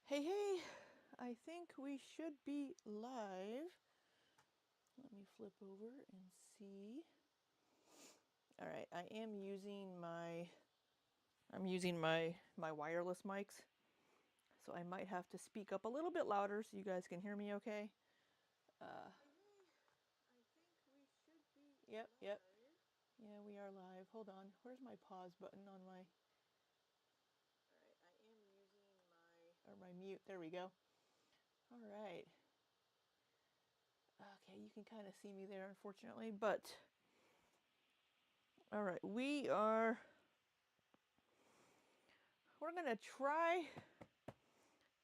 Hey, I think we should be live. Let me flip over and see. All right, I'm using my wireless mics, so I might have to speak up a little bit louder so you guys can hear me okay. I think we should be Yep. Yeah, we are live. Hold on. Where's my pause button on my All right, I am using my mute. There we go. All right. Okay, you can kind of see me there, unfortunately, but all right, we're gonna try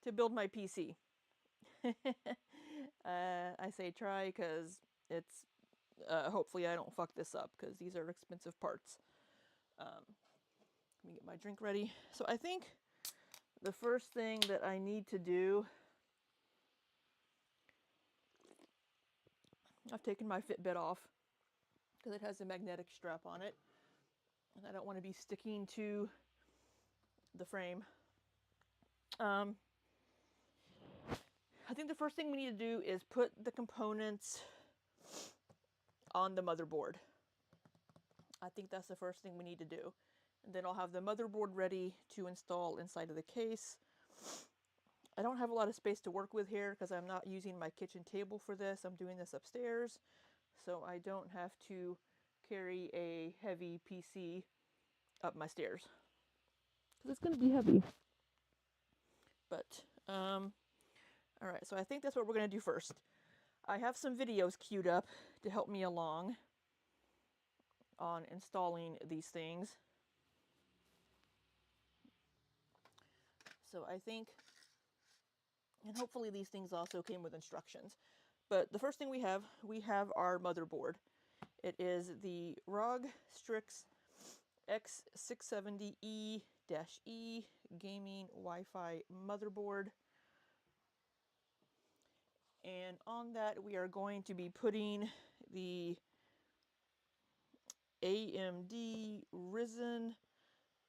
to build my PC. I say try because it's hopefully I don't fuck this up because these are expensive parts. Let me get my drink ready. So I think the first thing that I need to do, I've taken my Fitbit off because it has a magnetic strap on it, and I don't want to be sticking to the frame. I think the first thing we need to do is put the components on the motherboard. I think that's the first thing we need to do. And then I'll have the motherboard ready to install inside of the case. I don't have a lot of space to work with here because I'm not using my kitchen table for this. I'm doing this upstairs, so I don't have to carry a heavy PC up my stairs because it's going to be heavy. But, all right, so I think that's what we're going to do first. I have some videos queued up to help me along on installing these things. So I think, and hopefully these things also came with instructions. But the first thing we have our motherboard. It is the ROG Strix X670E-E gaming Wi-Fi motherboard. And on that we are going to be putting the AMD Ryzen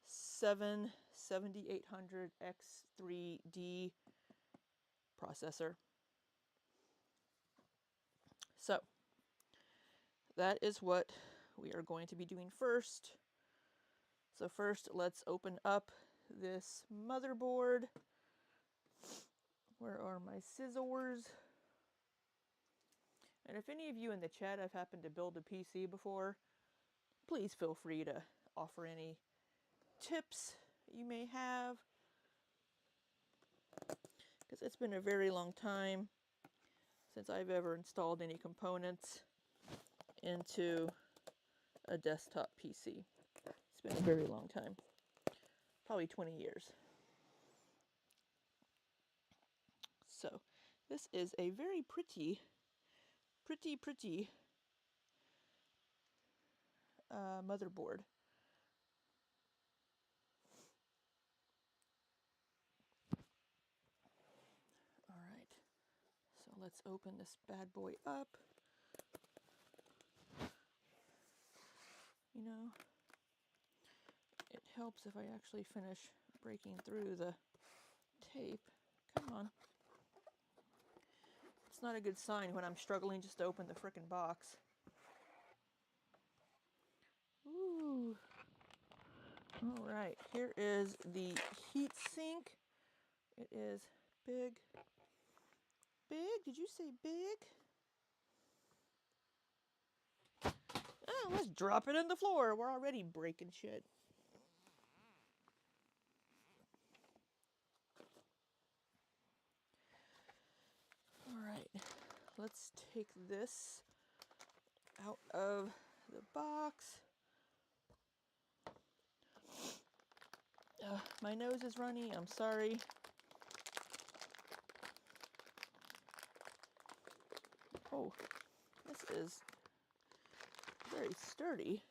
7 7800X3D processor. So that is what we are going to be doing first. So first, let's open up this motherboard. Where are my scissors? And if any of you in the chat have happened to build a PC before, please feel free to offer any tips you may have, because it's been a very long time since I've ever installed any components into a desktop PC. It's been a very long time, probably 20 years. So this is a very pretty motherboard. All right, so let's open this bad boy up. You know, it helps if I actually finish breaking through the tape. Come on. It's not a good sign when I'm struggling just to open the frickin' box. Ooh. All right, here is the heat sink. It is big. Big? Did you say big? Oh, let's drop it in the floor. We're already breaking shit. All right, let's take this out of the box. My nose is runny, I'm sorry. Oh, this is very sturdy.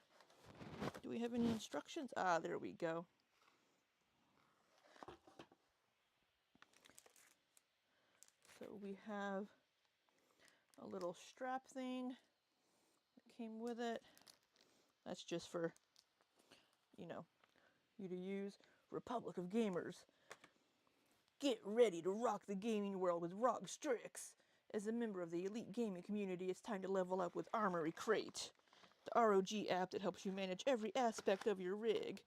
Do we have any instructions? Ah, there we go. So we have a little strap thing that came with it. That's just for, you know, you to use. Republic of Gamers. Get ready to rock the gaming world with ROG Strix. As a member of the elite gaming community, it's time to level up with Armory Crate, the ROG app that helps you manage every aspect of your rig.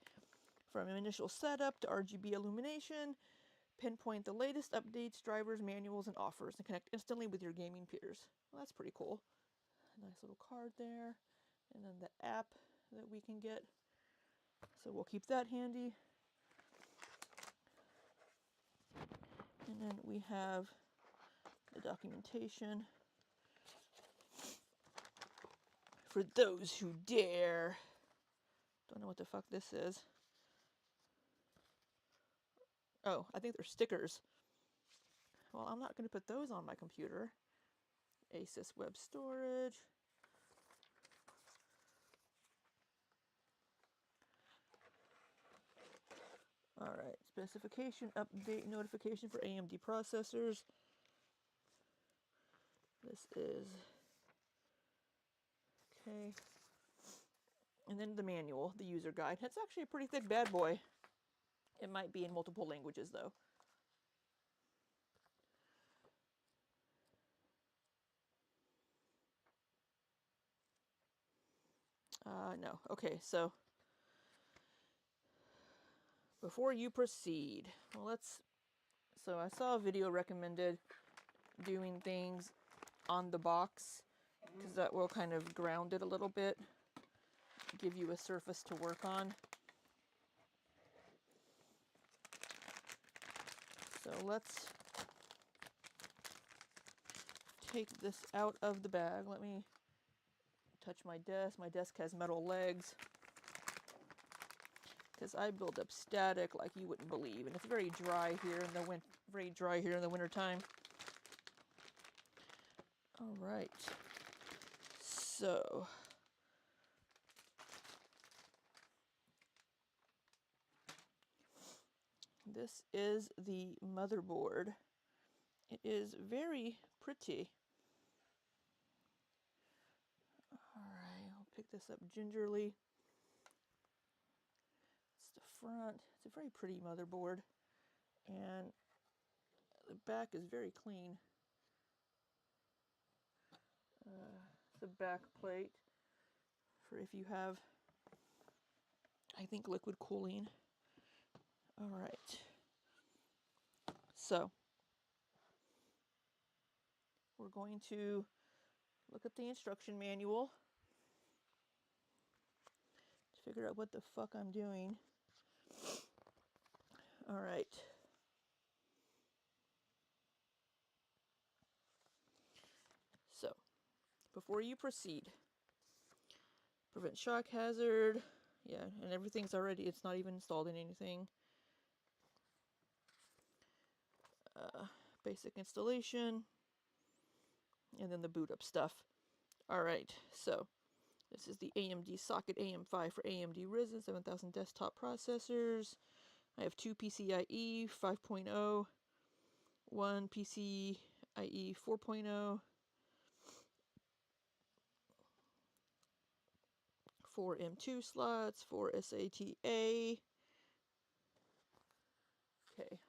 From initial setup to RGB illumination, pinpoint the latest updates, drivers, manuals, and offers, and connect instantly with your gaming peers. Well, that's pretty cool. Nice little card there. And then the app that we can get. So we'll keep that handy. And then we have the documentation for those who dare. Don't know what the fuck this is. Oh, I think they're stickers. Well, I'm not going to put those on my computer. Asus Web Storage. Alright, specification update notification for AMD processors. This is okay. And then the manual, the user guide. It's actually a pretty thick bad boy. It might be in multiple languages though. No. Okay, so before you proceed, well, so I saw a video recommended doing things on the box because that will kind of ground it a little bit, give you a surface to work on. So let's take this out of the bag. Let me touch my desk. My desk has metal legs because I build up static like you wouldn't believe, and it's very dry here in the wintertime. All right. So this is the motherboard. It is very pretty. Alright, I'll pick this up gingerly. It's the front. It's a very pretty motherboard. And the back is very clean. The back plate for if you have, I think, liquid cooling. Alright. So, we're going to look at the instruction manual to figure out what the fuck I'm doing. Alright. So, before you proceed, prevent shock hazard. Yeah, and everything's already, it's not even installed in anything. Basic installation. And then the boot up stuff. Alright, so this is the AMD socket AM5 for AMD Ryzen 7000 desktop processors. I have two PCIe 5.0, one PCIe 4.0, 4 M2 slots, 4 SATA. Okay.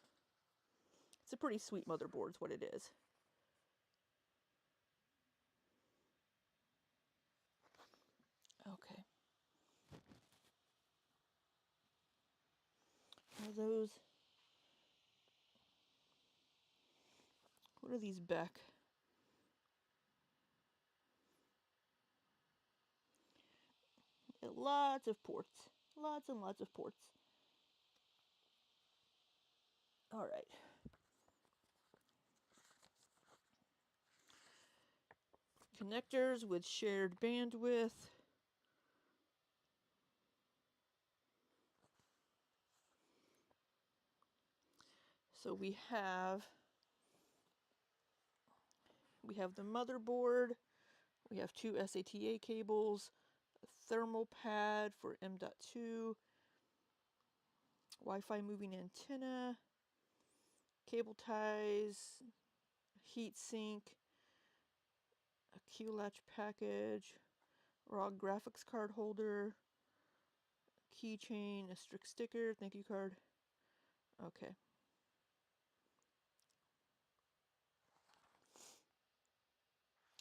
It's a pretty sweet motherboard, is what it is. Okay. Are those... What are these back? Lots of ports. Lots and lots of ports. Alright. Connectors with shared bandwidth. So we have the motherboard, we have two SATA cables, a thermal pad for M.2, Wi-Fi moving antenna, cable ties, heat sink, a Q-latch package, ROG graphics card holder, keychain, a Strix sticker, thank you card. Okay.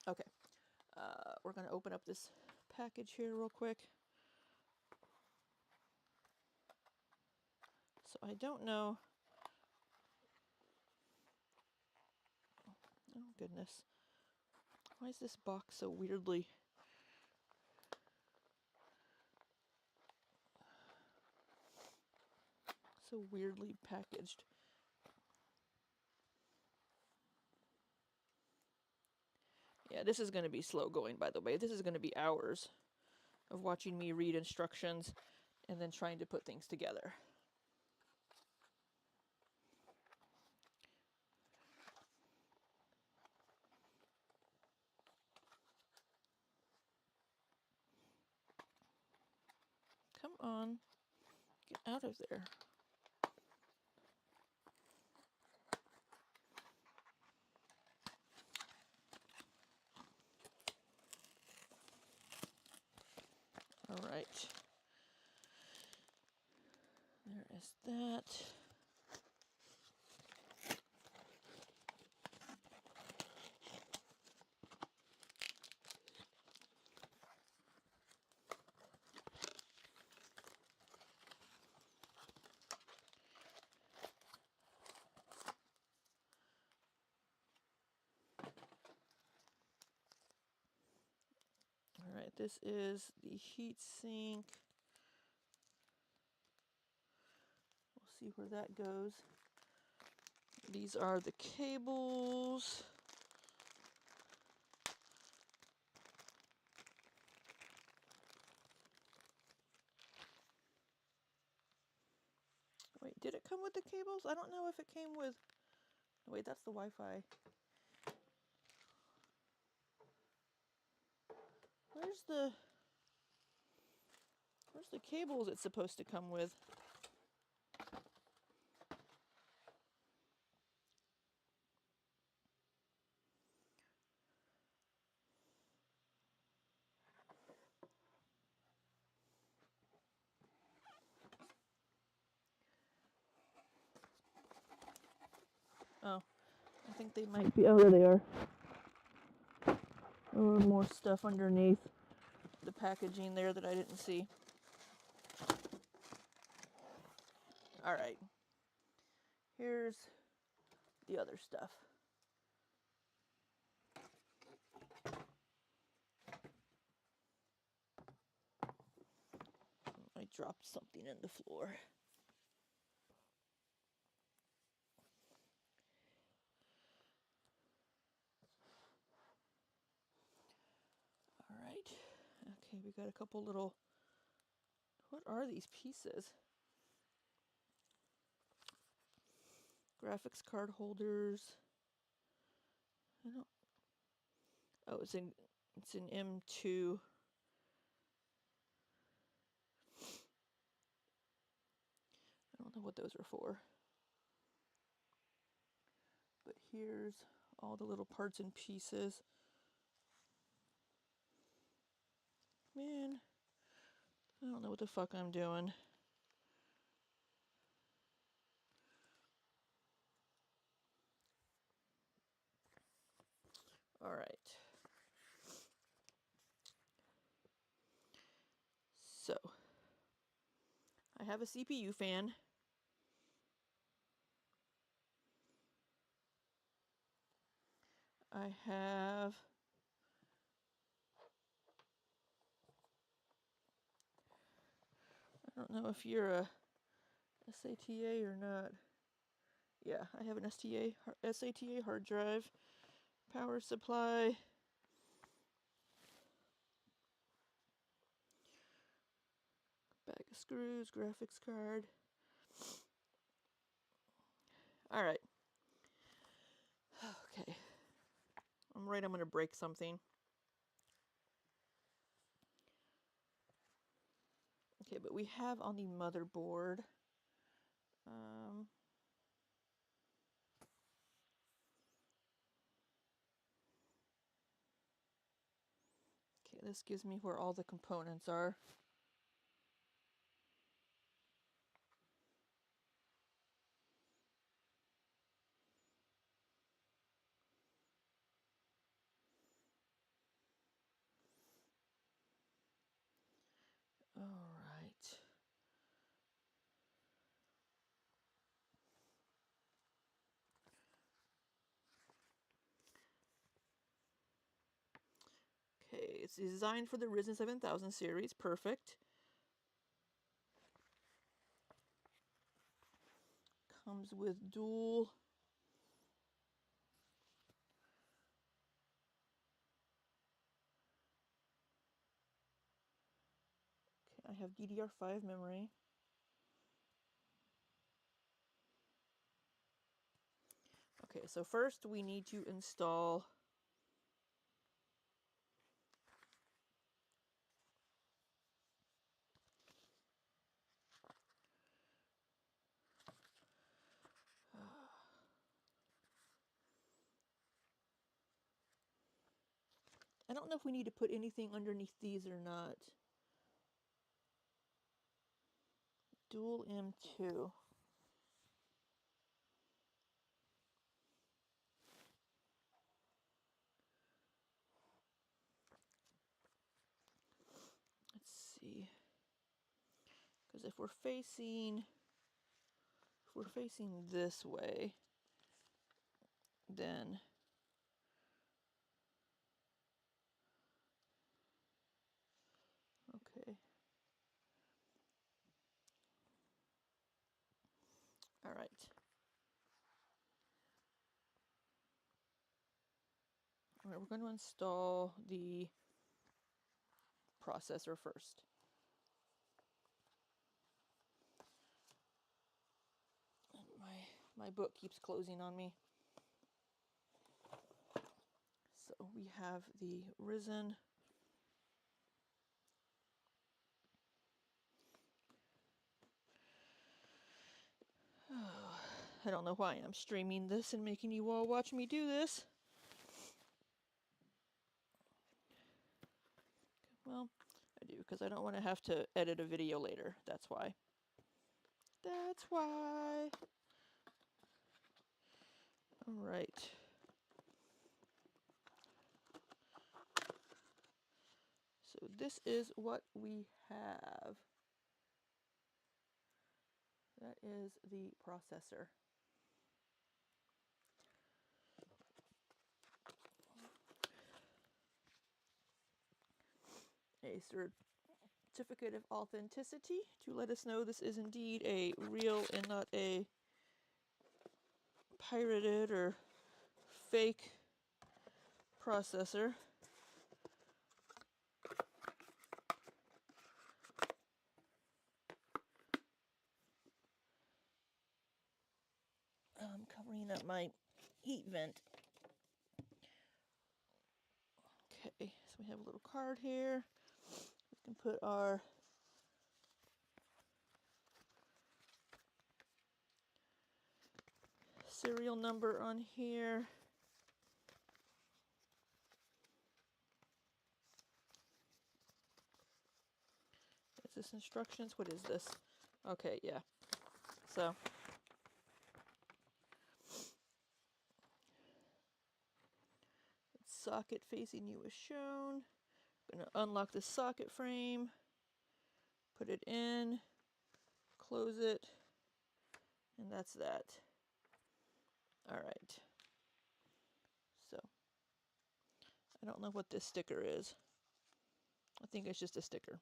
Okay, we're going to open up this package here real quick. So I don't know. Oh goodness. Why is this box so weirdly... so weirdly packaged? Yeah, this is going to be slow going, by the way. This is going to be hours of watching me read instructions and then trying to put things together. Come on. Get out of there. All right. There is that. All right, this is the heat sink. We'll see where that goes. These are the cables. Wait, did it come with the cables? I don't know if it came with... Wait, that's the Wi-Fi. Where's the cables it's supposed to come with? Oh, I think they might be... Oh, there they are. A little more stuff underneath the packaging there that I didn't see. All right. Here's the other stuff. I dropped something in the floor. All right. Okay, we got a couple little... What are these pieces? Graphics card holders. I don't... Oh, it's in M2. I don't know what those are for. But here's all the little parts and pieces. Man, I don't know what the fuck I'm doing. All right. So, I have a CPU fan. I have I don't know if you're a SATA or not. Yeah, I have an SATA hard drive, power supply, bag of screws, graphics card. All right. Okay. I'm going to break something. Okay, but we have on the motherboard. Okay, this gives me where all the components are. It's designed for the Ryzen 7000 series. Perfect. Comes with dual I have DDR5 memory. Okay, so first we need to install I don't know if we need to put anything underneath these or not. Dual M2. Let's see. Because if we're facing this way, then okay. All right. All right, we're going to install the processor first. And my book keeps closing on me. So we have the Ryzen. I don't know why I'm streaming this and making you all watch me do this. Well, I do, because I don't want to have to edit a video later. That's why. That's why. All right. So this is what we have. That is the processor. A certificate of authenticity to let us know this is indeed a real and not a pirated or fake processor. I'm covering up my heat vent. Okay, so we have a little card here. We can put our serial number on here. Is this instructions? What is this? Okay, yeah. So socket facing you is shown. I'm going to unlock the socket frame, put it in, close it, and that's that. All right. So I don't know what this sticker is. I think it's just a sticker.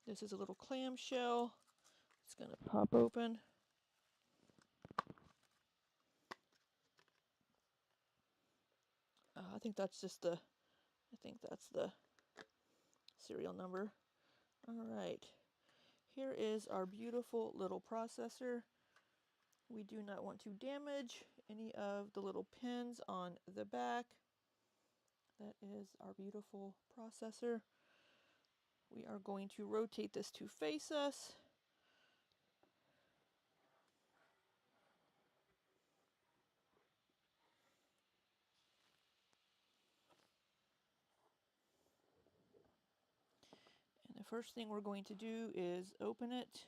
This is a little clamshell. It's going to pop open. I think that's the serial number. All right. Here is our beautiful little processor. We do not want to damage any of the little pins on the back. That is our beautiful processor. We are going to rotate this to face us. And the first thing we're going to do is open it.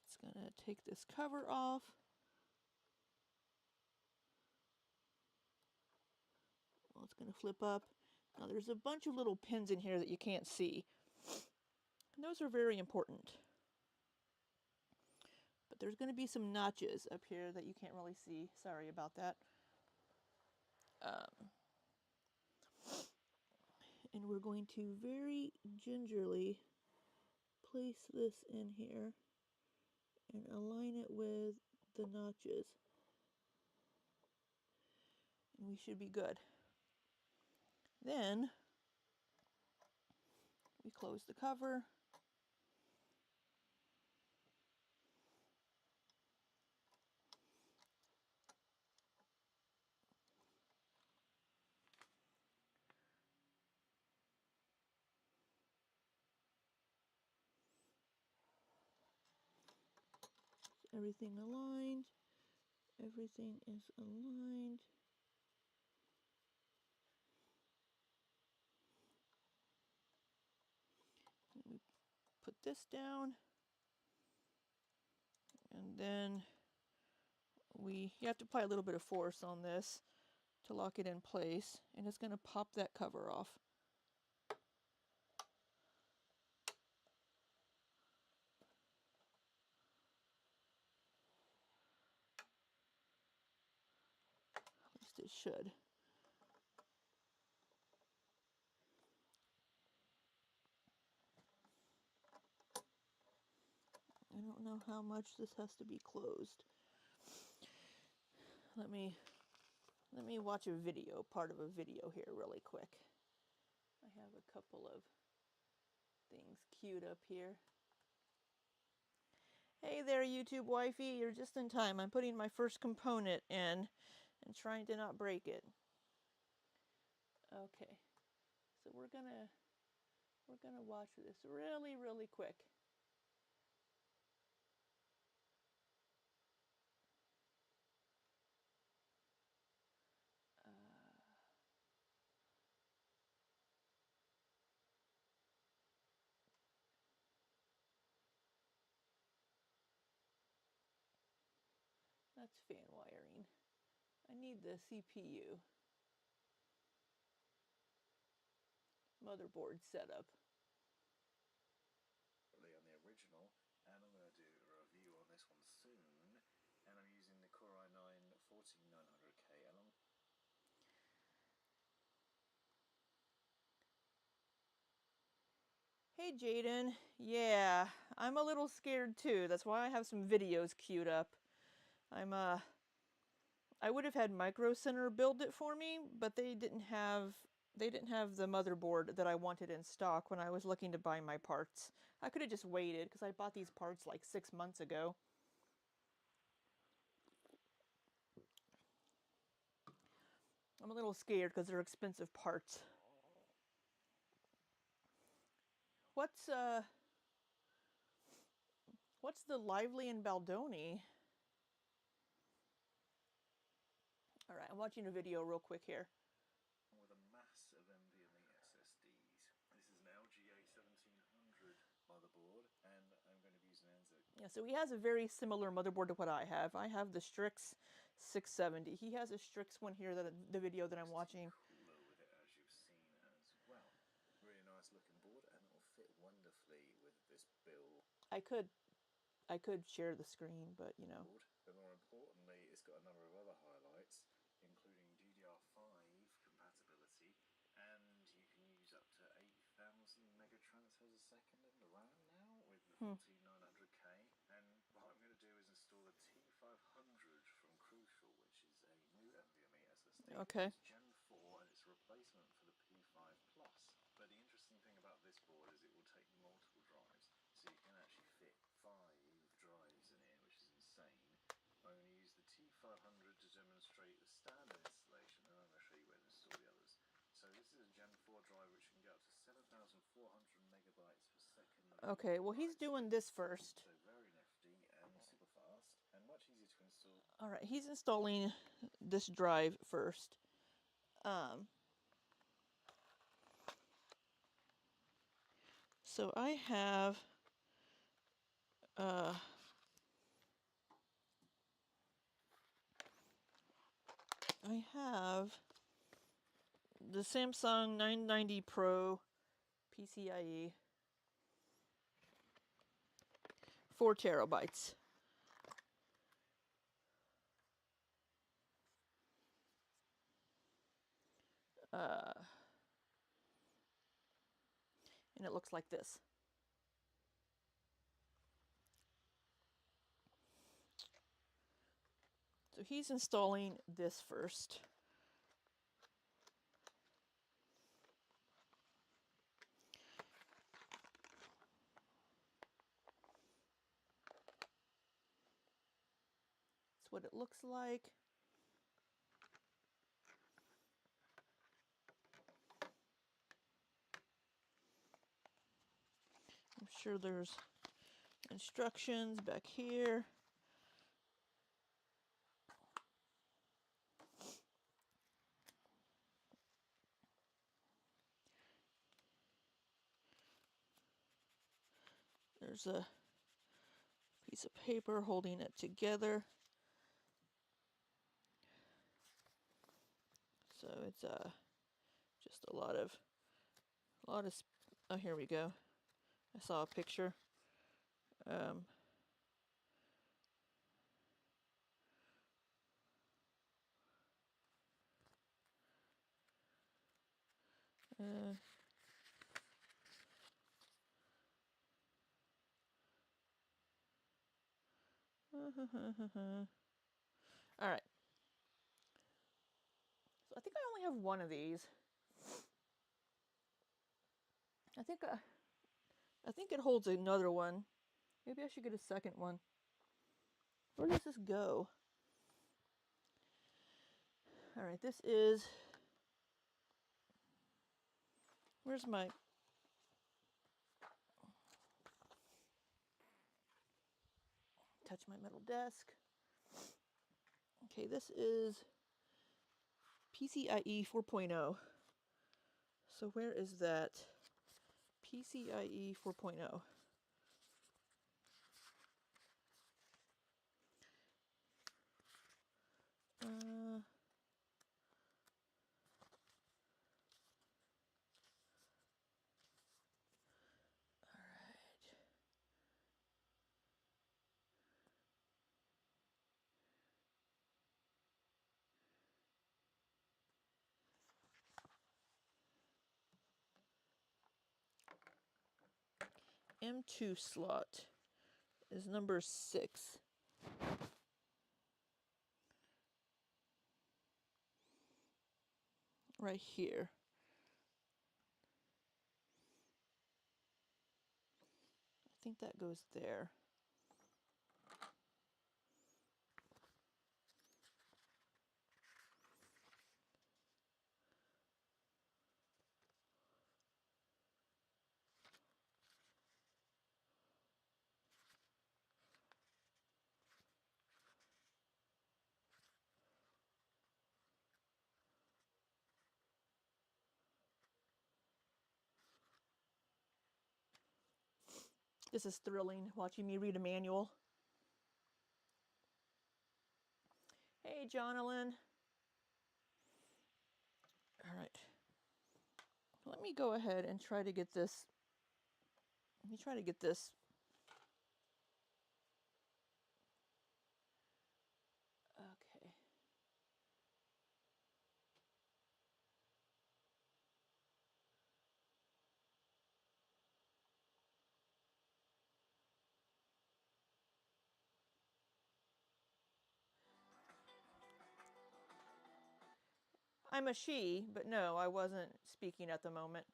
It's going to take this cover off. Well, it's going to flip up. Now there's a bunch of little pins in here that you can't see. And those are very important. But there's going to be some notches up here that you can't really see. Sorry about that. And we're going to very gingerly place this in here and align it with the notches. And we should be good. Then we close the cover. Everything aligned. Everything is aligned. We put this down. And then you have to apply a little bit of force on this to lock it in place. And it's going to pop that cover off. At least it should. I don't know how much this has to be closed. Let me watch a video, part of a video here really quick. I have a couple of things queued up here. Hey there, YouTube wifey, you're just in time. I'm putting my first component in and trying to not break it. Okay, so we're gonna watch this really quick. That's fan wiring. I need the CPU. Motherboard setup. On the original, and I'm going to do a review on this one soon, and I'm using the Core i9-14900K, and Hey Jaden, yeah, I'm a little scared too. That's why I have some videos queued up. I would have had Micro Center build it for me, but they didn't have the motherboard that I wanted in stock when I was looking to buy my parts. I could have just waited because I bought these parts like 6 months ago. I'm a little scared because they're expensive parts. What's the Lively and Baldoni? All right, I'm watching a video real quick here. with a massive NVMe SSDs. This is an LGA 1700 motherboard, and I'm going to be using Enzo. Yeah, so he has a very similar motherboard to what I have. I have the Strix 670. He has a Strix one here, the video that I'm watching. Cooler with it, as you've seen as well. Really nice looking board, and it'll fit wonderfully with this build. I could share the screen, but you know. But more importantly, it's got a number of other highlights, including DDR5 compatibility, and you can use up to 8,000 mega transfers a second in the RAM now with the 14900K. And what I'm going to do is install the T500 from Crucial, which is a new NVMe SSD. Okay. It's Gen 4 and it's a replacement for the P5 Plus. But the interesting thing about this board is it will take multiple drives, so you can actually fit 5 drives in it, which is insane. I'm going to use the T500 to demonstrate the standard installation, and I'm going to show you where to install the others. So this is a Gen 4 drive which can get up to 7,400 megabytes per second. Okay, well he's doing this first. So very nifty and super fast, and much easier to install. All right, he's installing this drive first. So I have the Samsung 990 Pro PCIe, 4 terabytes. And it looks like this. So he's installing this first. That's what it looks like. I'm sure there's instructions back here. There's a piece of paper holding it together. So it's just a lot of oh, here we go. I saw a picture. All right. So I think I only have one of these. I think it holds another one. Maybe I should get a second one. Where does this go? All right, this is. Where's my. Touch my metal desk. Okay, this is PCIe 4.0. So where is that? PCIe 4.0. M2 slot is number 6. Right here. I think that goes there. This is thrilling, watching me read a manual. Hey, Jonathan. All right. Let me go ahead and try to get this. Let me try to get this. Okay. I'm a she, but no, I wasn't speaking at the moment.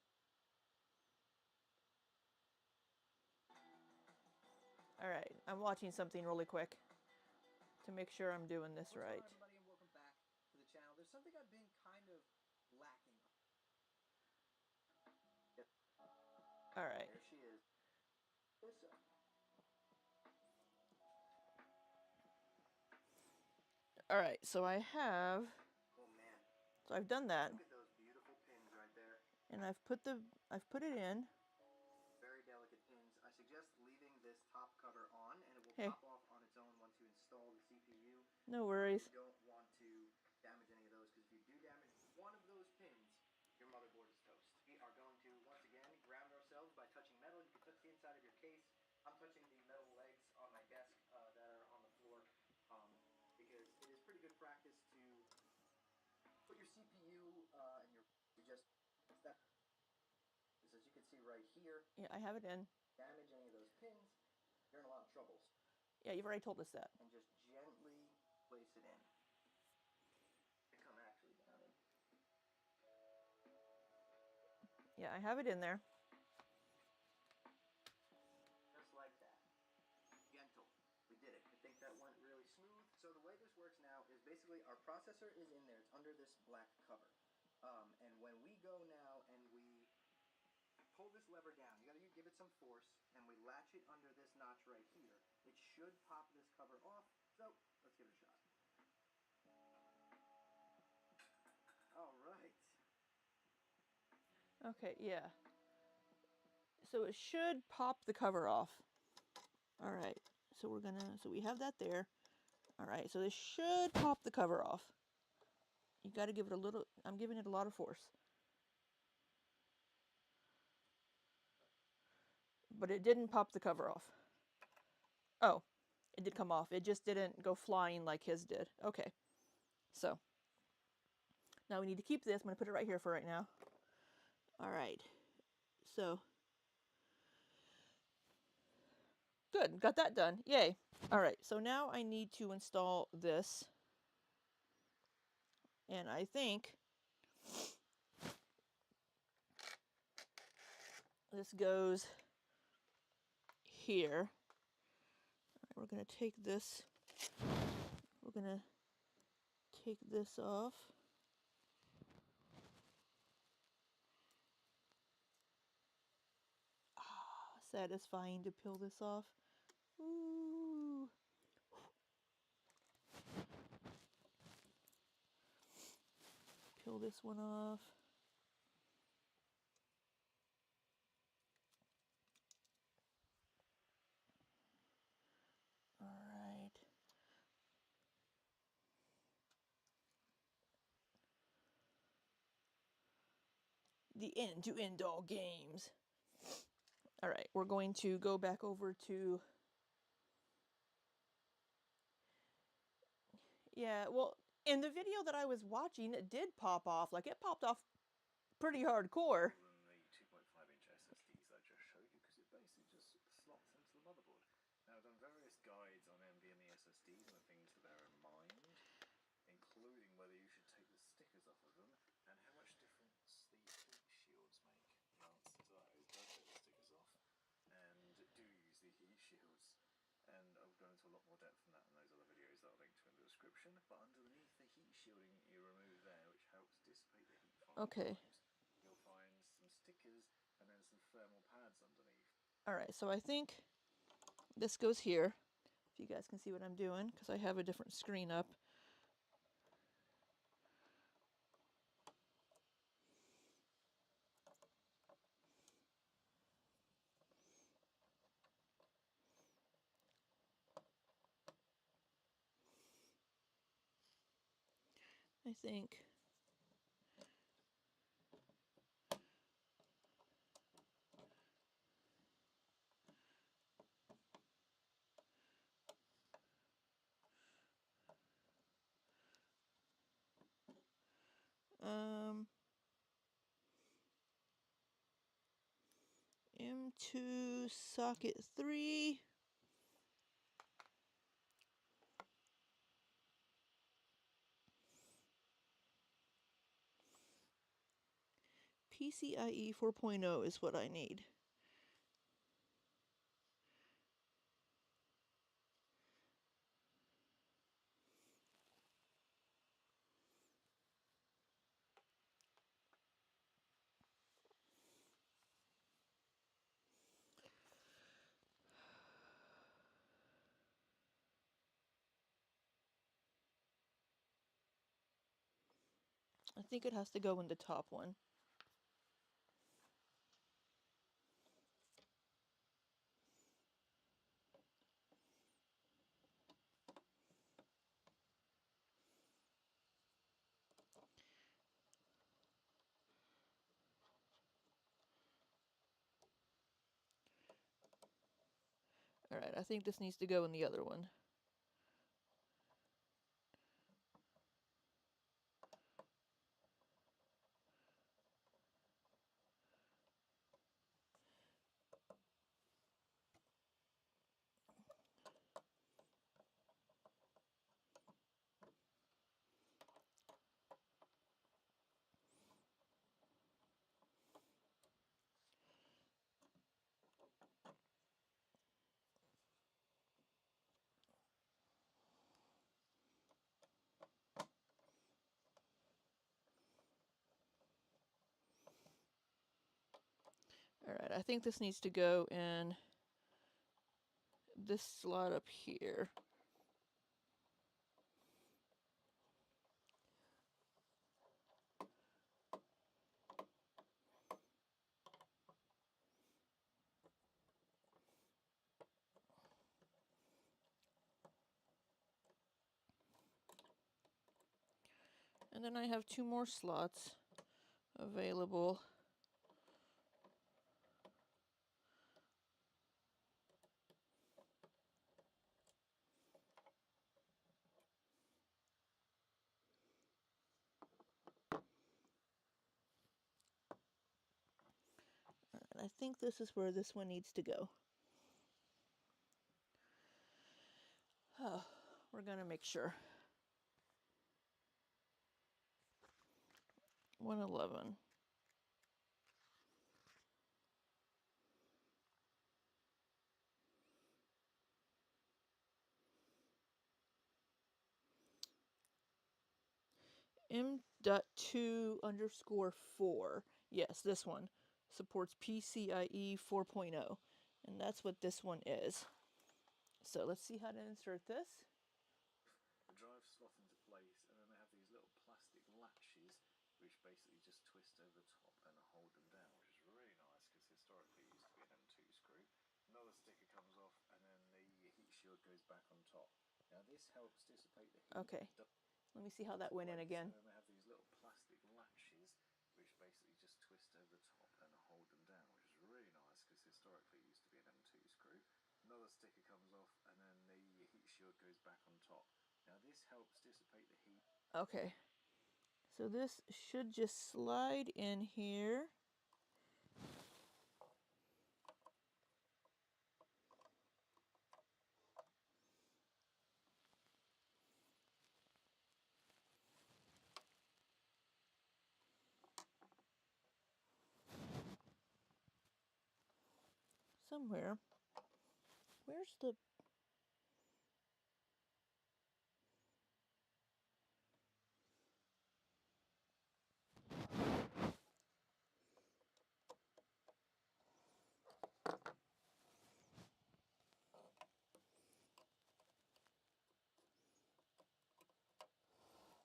All right, I'm watching something really quick to make sure I'm doing this right. Hello, everybody, and welcome back to the channel. There's something I've been kind of lacking. Yep. All right. There she is. Listen. All right, so I have. Oh man. So I've done that. Look at those beautiful pins right there. And I've put it in. Very delicate pins. I suggest leaving this top cover on, and it will Hey. pop off on its own once you install the CPU. No worries. You don't want to damage any of those, because if you do damage one of those pins, your motherboard is toast. We are going to once again ground ourselves by touching metal. You can touch the inside of your case. I'm touching the metal legs on my desk that are on the floor, because it is pretty good practice to put your CPU and your see right here, Yeah, I have it in. damage any of those pins, you're in a lot of troubles. Yeah, you've already told us that. And just gently place it in. I come actually down in. Yeah, I have it in there. Just like that. Gentle. We did it. I think that went really smooth. So the way this works now is basically our processor is in there. It's under this black cover. And when we go now and we pull this lever down, you gotta give it some force, and we latch it under this notch right here. It should pop this cover off. So let's give it a shot. All right. Okay, yeah. So it should pop the cover off. All right. So so we have that there. All right. So this should pop the cover off. You got to give it a little, I'm giving it a lot of force. But it didn't pop the cover off. Oh, it did come off. It just didn't go flying like his did. Okay. So now we need to keep this. I'm going to put it right here for right now. All right. So good. Got that done. Yay. All right. So now I need to install this. And I think this goes here. All right, we're going to take this. We're going to take this off. Satisfying to peel this off. Ooh. Peel this one off. All right. The end to end all games. All right, we're going to go back over to. Yeah, well, in the video that I was watching, it did pop off. Like, it popped off pretty hardcore. Than the 2.5-inch SSDs I just showed you, because it basically just slots into the motherboard. Now, I've done various guides on NVMe SSDs and the things to bear in mind, including whether you should take the stickers off of them and how much difference the heat shields make. The answer to that is don't take the stickers off and do use the heat shields. And I'll go into a lot more depth than that in those other videos that I'll link to in the description. But underneath the heat shielding you remove there, which helps dissipate the heat from Okay. the drives, you'll find some stickers and then some thermal pads underneath. All right, so I think this goes here. If you guys can see what I'm doing, because I have a different screen up. I think. M2 socket 3. PCIe 4.0 is what I need. I think it has to go in the top one. Alright, I think this needs to go in the other one. I think this needs to go in this slot up here. And then I have 2 more slots available. And I think this is where this one needs to go. Oh, we're gonna make sure. 111. M.2_4. Yes, this one supports PCIe 4.0, and that's what this one is. So let's see how to insert this. The drives slot into place, and then they have these little plastic latches which basically just twist over the top and hold them down, which is really nice because historically it used to be an M2 screw. Another sticker comes off, and then the heat shield goes back on top. Now this helps dissipate the heat. Okay. Let me see how that went in again. And then they have these little plastic latches which basically just twist over the top and hold them down, which is really nice because historically it used to be an M2 screw. Another sticker comes off, and then the heat shield goes back on top. Now this helps dissipate the heat. Okay. So this should just slide in here. Somewhere. Where's the...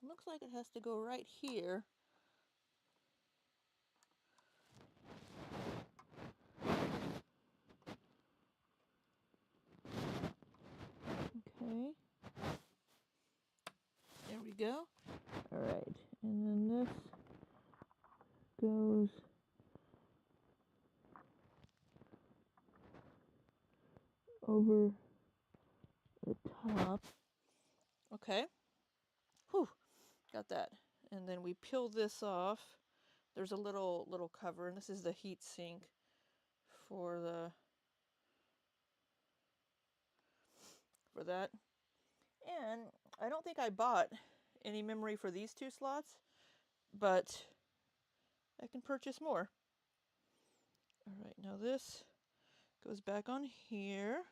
Looks like it has to go right here. Okay. There we go. All right. And then this goes over the top. Okay. Whew. Got that. And then we peel this off. There's a little cover, and this is the heat sink for that. And I don't think I bought any memory for these 2 slots, but I can purchase more. All right, now this goes back on here.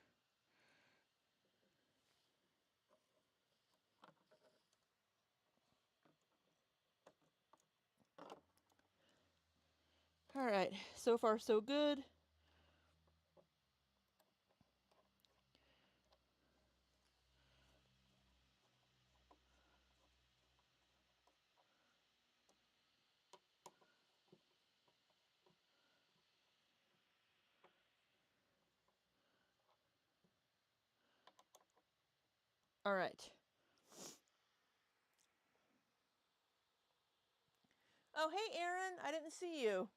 All right, so far so good. All right. Oh, hey, Aaron, I didn't see you.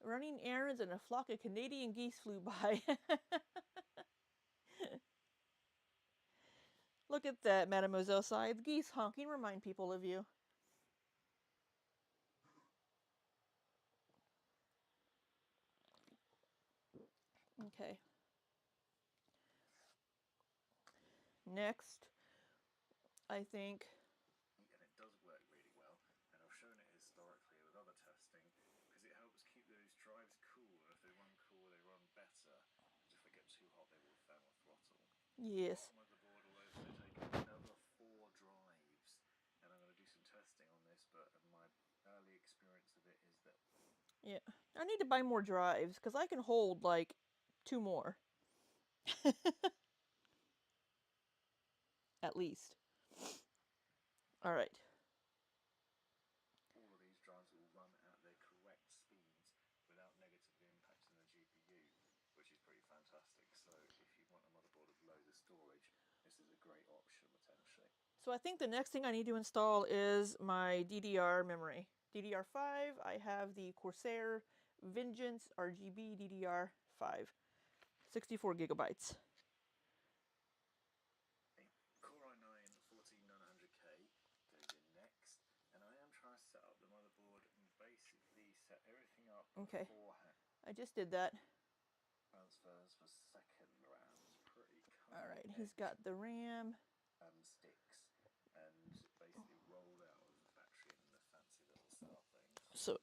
Running errands and a flock of Canadian geese flew by. Look at that, Mademoiselle Side. Geese honking remind people of you. Okay. Next, I think... And it does work really well, and I've shown it historically with other testing, because it helps keep those drives cool. If they run cool, they run better. Because if they get too hot, they will thermal throttle. Yes. The motherboard will also take another 4 drives, and I'm going to do some testing on this, but my early experience of it is that Yeah. I need to buy more drives because I can hold like 2 more. At least. Alright. All of these drives will run at their correct speeds without negatively impacting the GPU, which is pretty fantastic. So if you want a motherboard with loads of storage, this is a great option potentially. So I think the next thing I need to install is my DDR memory. DDR5, I have the Corsair Vengeance RGB DDR5, 64 gigabytes. Core i9-14900K goes in next, and I am trying to set up the motherboard and basically set everything up Okay. beforehand. I just did that. Transfers for second rounds, pretty cool. Alright, he's got the RAM. Sticks and basically rolled out of the factory in the fancy little setup thing. So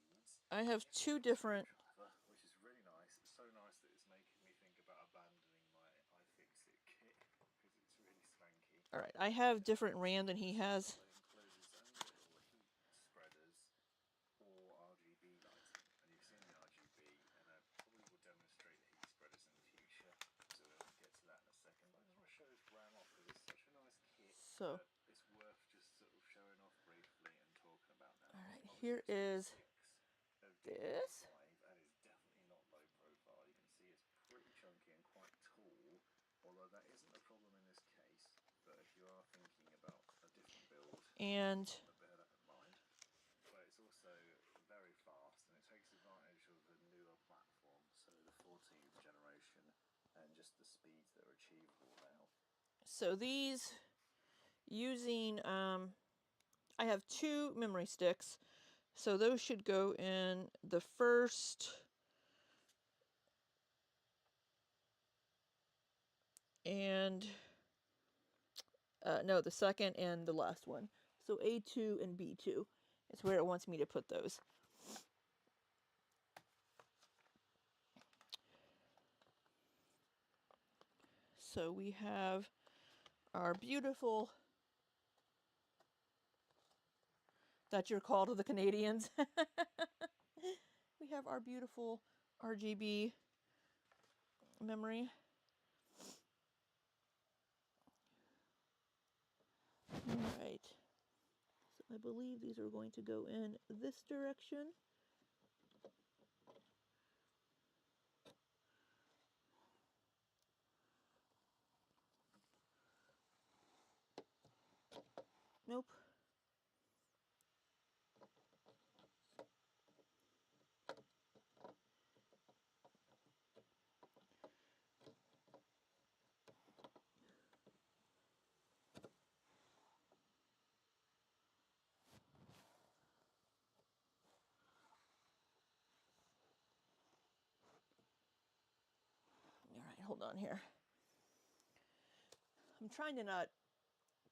I have 2 different. Driver, which is really nice. It's so nice that it's making me think about abandoning my iFixit kit because it's really swanky. Alright, I have different RAM than he has. It includes its own little heat spreaders or RGB lighting, and you've seen the RGB, and I probably will demonstrate the heat spreaders in the future, so we'll get to that in a second. But I just want to show this RAM off because it's such a nice kit So, that it's worth just sort of showing off briefly and talking about now. alright, here is this. That is definitely not low profile. You can see it's pretty chunky and quite tall, although that isn't a problem in this case. But if you are thinking about a different build, And bear that in mind. But it's also very fast, and it takes advantage of the newer platform, so the 14th generation, and just the speeds that are achievable now. so these, using, I have 2 memory sticks. So those should go in the first and no, the second and the last one. So A2 and B2 is where it wants me to put those. So we have our beautiful, that's your call to the Canadians. We have our beautiful RGB memory. Alright, so I believe these are going to go in this direction. Nope. Alright, hold on here. I'm trying to not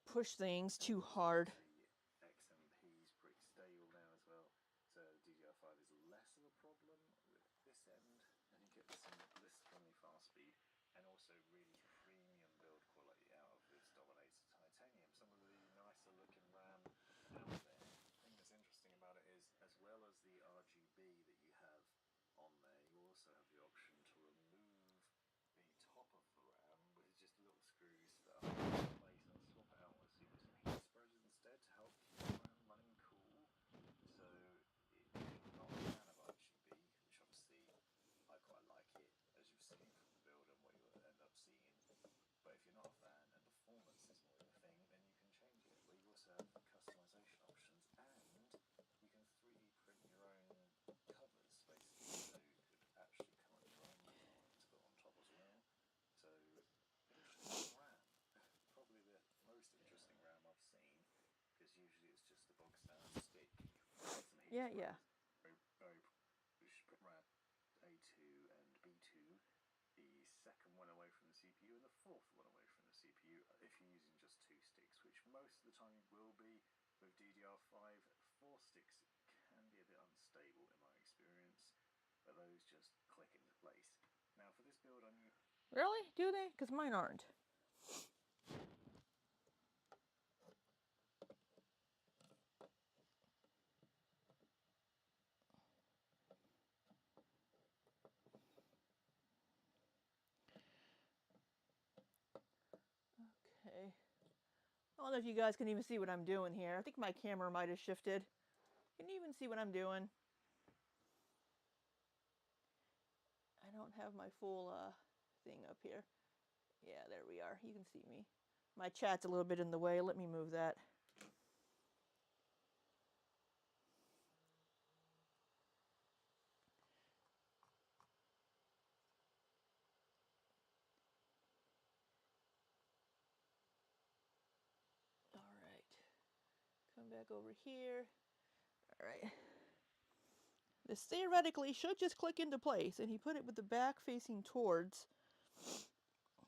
push things too hard. The XMP is pretty stable now as well, so DDR5 is less of a problem with this end, and you get some blissfully fast speed, and also really premium build quality out of this Dominator Titanium. Some of the nicer looking RAM out there. The thing that's interesting about it is, as well as the RGB that you have on there, you also have the option to remove the top of the RAM with just little screws that are in place and swap it out with some heat spreaders instead to help keep the RAM running cool. So if you're not a fan of RGB, which obviously I quite like it, as you've seen from the build and what you'll end up seeing, but if you're not a fan and performance is more your thing, then you can change it. But you also have customization options, and you can 3D print your own covers, basically, so you could actually come up with your own motherboard to put on top as well. So, interesting RAM. Probably the most interesting RAM I've seen, because usually it's just the bog standard stick. Yeah, yeah. Very RAM A2 and B2. The second one away from the CPU and the fourth one away from the CPU if you're using just 2 sticks, which most of the time you will be with DDR5. 4 sticks can be a bit unstable in my experience, but those just click into place. Now for this build I knew... Really? Do they? Because mine aren't. don't know if you guys can even see what I'm doing here. I think my camera might have shifted. Can you even see what I'm doing? I don't have my full thing up here. Yeah, there we are. You can see me. My chat's a little bit in the way. Let me move that. All right. Come back over here. All right. This theoretically should just click into place, and he put it with the back facing towards.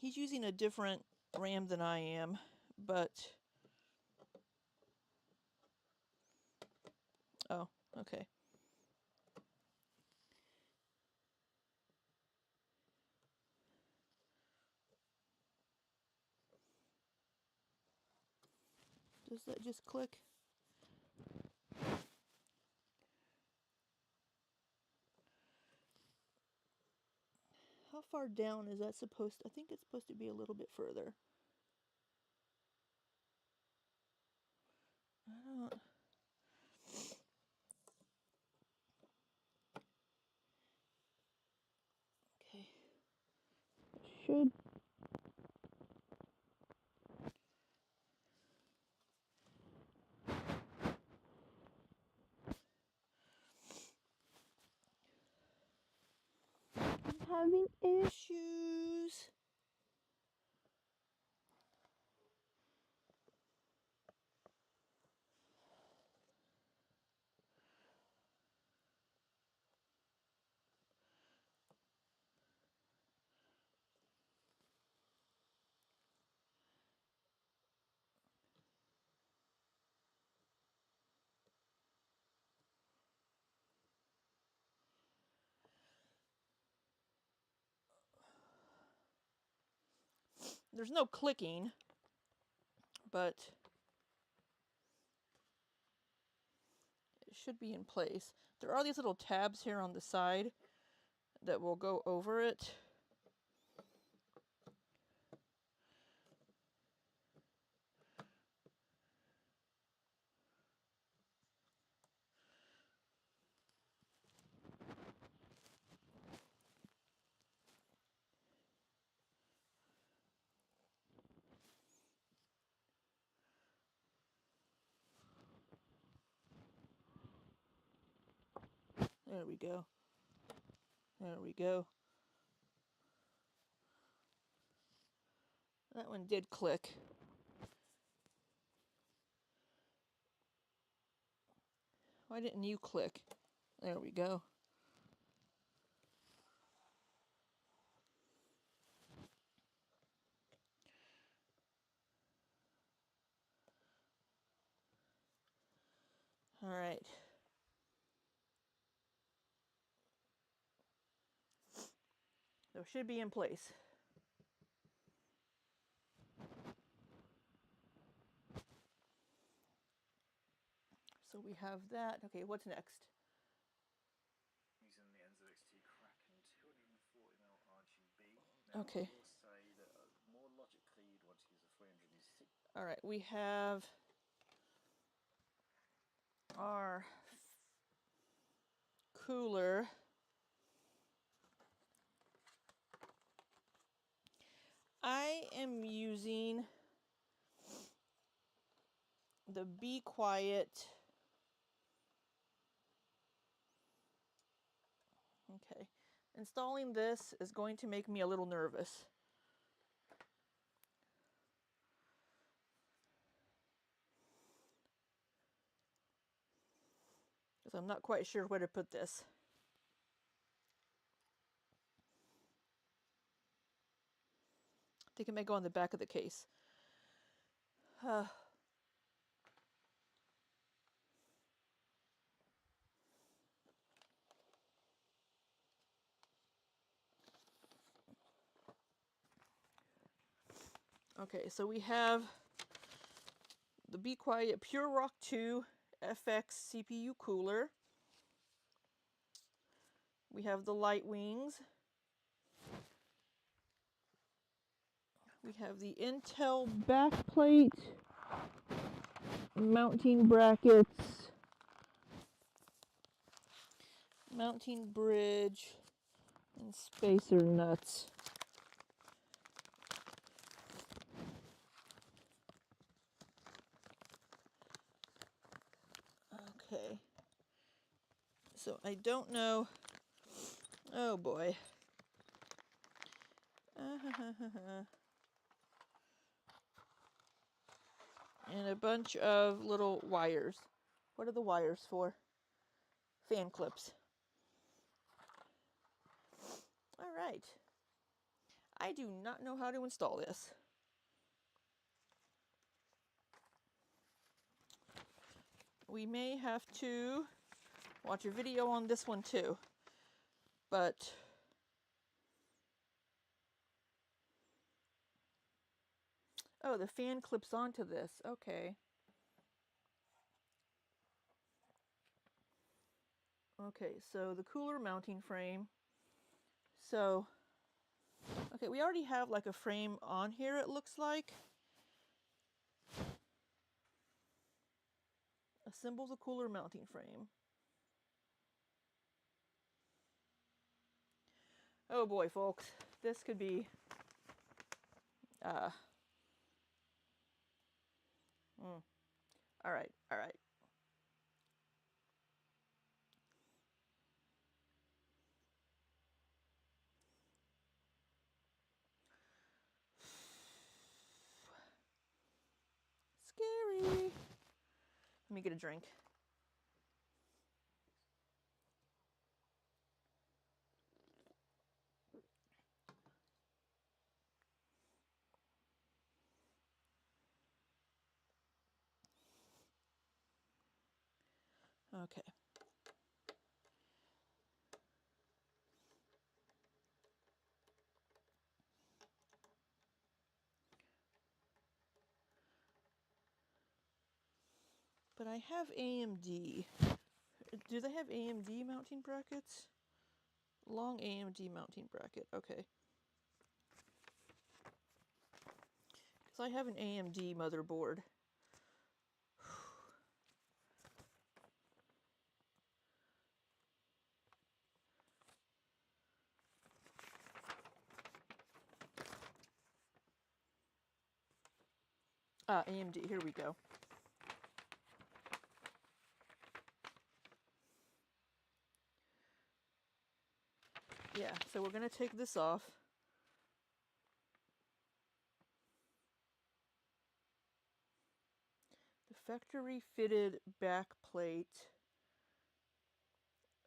He's using a different RAM than I am, but... Oh, okay. Does that just click? How far down is that supposed to? I think it's supposed to be a little bit further. I don't... Okay. Should... I'm having issues. There's no clicking, but it should be in place. There are these little tabs here on the side that will go over it. There we go. There we go. That one did click. Why didn't you click? There we go. All right. So it should be in place. So we have that. Okay, what's next? Using the NZXT Kraken 240mm RGB. Now, Okay. I will say that more logically you'd want to use a 360. All right, we have our cooler. I am using the Be Quiet. Okay. Installing this is going to make me a little nervous. Because I'm not quite sure where to put this. I think it may go on the back of the case. Okay, so we have the Be Quiet Pure Rock 2 FX CPU cooler. We have the Light Wings. We have the Intel backplate mounting brackets, mounting bridge, and spacer nuts. Okay. So I don't know. Oh boy. And a bunch of little wires. What are the wires for? Fan clips. All right. I do not know how to install this. We may have to watch a video on this one too. But oh, the fan clips onto this. Okay. Okay, so the cooler mounting frame. So, okay, we already have like a frame on here, it looks like. Assemble the cooler mounting frame. Oh boy, folks, this could be all right, all right. Scary. Let me get a drink. Okay. But I have AMD. Do they have AMD mounting brackets? Long AMD mounting bracket. Okay. Because I have an AMD motherboard. AMD. Here we go. Yeah, so we're going to take this off. The factory fitted back plate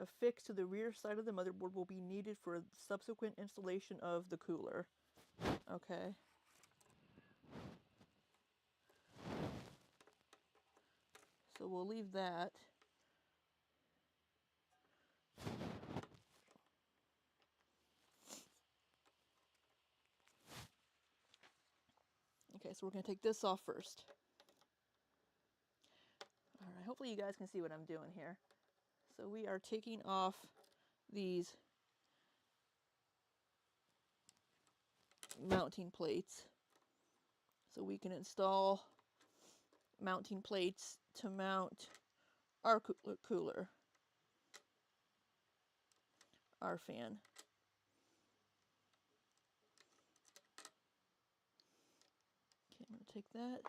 affixed to the rear side of the motherboard will be needed for subsequent installation of the cooler. Okay. So we'll leave that. Okay, so we're going to take this off first. Alright, hopefully you guys can see what I'm doing here. So we are taking off these mounting plates so we can install mounting plates to mount our cooler, our fan. Okay, I'm going to take that.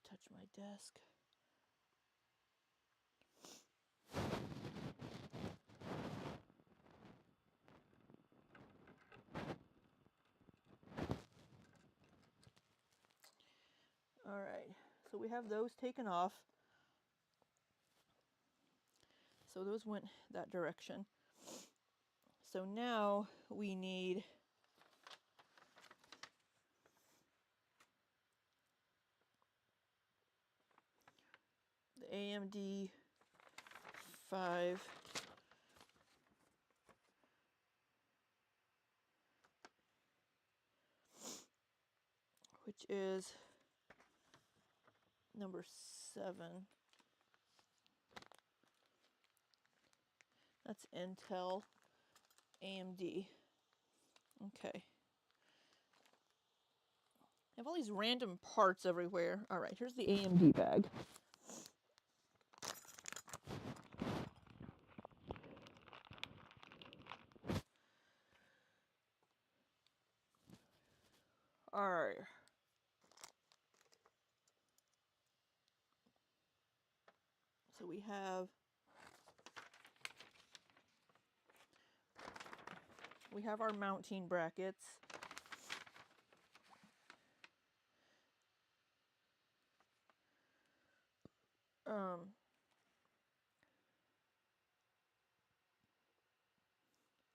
Touch my desk. Alright, so we have those taken off. So those went that direction. So now we need the AMD 5 which is number 7. That's Intel, AMD. Okay. I have all these random parts everywhere. All right, here's the AMD bag. All right. So we have our mounting brackets.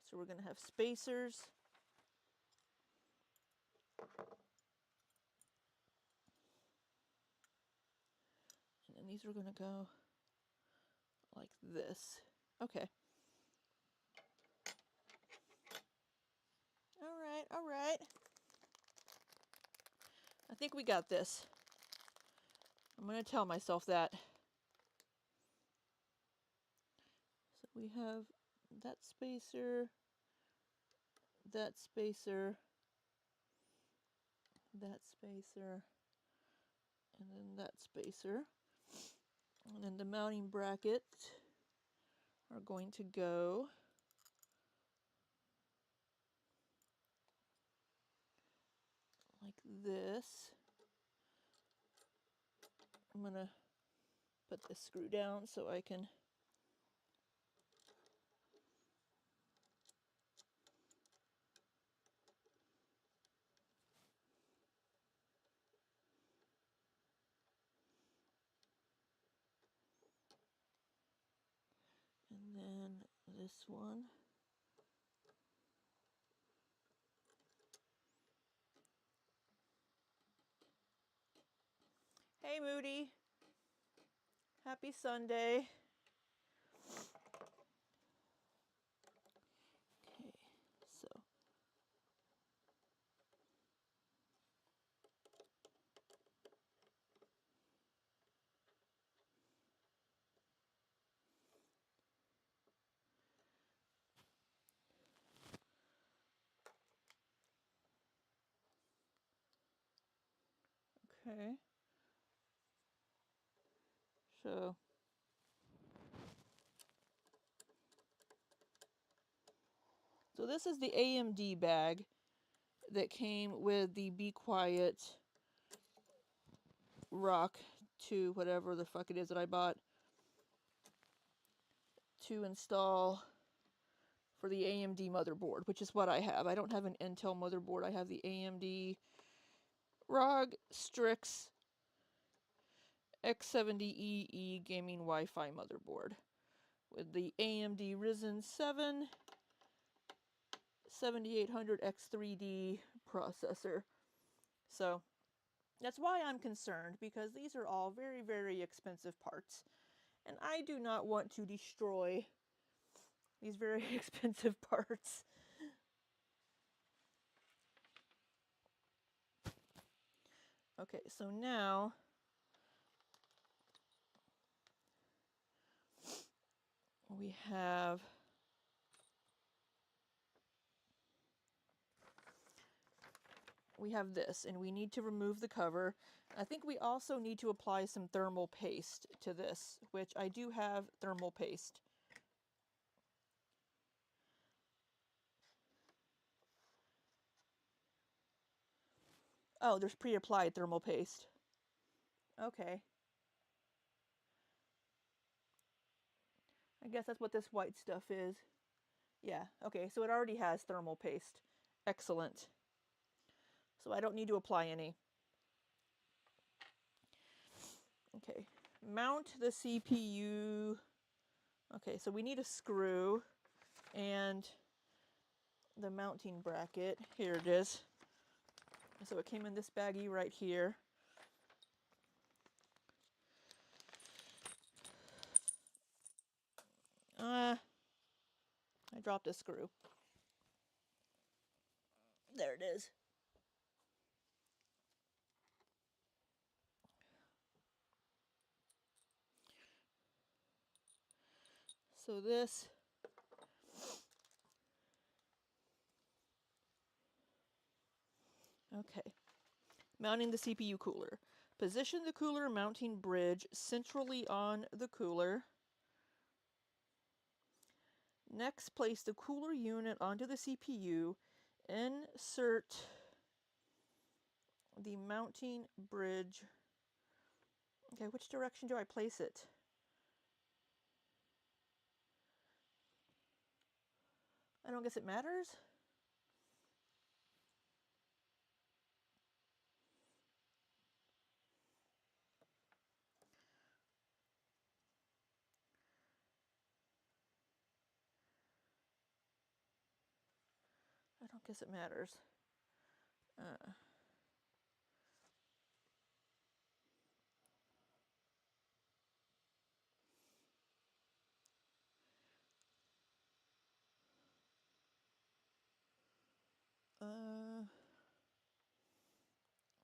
So we're going to have spacers. And then these are going to go like this. Okay. All right. I think we got this. I'm going to tell myself that. So we have that spacer, that spacer, that spacer, and then that spacer. And then the mounting brackets are going to go like this. I'm going to put this screw down so I can and then this one. Hey Moody. Happy Sunday. Okay, okay. So this is the AMD bag that came with the Be Quiet Rock 2, whatever the fuck it is that I bought to install for the AMD motherboard, which is what I have. I don't have an Intel motherboard. I have the AMD ROG Strix X70EE gaming Wi-Fi motherboard with the AMD Ryzen 7 7800X3D processor. So that's why I'm concerned, because these are all very, very expensive parts. And I do not want to destroy these very expensive parts. Okay, so now we have this, and we need to remove the cover. I think we also need to apply some thermal paste to this, which I do have thermal paste. Oh, there's pre-applied thermal paste. Okay. I guess that's what this white stuff is. Yeah, okay, so it already has thermal paste. Excellent. So I don't need to apply any. Okay, mount the CPU. Okay, so we need a screw and the mounting bracket. Here it is. So it came in this baggie right here. I dropped a screw. There it is. So this Okay. Mounting the CPU cooler. Position the cooler mounting bridge centrally on the cooler. Next, place the cooler unit onto the CPU. Insert the mounting bridge. Okay, which direction do I place it? I don't guess it matters. I don't guess it matters.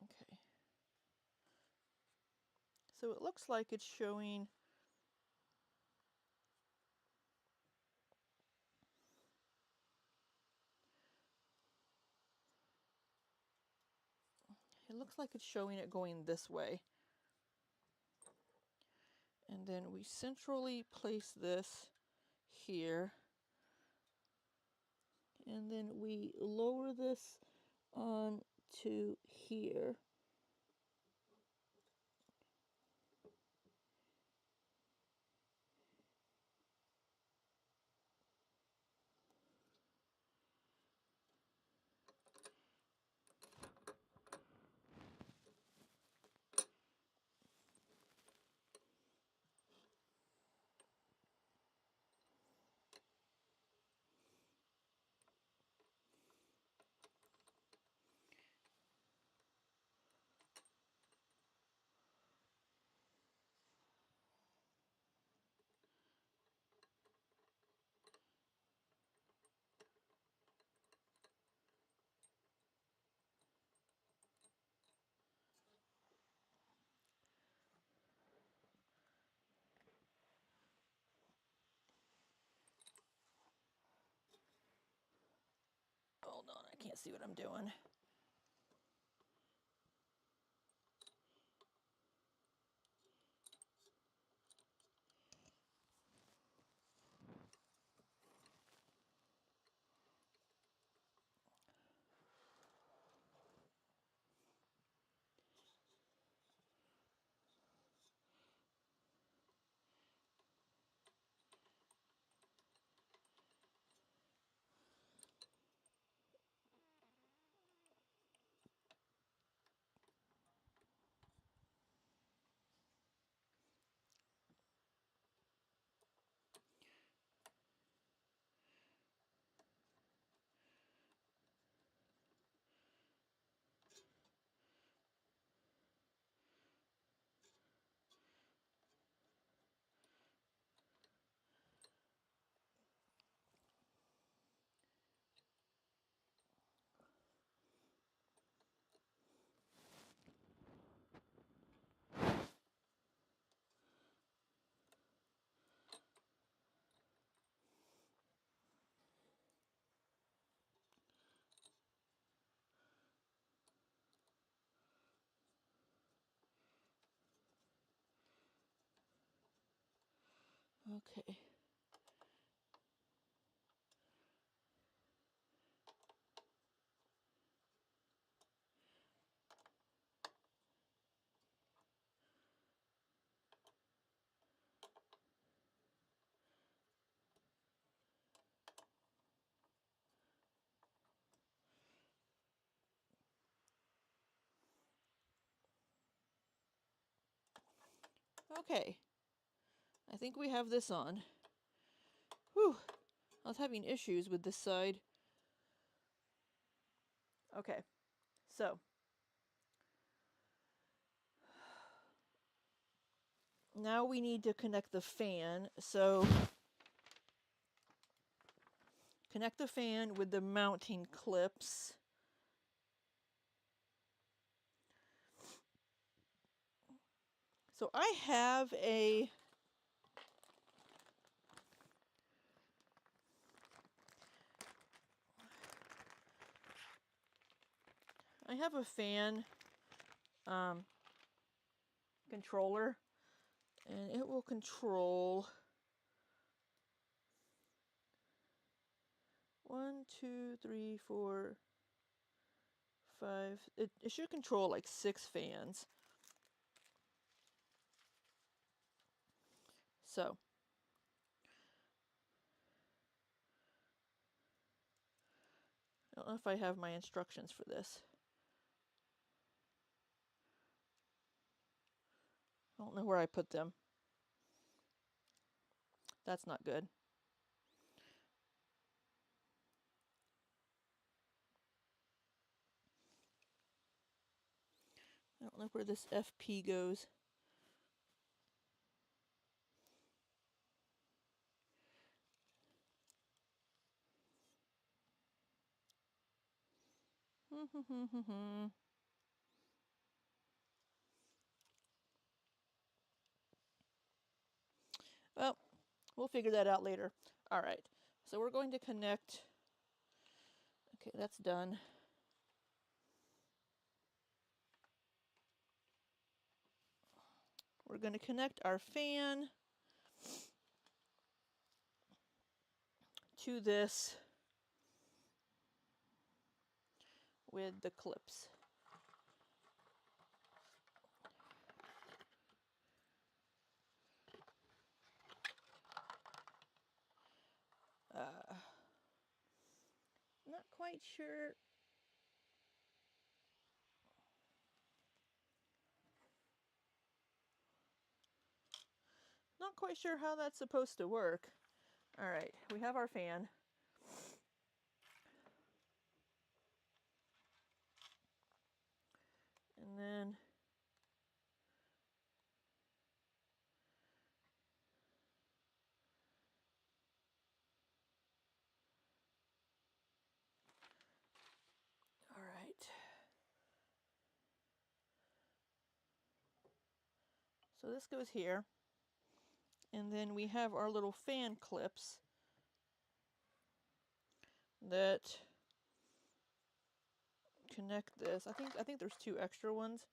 Okay. So it looks like it's showing it going this way. And then we centrally place this here. And then we lower this on to here. Hold on, I can't see what I'm doing. Okay. Okay. I think we have this on. Whew. I was having issues with this side. Okay. So. Now we need to connect the fan. So connect the fan with the mounting clips. So I have a I have a fan controller, and it will control 1, 2, 3, 4, 5. It should control like 6 fans. So I don't know if I have my instructions for this. I don't know where I put them. That's not good. I don't know where this FP goes. Well, we'll figure that out later. All right, so we're going to connect. Okay, that's done. We're going to connect our fan to this with the clips. Not quite sure. Not quite sure how that's supposed to work. All right, we have our fan. And then all right. So this goes here. And then we have our little fan clips that connect this. I think there's 2 extra ones.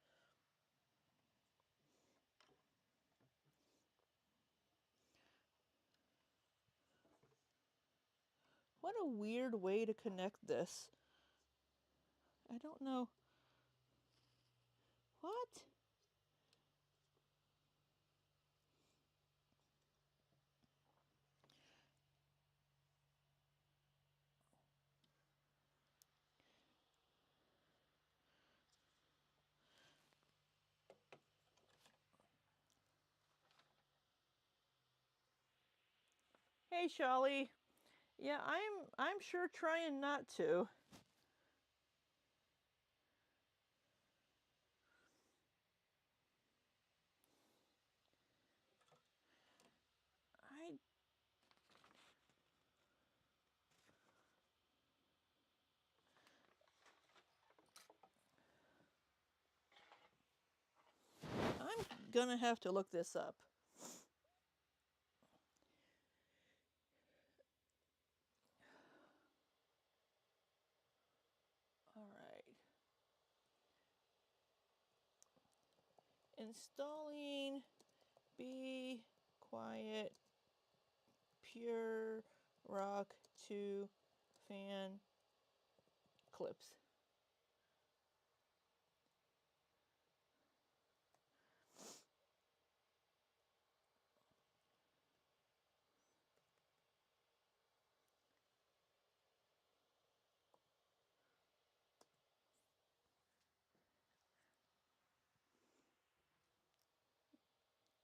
What a weird way to connect this. I don't know. What? Hey, Shelly. Yeah, I'm sure trying not to. I'm gonna have to look this up. All right. Installing Be Quiet Pure Rock 2 fan clips.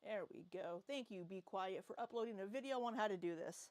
There we go. Thank you, Be Quiet, for uploading a video on how to do this.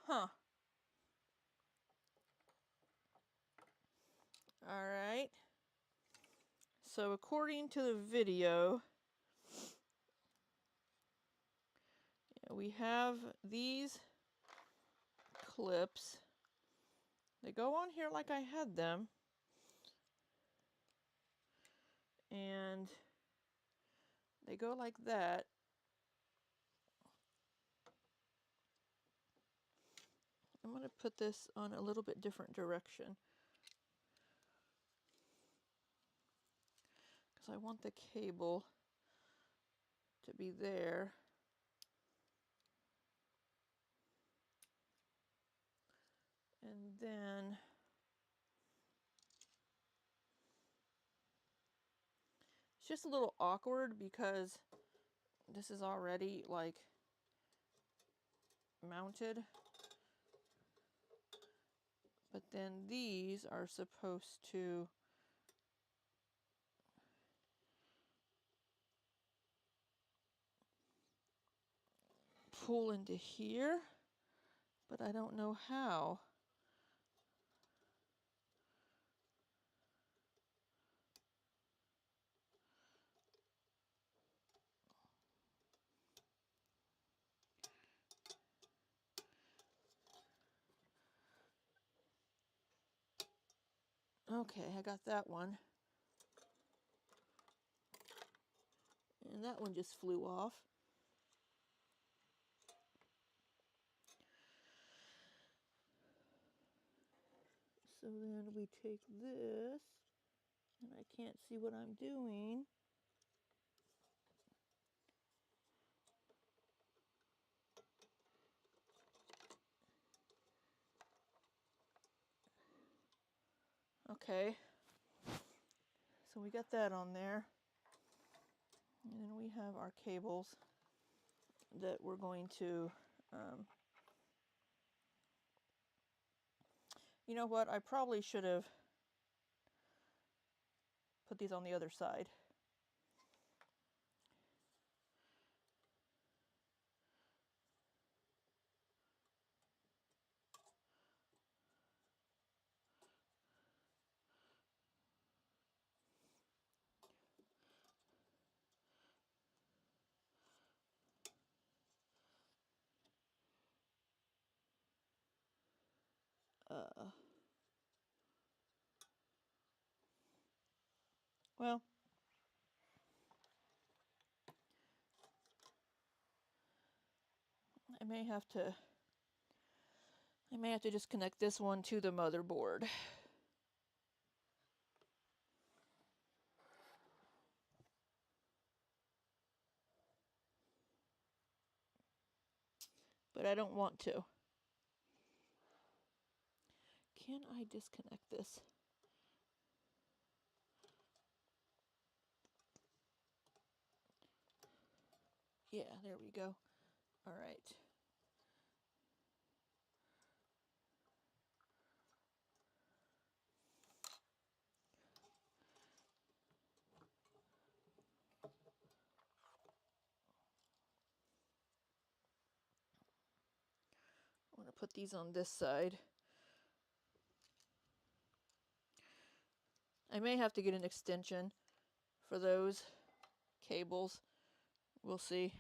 Huh. All right. So according to the video, we have these clips. They go on here like I had them. And they go like that. I'm going to put this on a little bit different direction, because I want the cable to be there. And then it's just a little awkward because this is already like mounted. But then these are supposed to pull into here, but I don't know how. Okay, I got that one. And that one just flew off. So then we take this, and I can't see what I'm doing. Okay, so we got that on there. And then we have our cables that we're going to, you know what, I probably should have put these on the other side. Well, I may have to just connect this one to the motherboard. But I don't want to. Can I disconnect this? Yeah, there we go. All right. I'm going to put these on this side. I may have to get an extension for those cables. We'll see.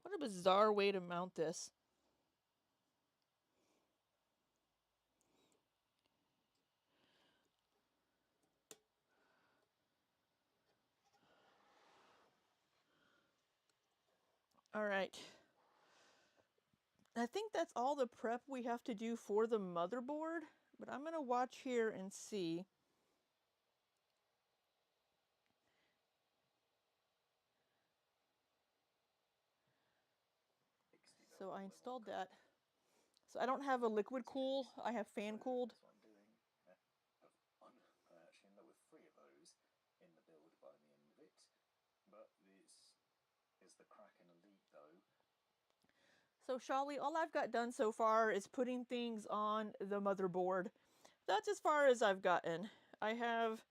What a bizarre way to mount this. All right. I think that's all the prep we have to do for the motherboard, but I'm going to watch here and see. So I installed that. So I don't have a liquid cool, I have fan cooled. That's what I'm doing. I actually ended up with 3 of those in the build by the end of it. But this is the Kraken Elite though. So Shali, all I've got done so far is putting things on the motherboard. That's as far as I've gotten. I have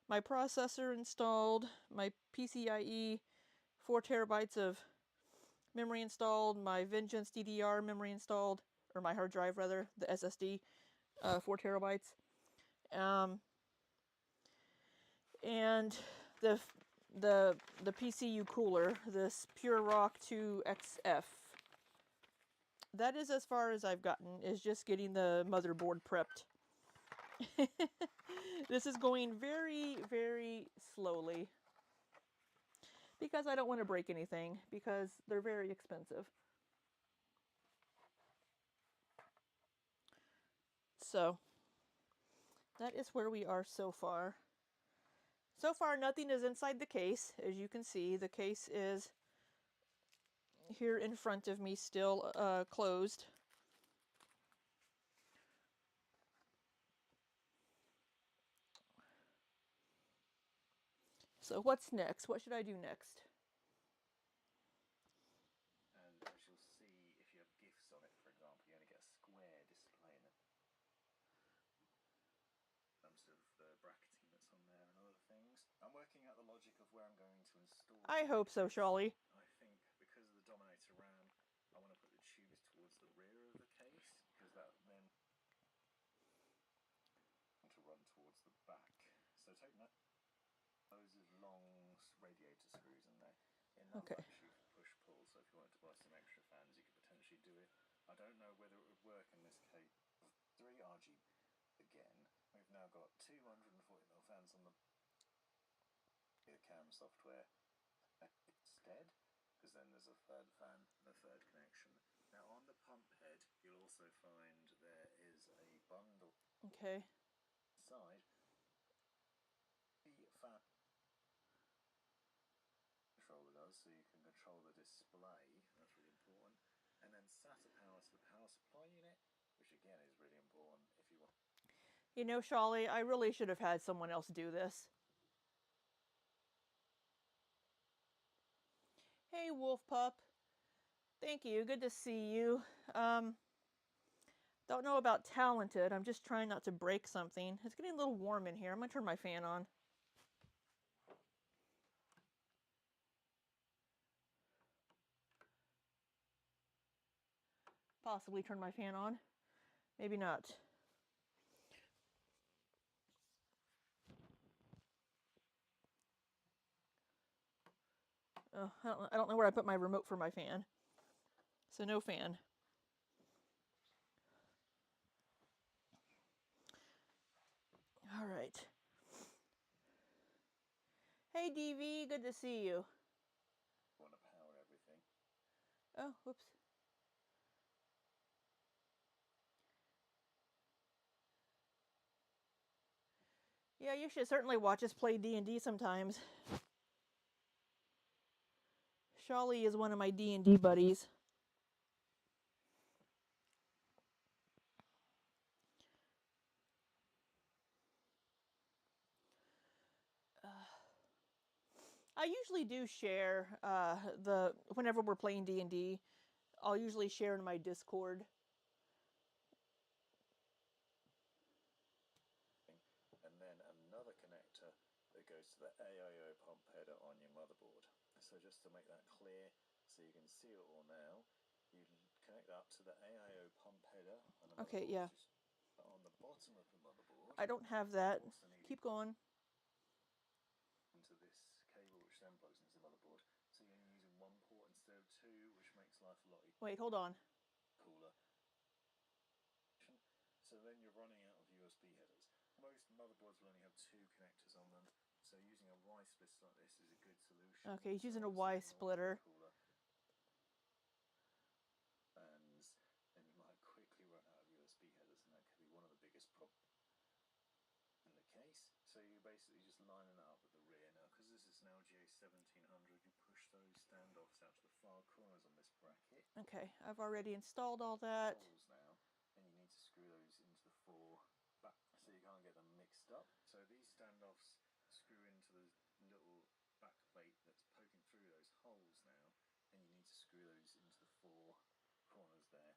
my processor installed, my PCIe 4 terabytes of memory installed, my Vengeance DDR memory installed, or my hard drive rather, the SSD, 4 terabytes, and the PCU cooler, this Pure Rock 2XF. That is as far as I've gotten, is just getting the motherboard prepped. This is going very, very slowly because I don't want to break anything because they're very expensive. So that is where we are so far. So far, nothing is inside the case. As you can see, the case is here in front of me, still closed. So what's next? What should I do next? And as you'll see, if you have GIFs on it, for example, you only get a square display in it. In terms of the bracketing that's on there and other things. I'm working out the logic of where I'm going to install. I hope so, Charlie. I think because of the Dominator RAM, I want to put the tubes towards the rear of the case, because that then to run towards the back. So take those long radiator screws in there. Enough Okay. actually for push-pull, so if you wanted to buy some extra fans, you could potentially do it. I don't know whether it would work in this case. 3 RGB again. We've now got 240mm fans on the cam software instead, because then there's a third fan and a third connection. Now on the pump head, you'll also find there is a bundle Okay. side. The fan controller does, so you can control the display. That's really important. And then SATA power to the power supply unit, which again is really important if you want. You know, Charlie, I really should have had someone else do this. Hey, Wolf Pup. Thank you. Good to see you. Don't know about talented. I'm just trying not to break something. It's getting a little warm in here. I'm going to turn my fan on. Possibly turn my fan on. Maybe not. Oh, I don't know where I put my remote for my fan. So no fan. All right. Hey, DV. Good to see you. Want to power everything. Oh, whoops. Yeah, you should certainly watch us play D&D sometimes. Shawley is one of my D&D buddies. I usually do share whenever we're playing D&D, I'll usually share in my Discord. And then another connector that goes to the AIO pump header on your motherboard. So just to make that clear, so you can see it all now, you connect that up to the AIO pump header on the Okay, motherboard. yeah. Just on the bottom of the motherboard. I don't have that. you also need Keep going. into this cable, which then plugs into the motherboard. So you're using one port instead of 2, which makes life a lot Wait, hold on. cooler. So then you're running out of USB headers. Most motherboards will only have 2 connectors on them, so using a Y splitter like this is a good solution. Okay, he's using a So Y it's splitter. cooler. And then you might quickly run out of USB headers, and that could be one of the biggest problems in the case. So you're basically just lining it up with the rear. Now, because this is an LGA 1700, you push those standoffs out to the far corners on this bracket. Okay, I've already installed all that. Holes now, and you need to screw those into the 4 back, so you can't get them mixed up. So these standoffs screw into the little back plate that's poking through those holes now, and you need to screw those into the 4 corners there.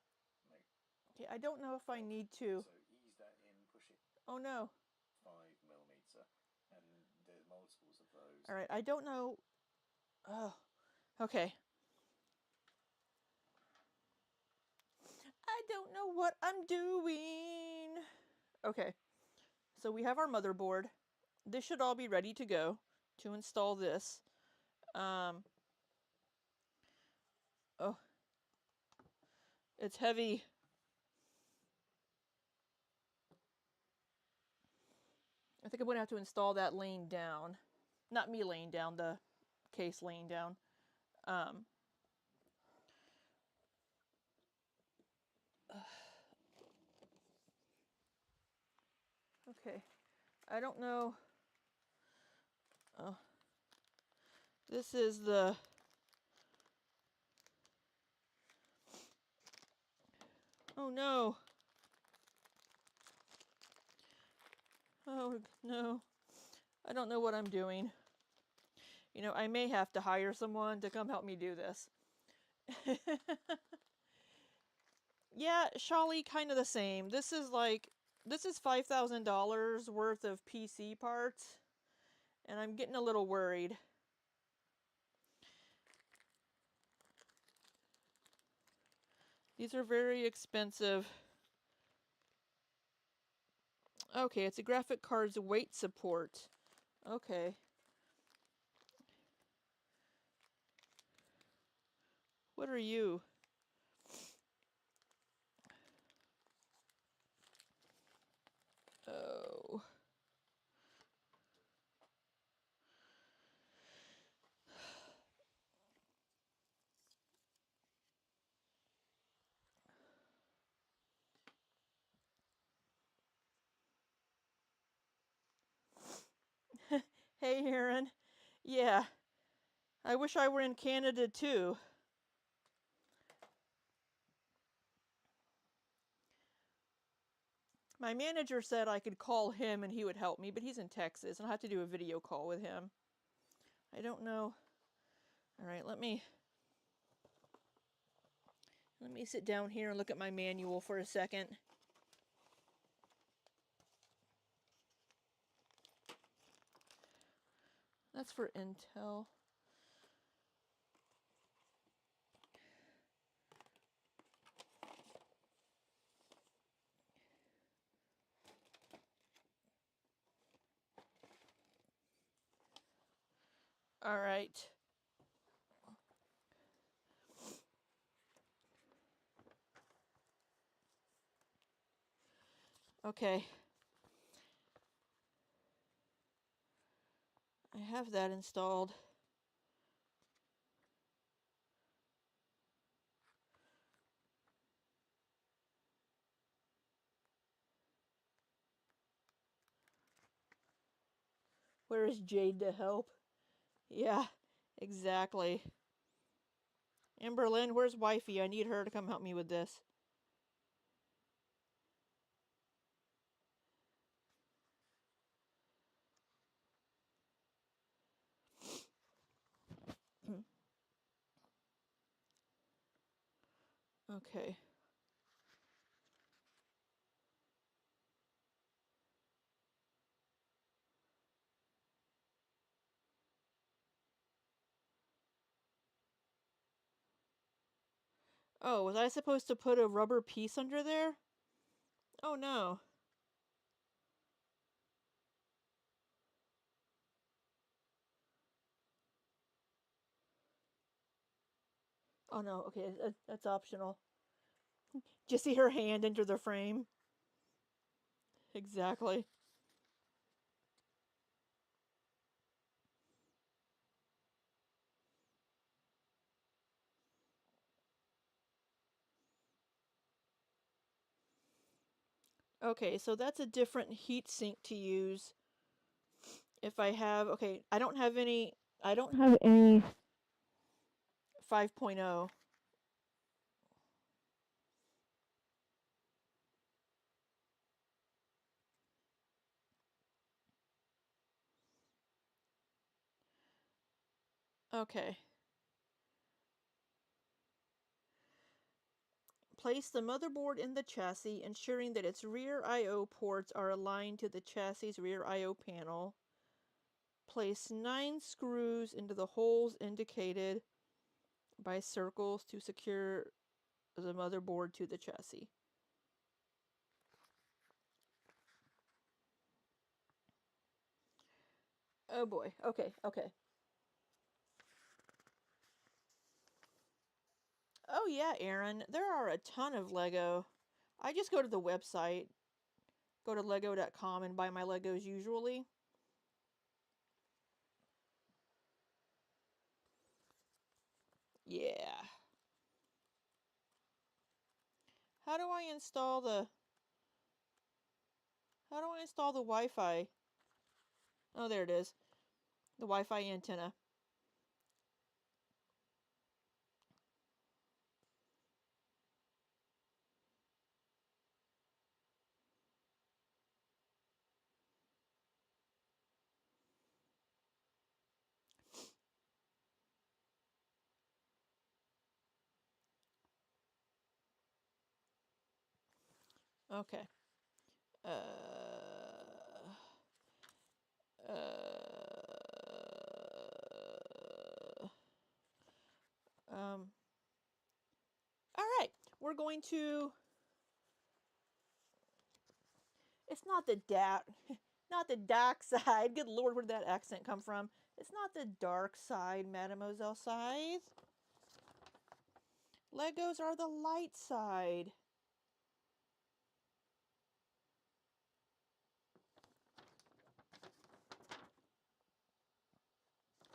Okay, I don't know if I need to. So ease that in, push it Oh no. 5mm All right, I don't know. Oh, okay. I don't know what I'm doing. Okay, so we have our motherboard. This should all be ready to go to install this. Oh, it's heavy. I think I'm gonna have to install that laying down. Not me laying down, the case laying down. Okay, I don't know. Oh, this is the. Oh no. Oh no. I don't know what I'm doing. You know, I may have to hire someone to come help me do this. Yeah, Shali, kind of the same. This is $5,000 worth of PC parts, and I'm getting a little worried. These are very expensive. Okay, it's a graphic card's weight support. Okay. What are you? Oh. Hey, Aaron. Yeah. I wish I were in Canada too. My manager said I could call him and he would help me, but he's in Texas and I'll have to do a video call with him. I don't know. All right, let me sit down here and look at my manual for a second. That's for Intel. All right. Okay. I have that installed. Where is Jade to help? Yeah, exactly. Amberlynn, where's wifey? I need her to come help me with this. Okay. Oh, was I supposed to put a rubber piece under there? Oh no. Oh no, okay, that's optional. Just see her hand enter the frame. Exactly. Okay, so that's a different heat sink to use. If I have, okay, I don't have any 5.0. Okay. Place the motherboard in the chassis, ensuring that its rear I/O ports are aligned to the chassis' rear I/O panel. Place 9 screws into the holes indicated by circles to secure the motherboard to the chassis. Oh boy. Okay, okay. Oh yeah, Aaron. There are a ton of Lego. I just go to the website, go to lego.com and buy my Legos usually. Yeah. How do I install the Wi-Fi? Oh, there it is. The Wi-Fi antenna. Okay. Uh, um, all right. We're going to. It's not the not the dark side. Good Lord, where did that accent come from? It's not the dark side, Mademoiselle Scythe. Legos are the light side.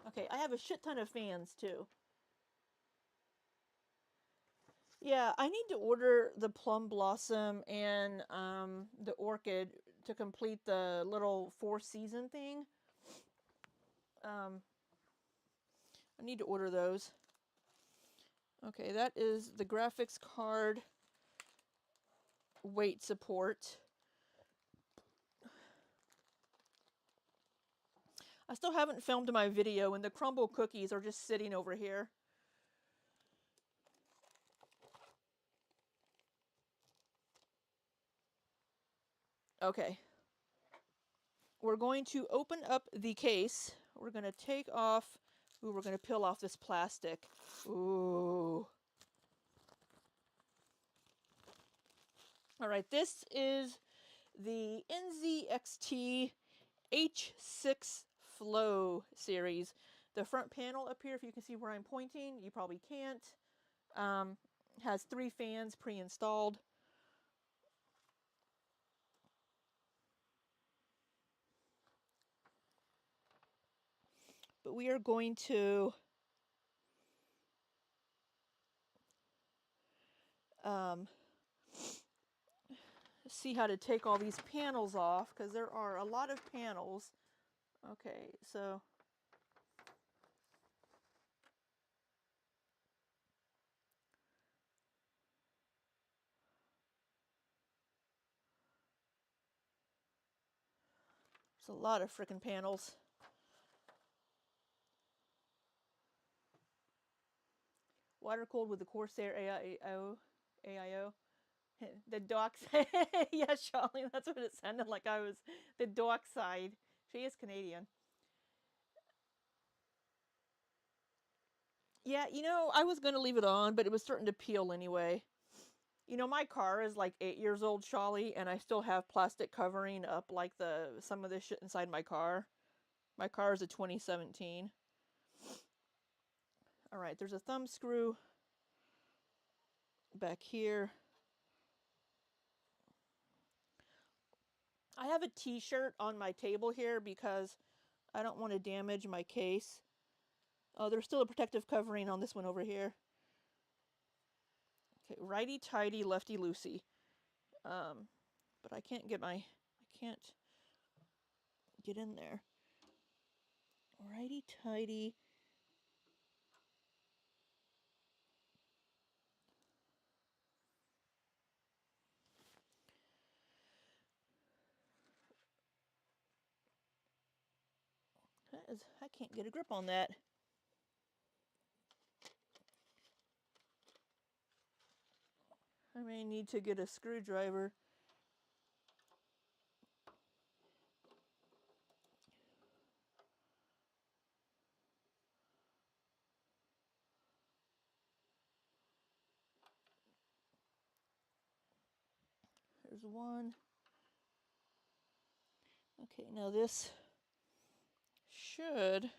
Okay, I have a shit ton of fans too. Yeah, I need to order the Plum Blossom and the Orchid to complete the little 4-season thing. I need to order those. Okay, that is the graphics card weight support. I still haven't filmed my video and the crumble cookies are just sitting over here. Okay. We're going to open up the case. We're going to take off, we're going to peel off this plastic. Ooh. All right, this is the NZXT H6 Flow series. The front panel up here, if you can see where I'm pointing, you probably can't, has 3 fans pre-installed. But we are going to see how to take all these panels off, because there are a lot of panels. Okay, so there's a lot of frickin' panels. Water cooled with the Corsair AIO. The dock side. Yeah, Charlie, that's what it sounded like. I was the dock side. She is Canadian. Yeah, you know, I was going to leave it on, but it was starting to peel anyway. You know, my car is like 8 years old, Charlie, and I still have plastic covering up like some of this shit inside my car. My car is a 2017. All right, there's a thumb screw back here. I have a t-shirt on my table here because I don't want to damage my case. Oh, there's still a protective covering on this one over here. Okay, righty-tighty, lefty-loosey. But I can't get in there. Righty-tighty. I can't get a grip on that. I may need to get a screwdriver. There's one. Okay, now this should...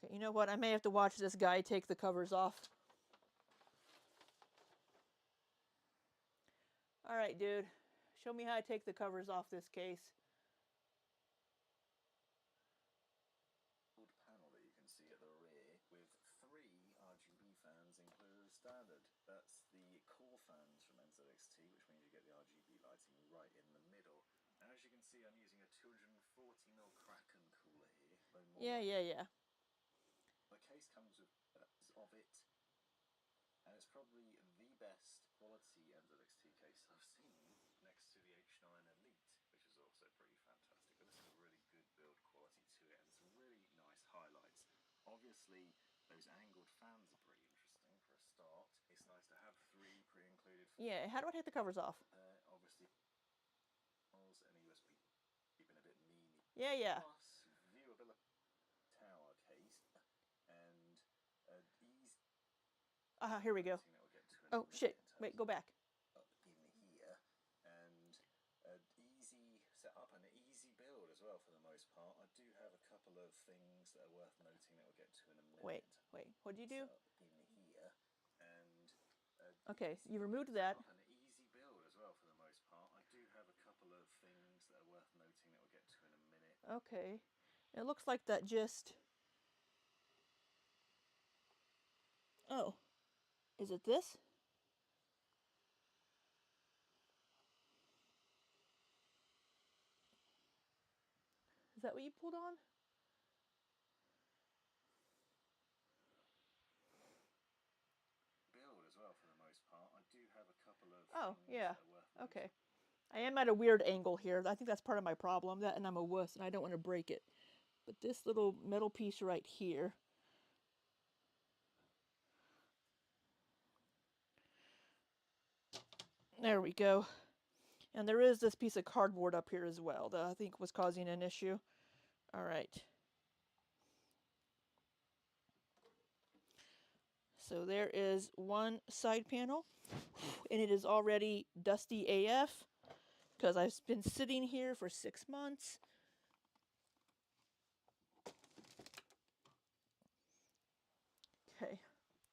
Okay, you know what? I may have to watch this guy take the covers off. All right, dude. Show me how to take the covers off this case. Panel that you can see at the rear with 3 RGB fans included as standard. That's the core fans from NZXT, which means you get the RGB lighting right in the middle. And as you can see, I'm using a 240mm Kraken cooler here. Yeah. The case comes with of it, and it's probably the best quality NZXT case I've seen, next to the H9 Elite, which is also pretty fantastic. But this is a really good build quality to it, and some really nice highlights. Obviously, those angled fans are pretty interesting for a start. It's nice to have 3 pre-included. Yeah, how do I take the covers off? Obviously, and a USB, keeping a bit mean. Yeah. Plus, viewability tower case and easy. Here we go. Oh shit! Wait, go back. Up in here, and easy setup and easy build as well for the most part. I do have a couple of things that are worth noting that we'll get to in a minute. Wait. What did you do? In here, and okay, you removed that. An easy build as well for the most part. I do have a couple of things that are worth noting that we'll get to in a minute. Okay, it looks like that just. Oh, is it this? Is that what you pulled on? Build as well for the most part. I do have a couple of. Oh, yeah. Okay. I am at a weird angle here. I think that's part of my problem. That, and I'm a wuss, and I don't want to break it. But this little metal piece right here. There we go. And there is this piece of cardboard up here as well that I think was causing an issue. All right. So there is one side panel, and it is already dusty AF because I've been sitting here for 6 months. Okay,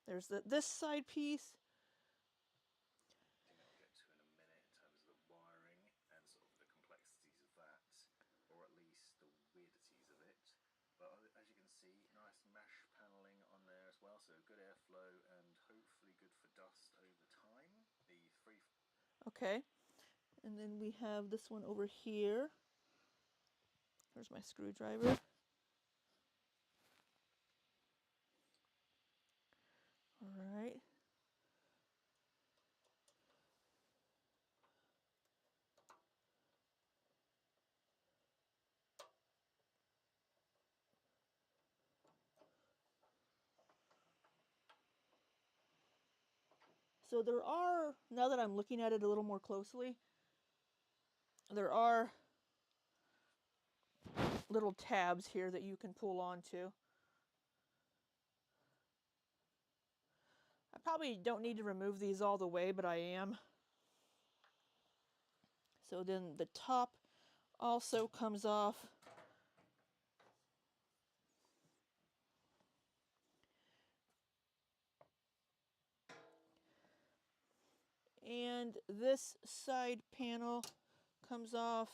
there's this side piece. We'll get to in a minute in terms of the wiring and sort of the complexities of that, or at least the weirdities of it. But as you can see, nice mesh paneling on there as well, so good airflow and hopefully good for dust over time. Okay, and then we have this one over here. There's my screwdriver. All right. So there are, now that I'm looking at it a little more closely, there are little tabs here that you can pull onto. I probably don't need to remove these all the way, but I am. So then the top also comes off. And this side panel comes off.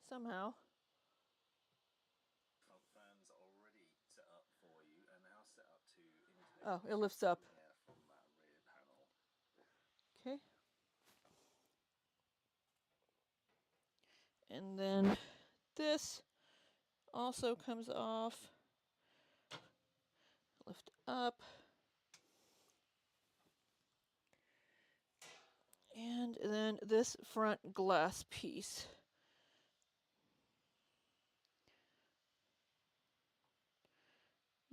Somehow. Fans already set up for you, and now set up to intake. Oh, it lifts up. Air from that rear panel. Okay. And then this also comes off. Lift up. And then this front glass piece.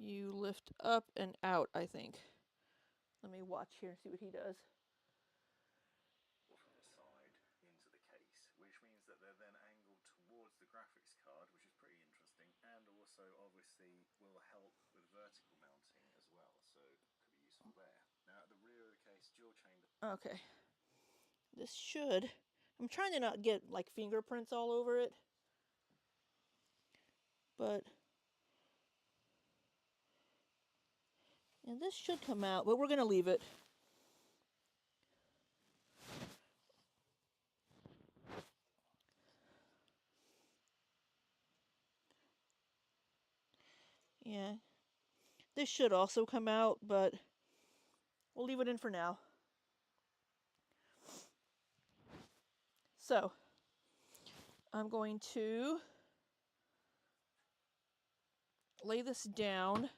You lift up and out, I think. Let me watch here and see what he does. that they're then angled towards the graphics card, which is pretty interesting, and also obviously will help with vertical mounting as well, so could be useful there. Now at the rear of the case, dual chamber. Okay. This should... I'm trying to not get like fingerprints all over it. But... and this should come out, but we're going to leave it. Yeah. This should also come out, but we'll leave it in for now. So, I'm going to lay this down.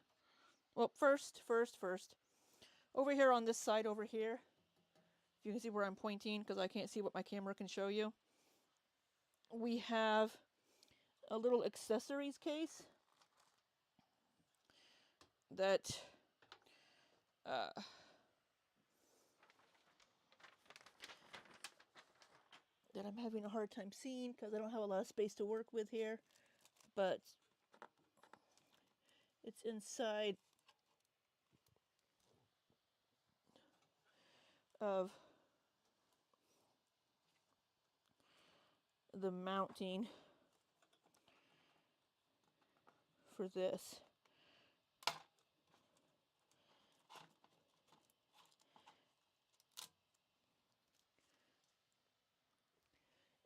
Well, first. Over here on this side over here, if you can see where I'm pointing, because I can't see what my camera can show you, we have a little accessories case that that I'm having a hard time seeing because I don't have a lot of space to work with here, but it's inside of the mounting for this.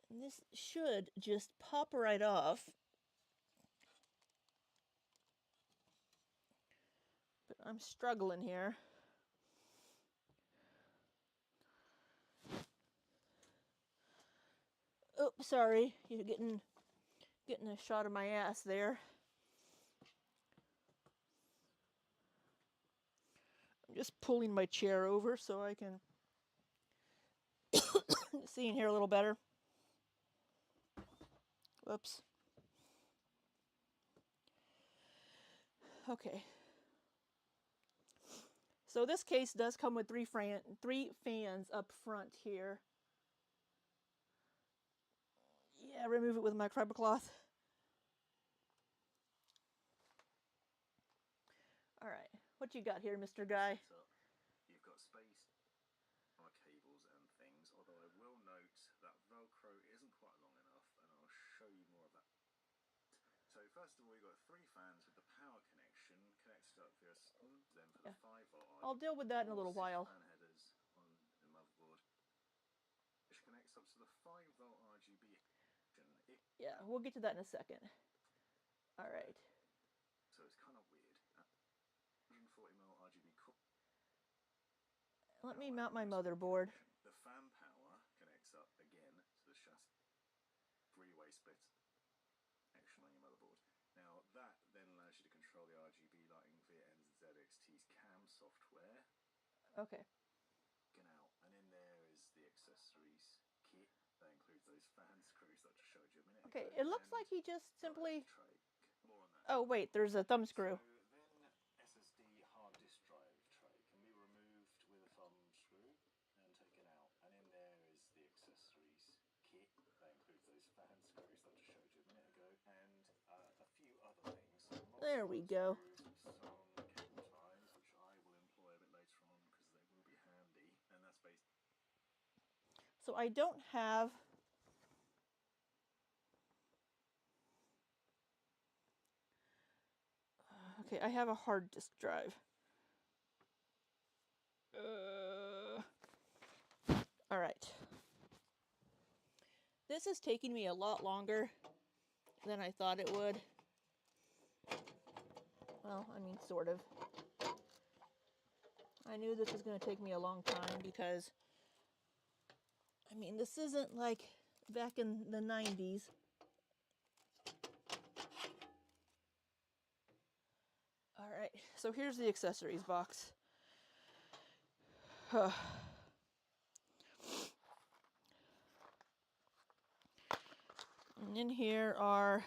And this should just pop right off. But I'm struggling here. Oh, sorry. You're getting a shot of my ass there. I'm just pulling my chair over so I can see in here a little better. Whoops. Okay. So this case does come with three fans up front here. Yeah, remove it with my microfiber cloth. All right, what you got here, Mr. Guy? So you've got space on cables and things, although I will note that Velcro isn't quite long enough, and I'll show you more of that. So first of all, you've got 3 fans with the power connection connected up via then for the 5-volt. I'll deal with that in a little while. Fan headers on the motherboard, which connects up to the 5-volt RGB. Yeah, we'll get to that in a second. All right. So it's kind of weird. 140mm RGB core. Let me mount my motherboard. The fan power connects up again to the chassis 3-way split connection on your motherboard. Now that then allows you to control the RGB lighting via NZXT's CAM software. Okay. Genau. And in there is the accessories kit that includes those fan screws that I just showed you a minute ago. Okay, it looks like he just simply... More on that. Oh wait, there's a thumb screw. So then SSD hard disk drive tray can be removed with a thumb screw and taken out. And in there is the accessories kit that includes those fan screws that I just showed you a minute ago, and a few other things. So There we go. some cable ties, which I will employ a bit later on because they will be handy. And that's based. So I don't have... Okay, I have a hard disk drive. All right. This is taking me a lot longer than I thought it would. Well, I mean, sort of. I knew this was going to take me a long time because, I mean, this isn't like back in the 90s. All right, so here's the accessories box. And in here are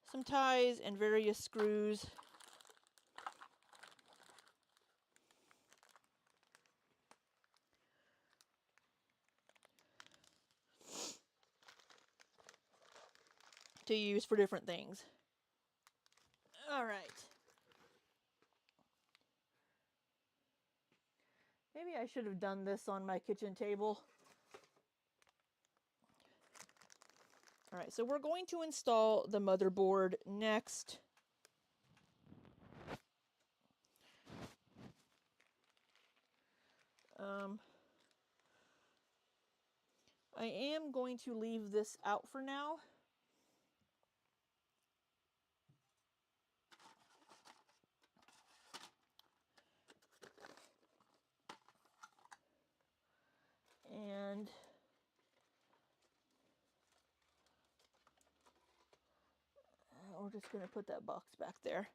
some ties and various screws. to use for different things. All right. Maybe I should have done this on my kitchen table. All right, so we're going to install the motherboard next. I am going to leave this out for now. And we're just going to put that box back there.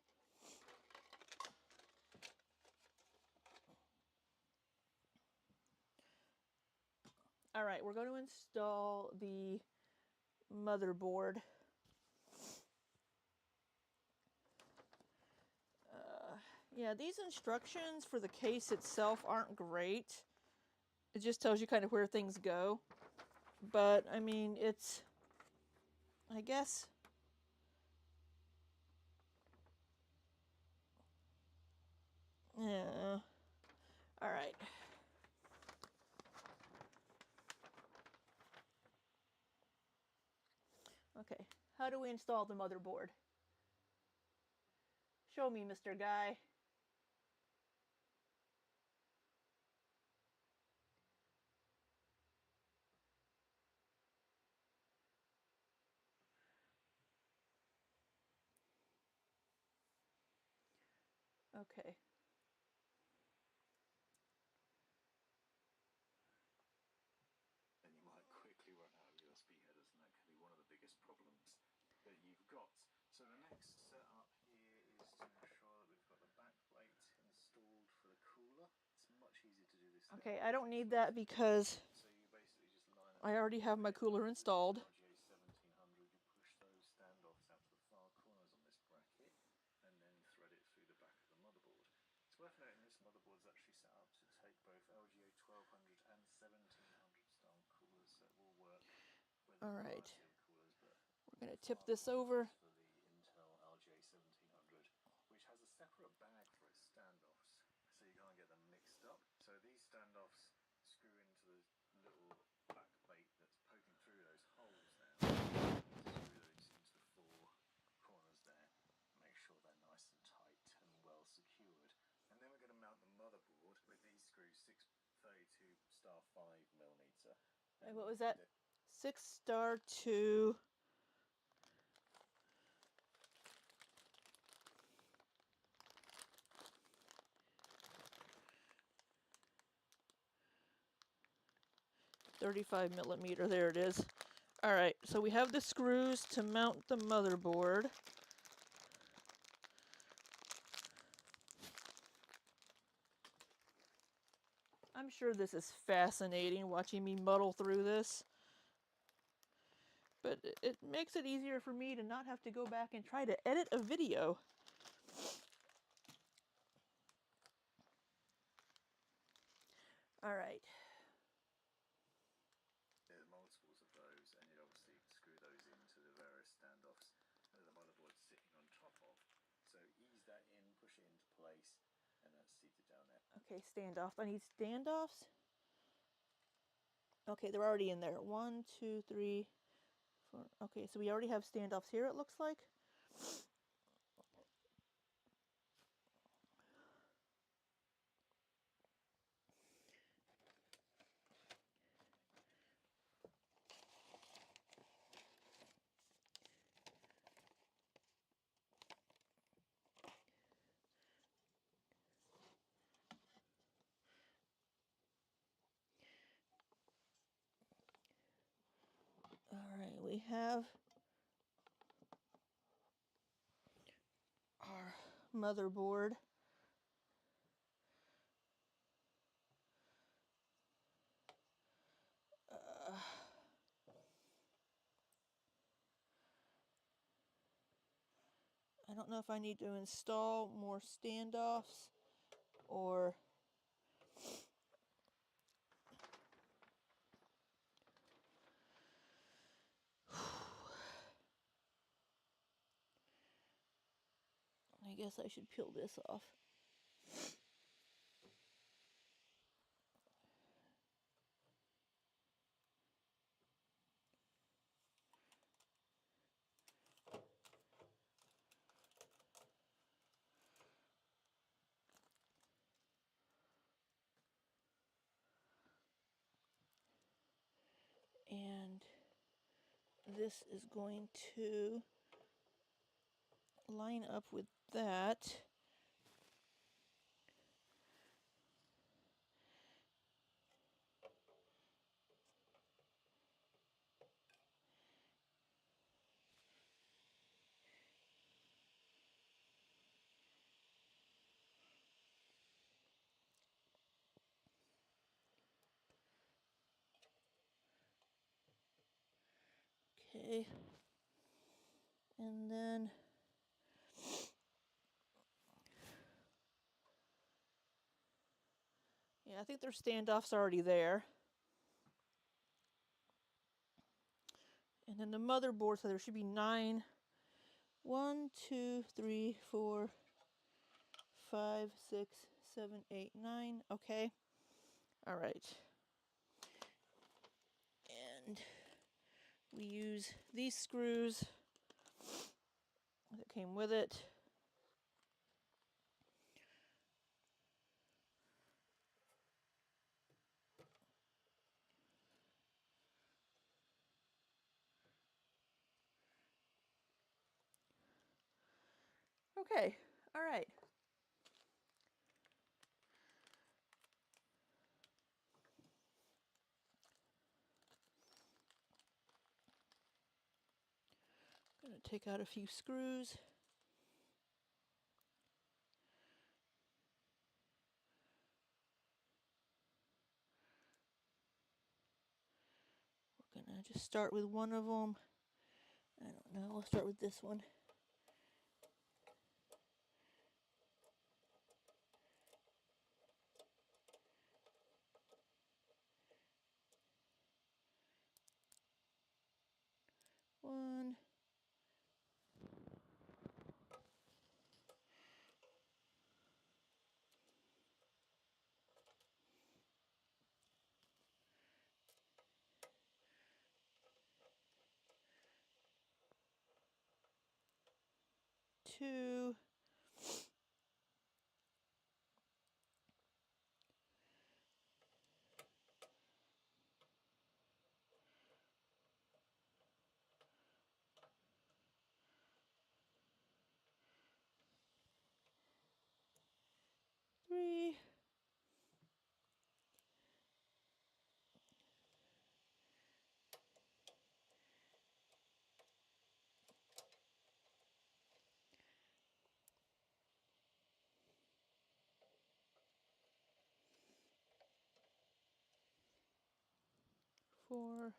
All right, we're going to install the motherboard. Yeah, these instructions for the case itself aren't great. It just tells you kind of where things go. But, I mean, it's, I guess, yeah. All right. Okay, how do we install the motherboard? Show me, Mr. Guy. Okay. And you might quickly run out of USB headers, and that can be one of the biggest problems that you've got. So the next setup here is to ensure that we've got the backplate installed for the cooler. It's much easier to do this. Okay, I don't need that because So you basically just line up. I already have my cooler installed. RGA 1700. You push those standoffs out to the far corners on this bracket, and then thread it through the back of the motherboard. It's worth noting this motherboard is actually set up to take both LGA 1200 and 1700 style coolers, so it will work with All right. coolers, but we're going to tip this over. for the Intel LGA 1700, which has a separate bag for its standoffs, so you can't get them mixed up. So these standoffs screw into the little back plate that's poking through those holes there. Screw those into the four corners there. Make sure they're nice and tight and well secured. And then we're going to mount the motherboard with these screws, 632 star 5mm. Wait, what was that? 6 star 2. .35mm, there it is. All right, so we have the screws to mount the motherboard. I'm sure this is fascinating watching me muddle through this. But it makes it easier for me to not have to go back and try to edit a video. All right. There's multiples of those, and you'd obviously screw those into the various standoffs that the motherboard's sitting on top of. So ease that in, push it into place, and that's seated down there. Okay, standoff. I need standoffs. Okay, they're already in there. 1, 2, 3, 4. Okay, so we already have standoffs here, it looks like. All right, we have our motherboard. I don't know if I need to install more standoffs or I guess I should peel this off. And this is going to line up with that. Okay. And then yeah, I think their standoff's already there. And then the motherboard, so there should be 9. 1, 2, 3, 4, 5, 6, 7, 8, 9. Okay. All right. And we use these screws that came with it. Okay. All right. I'm going to take out a few screws. We're going to just start with one of them. I don't know. We'll start with this one. One. Two. 3. 4.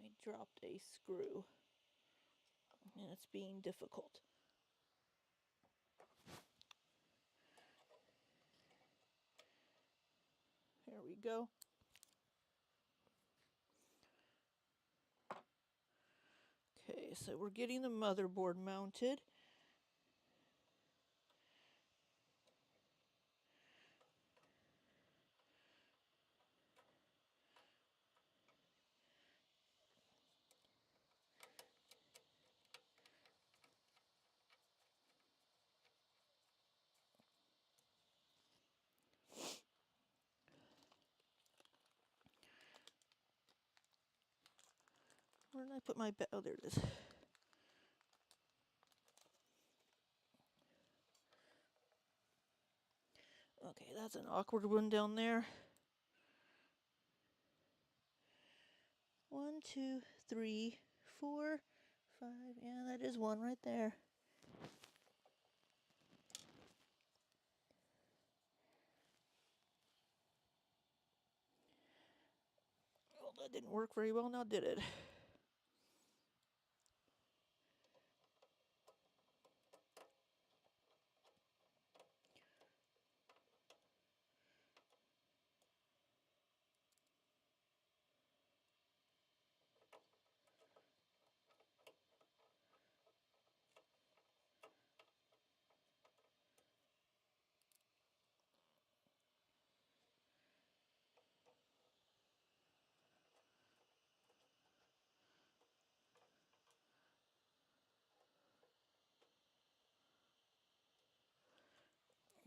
I dropped a screw, and it's being difficult. Here we go. Okay, so we're getting the motherboard mounted. Where did I put my oh, there it is. Okay, that's an awkward one down there. 1, 2, 3, 4, 5. Yeah, that is one right there. That didn't work very well now, did it?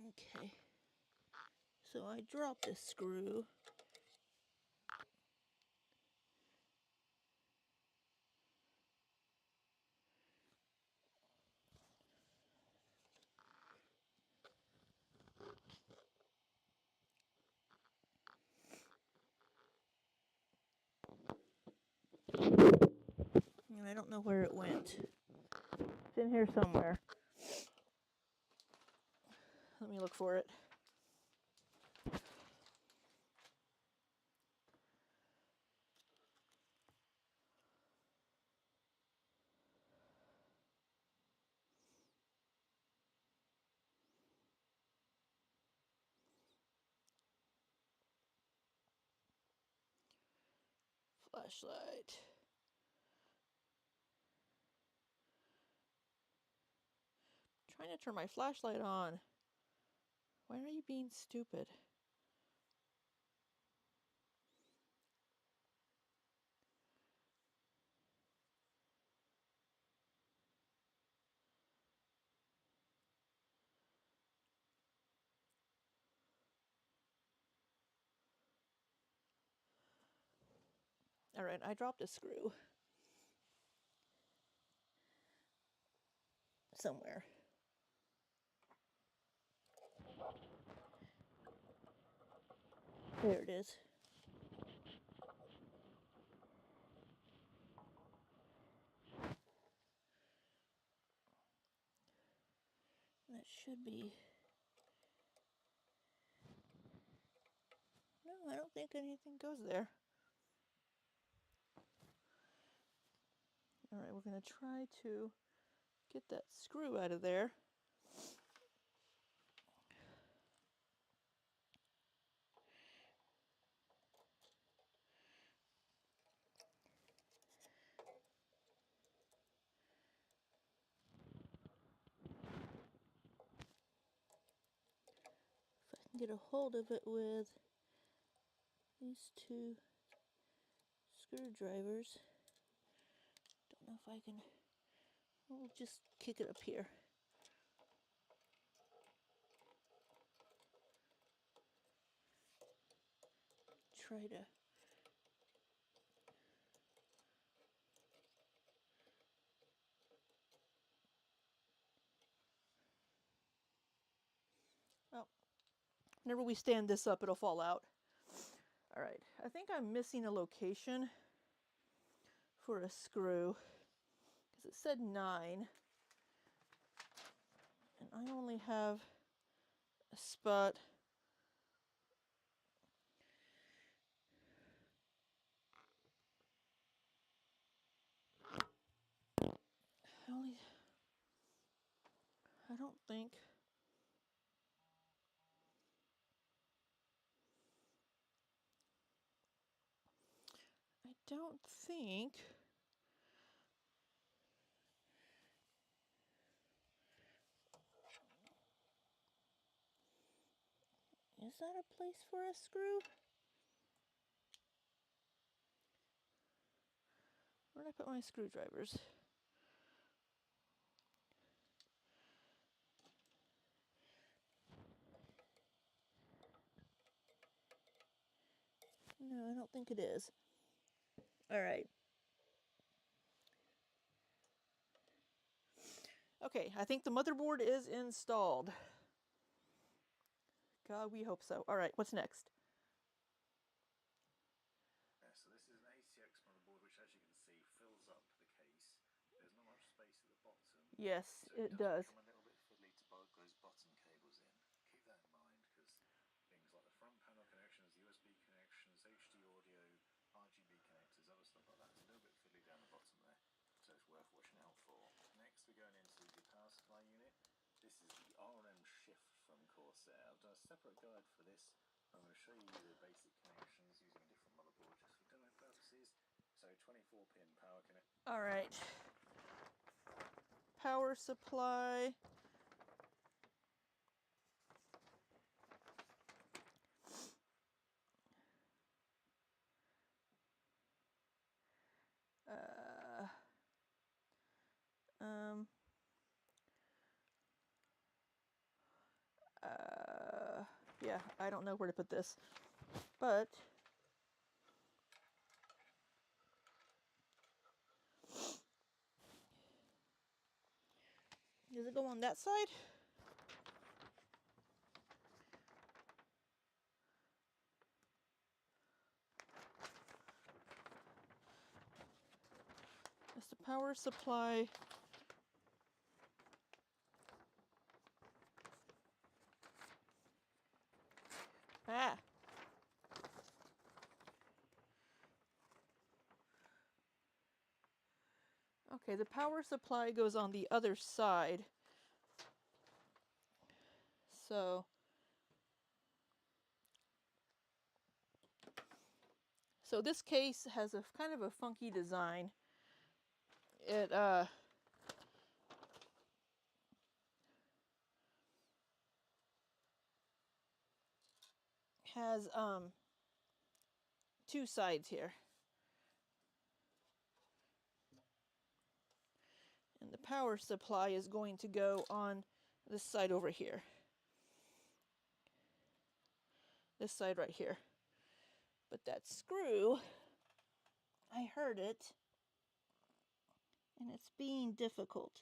Okay, so I dropped a screw. And I don't know where it went. It's in here somewhere. Let me look for it. Flashlight. Trying to turn my flashlight on. Why are you being stupid? All right, I dropped a screw somewhere. There it is. That should be... No, I don't think anything goes there. All right, we're going to try to get that screw out of there. If I can get a hold of it with these two screwdrivers. Don't know if I can... We'll just kick it up here. Try to... Oh, whenever we stand this up, it'll fall out. All right, I think I'm missing a location for a screw because it said 9 and I only have a spot. I don't think is that a place for a screw? Where did I put my screwdrivers? No, I don't think it is. All right. Okay, I think the motherboard is installed. God, we hope so. All right, what's next? Yeah, so this is an ATX motherboard, which, as you can see, fills up the case. There's not much space at the bottom. Yes, So it does. Become a little bit fiddly to plug those bottom cables in. Keep that in mind, because things like the front panel connections, USB connections, HD audio, RGB connections, worth watching out for. Next we're going into the power supply unit. This is the RM Shift from Corsair. I've done a separate guide for this. I'm going to show you the basic connections using a different motherboard just for demo purposes. So 24 pin power connect. All right. Power supply. Yeah, I don't know where to put this, but does it go on that side? It's the power supply. Ah. Okay, the power supply goes on the other side. So this case has a kind of a funky design. It has two sides here. And the power supply is going to go on this side over here. This side right here. But that screw, I heard it, and it's being difficult.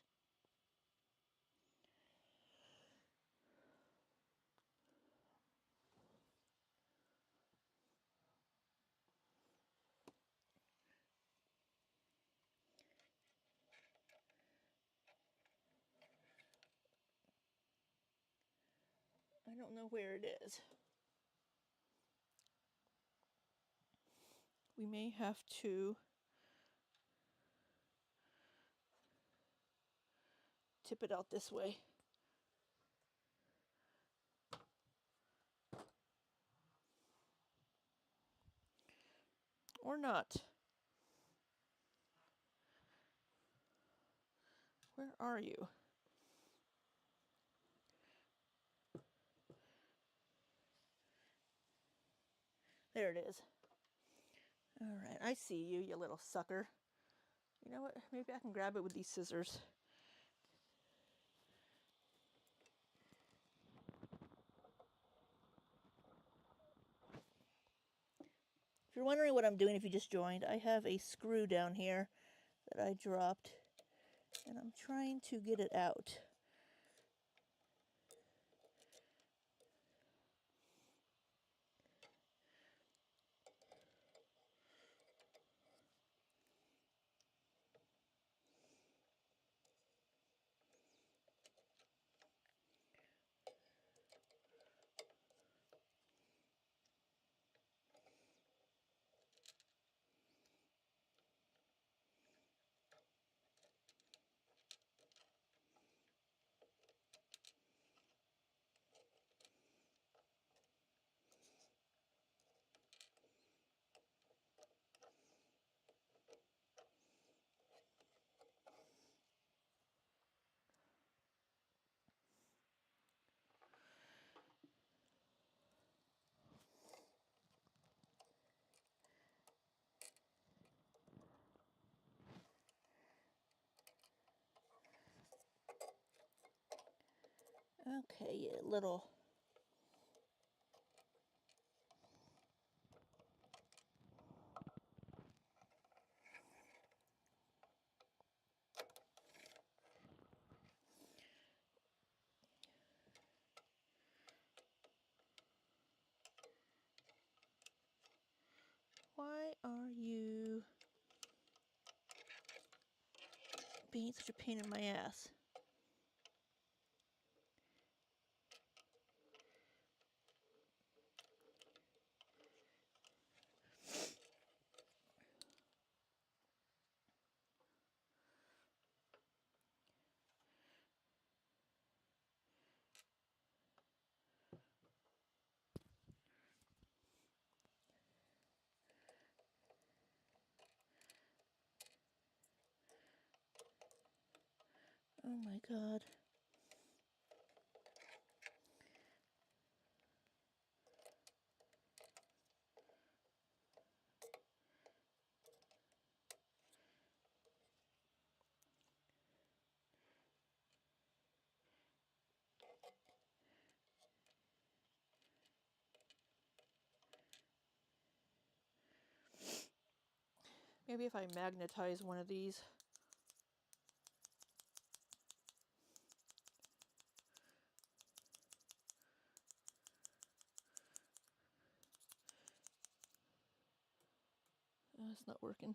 I don't know where it is. We may have to tip it out this way. Or not. Where are you? There it is. All right, I see you, you little sucker. You know what? Maybe I can grab it with these scissors. If you're wondering what I'm doing if you just joined, I have a screw down here that I dropped, and I'm trying to get it out. Okay, you little... Why are you being such a pain in my ass? my god. Maybe if I magnetize one of these. It's not working.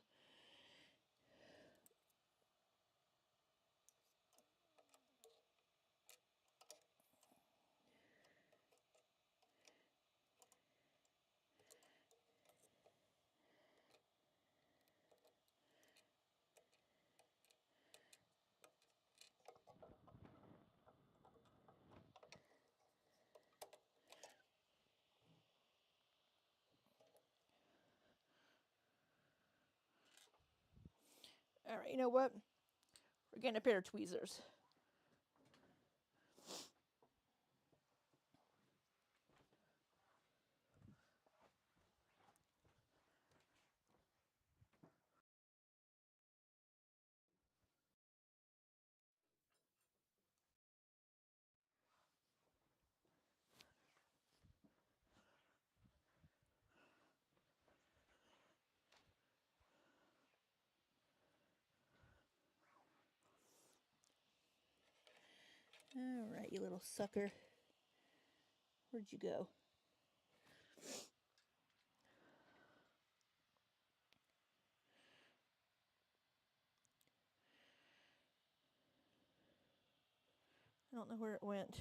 Alright, you know what? We're getting a pair of tweezers. Alright, you little sucker. Where'd you go? I don't know where it went.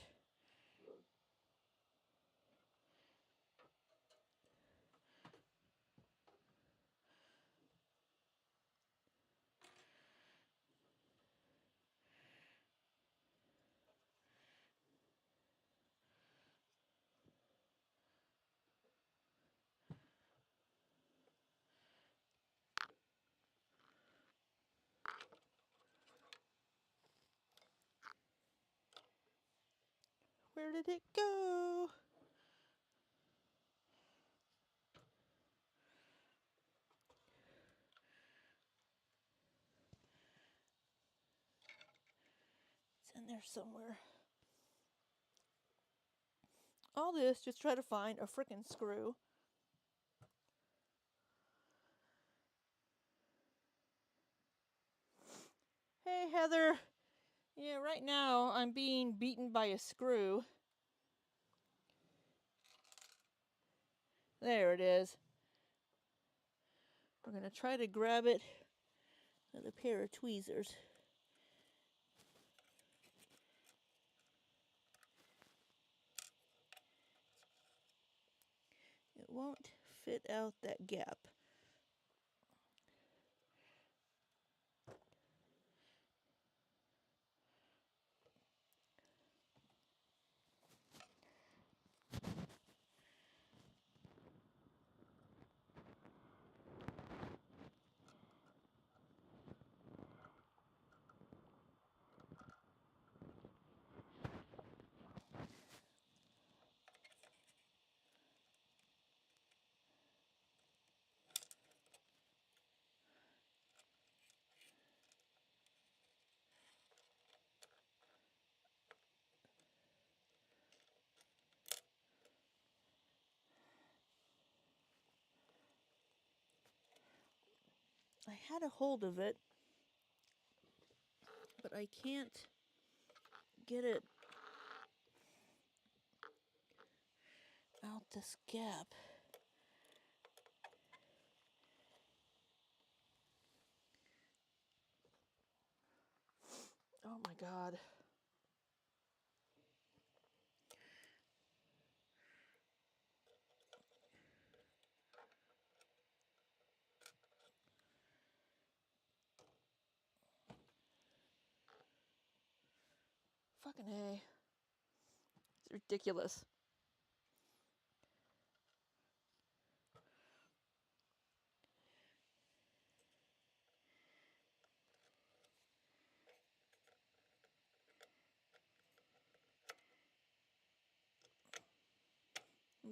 Where did it go? It's in there somewhere. All this, just try to find a frickin' screw. Hey, Heather. Yeah, right now I'm being beaten by a screw. There it is. We're going to try to grab it with a pair of tweezers. It won't fit out that gap. I had a hold of it, but I can't get it out this gap. Oh my god. Fucking A. It's ridiculous.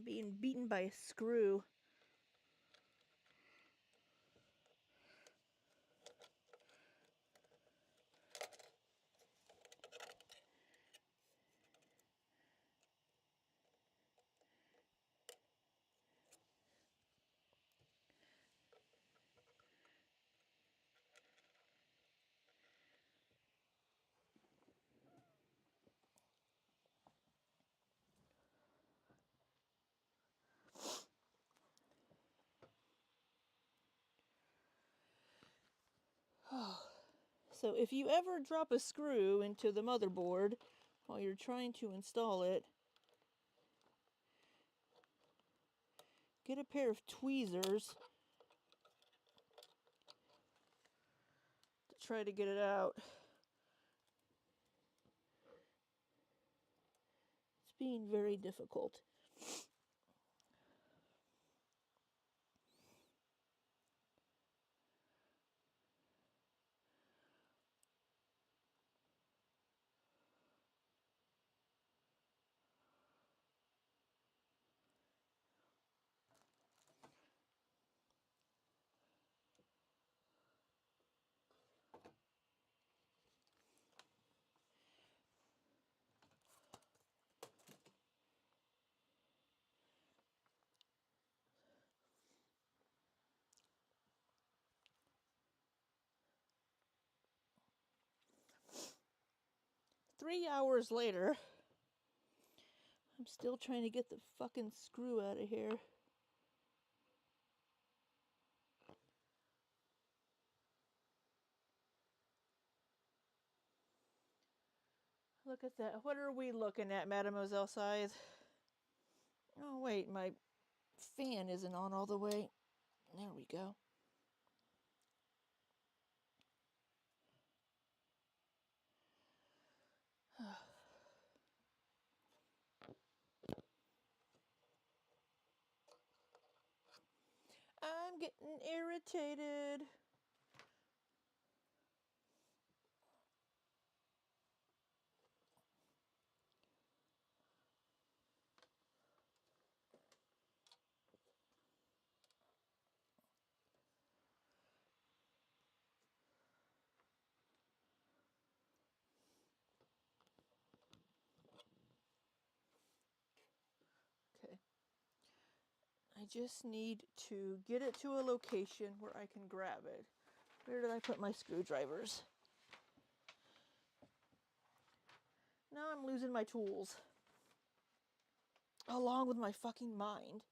I'm being beaten by a screw. So if you ever drop a screw into the motherboard while you're trying to install it, get a pair of tweezers to try to get it out. It's being very difficult. Three hours later, I'm still trying to get the fucking screw out of here. Look at that. What are we looking at, Mademoiselle Scythe? Oh, wait, my fan isn't on all the way. There we go. I'm getting irritated. Okay. I just need to get it to a location where I can grab it. Where did I put my screwdrivers? Now I'm losing my tools. Along with my fucking mind.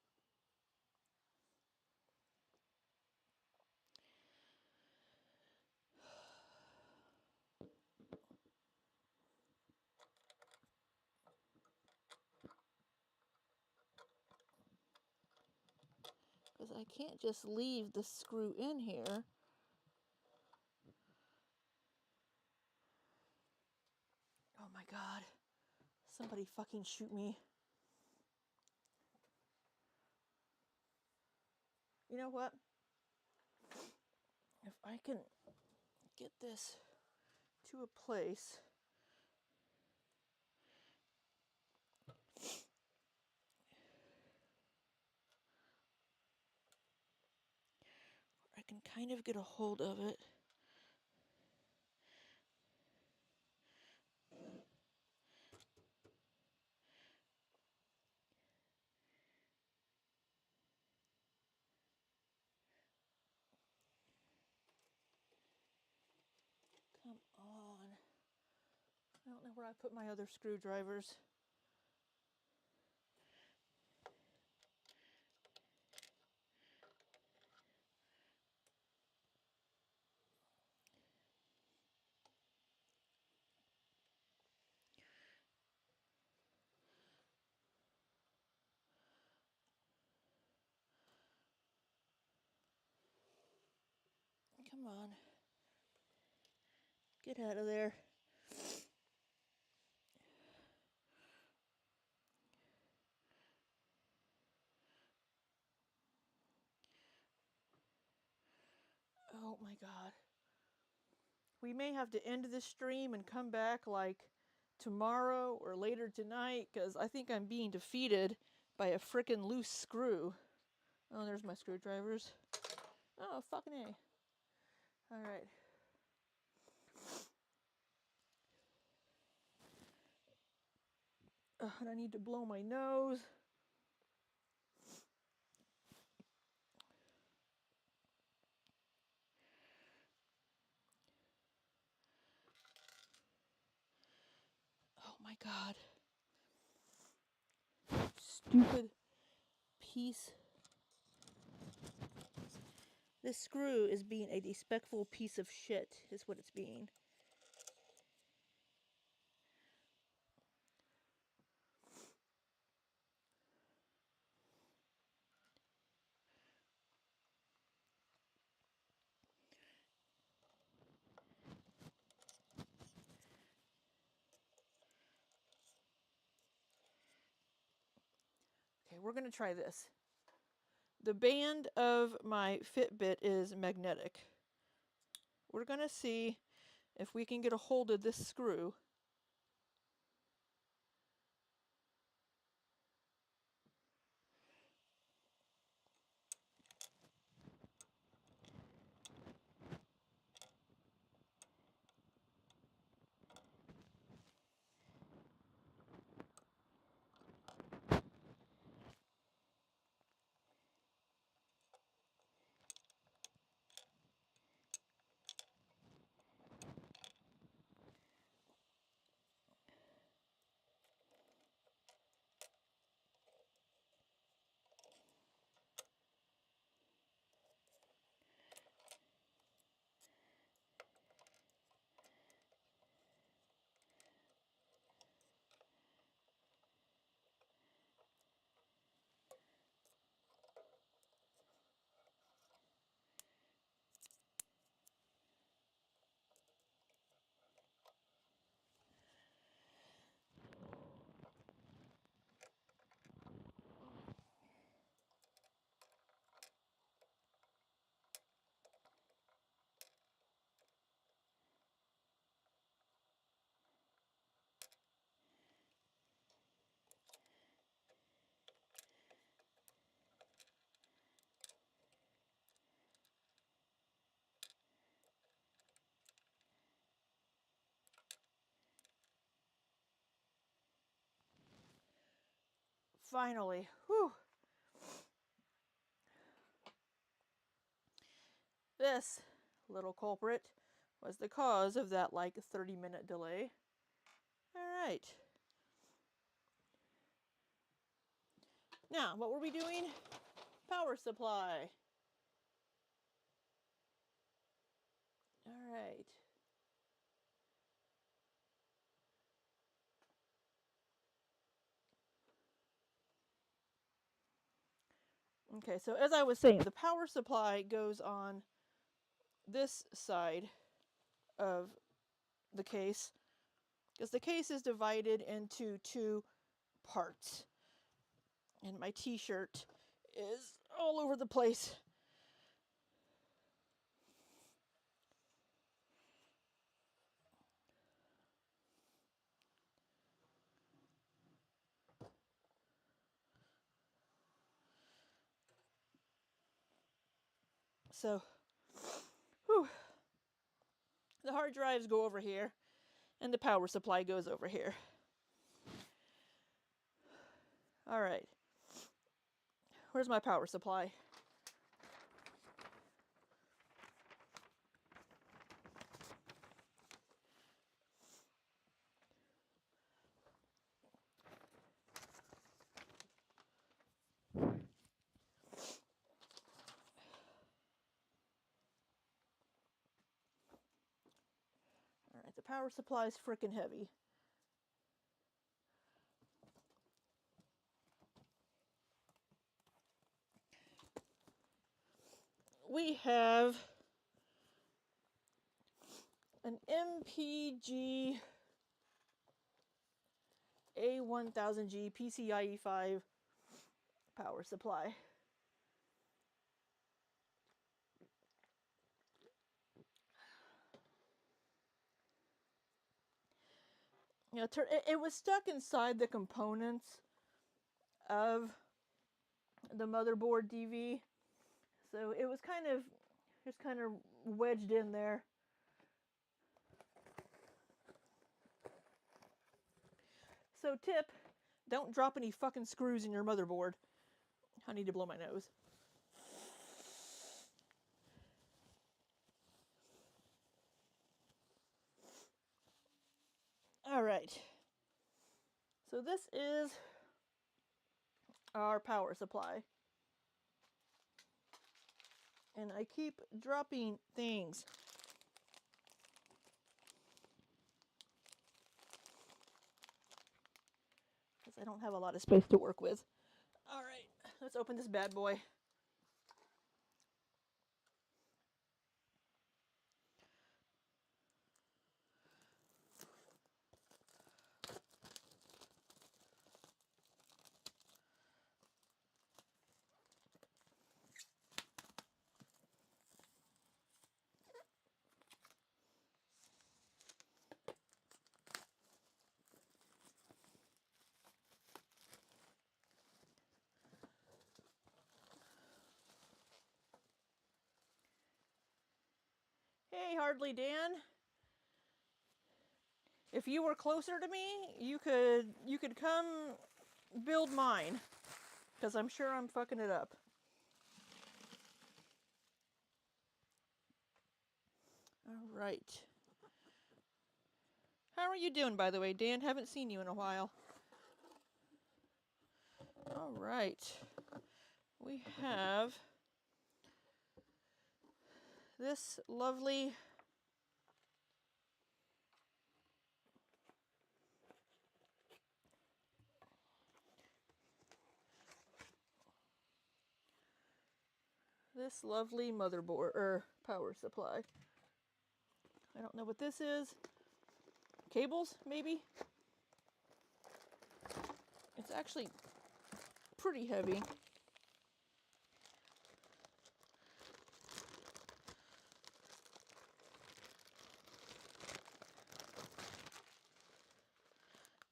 Because I can't just leave the screw in here. Oh my god. Somebody fucking shoot me. You know what? If I can get this to a place where I can kind of get a hold of it. Come on. I don't know where I put my other screwdrivers. Come on. Get out of there. Oh my god. We may have to end this stream and come back like tomorrow or later tonight because I think I'm being defeated by a frickin' loose screw. Oh, there's my screwdrivers. Oh, fucking A. All right. And I need to blow my nose. Oh my god. Stupid piece. This screw is being a despicable piece of shit, is what it's being. Okay, we're gonna try this. The band of my Fitbit is magnetic. We're gonna see if we can get a hold of this screw. Finally. Whew. This little culprit was the cause of that like 30-minute delay. Alright. Now, what were we doing? Power supply. Alright. Okay, so as I was saying, the power supply goes on this side of the case, because the case is divided into two parts. And my t-shirt is all over the place. So, whew, the hard drives go over here, and the power supply goes over here. All right. Where's my power supply? All right, the power supply is freaking heavy. We have an MPG A1000G PCIe 5 power supply. You know, it was stuck inside the components of the motherboard DV. So it was kind of just kind of wedged in there. So tip, don't drop any fucking screws in your motherboard. I need to blow my nose. All right. So this is our power supply. And I keep dropping things. Because I don't have a lot of space to work with. All right, let's open this bad boy. Hey, Hardly Dan. If you were closer to me, you could come build mine, because I'm sure I'm fucking it up. All right. How are you doing, by the way, Dan? Haven't seen you in a while. All right. We have this lovely motherboard or power supply. I don't know what this is. Cables, maybe? It's actually pretty heavy.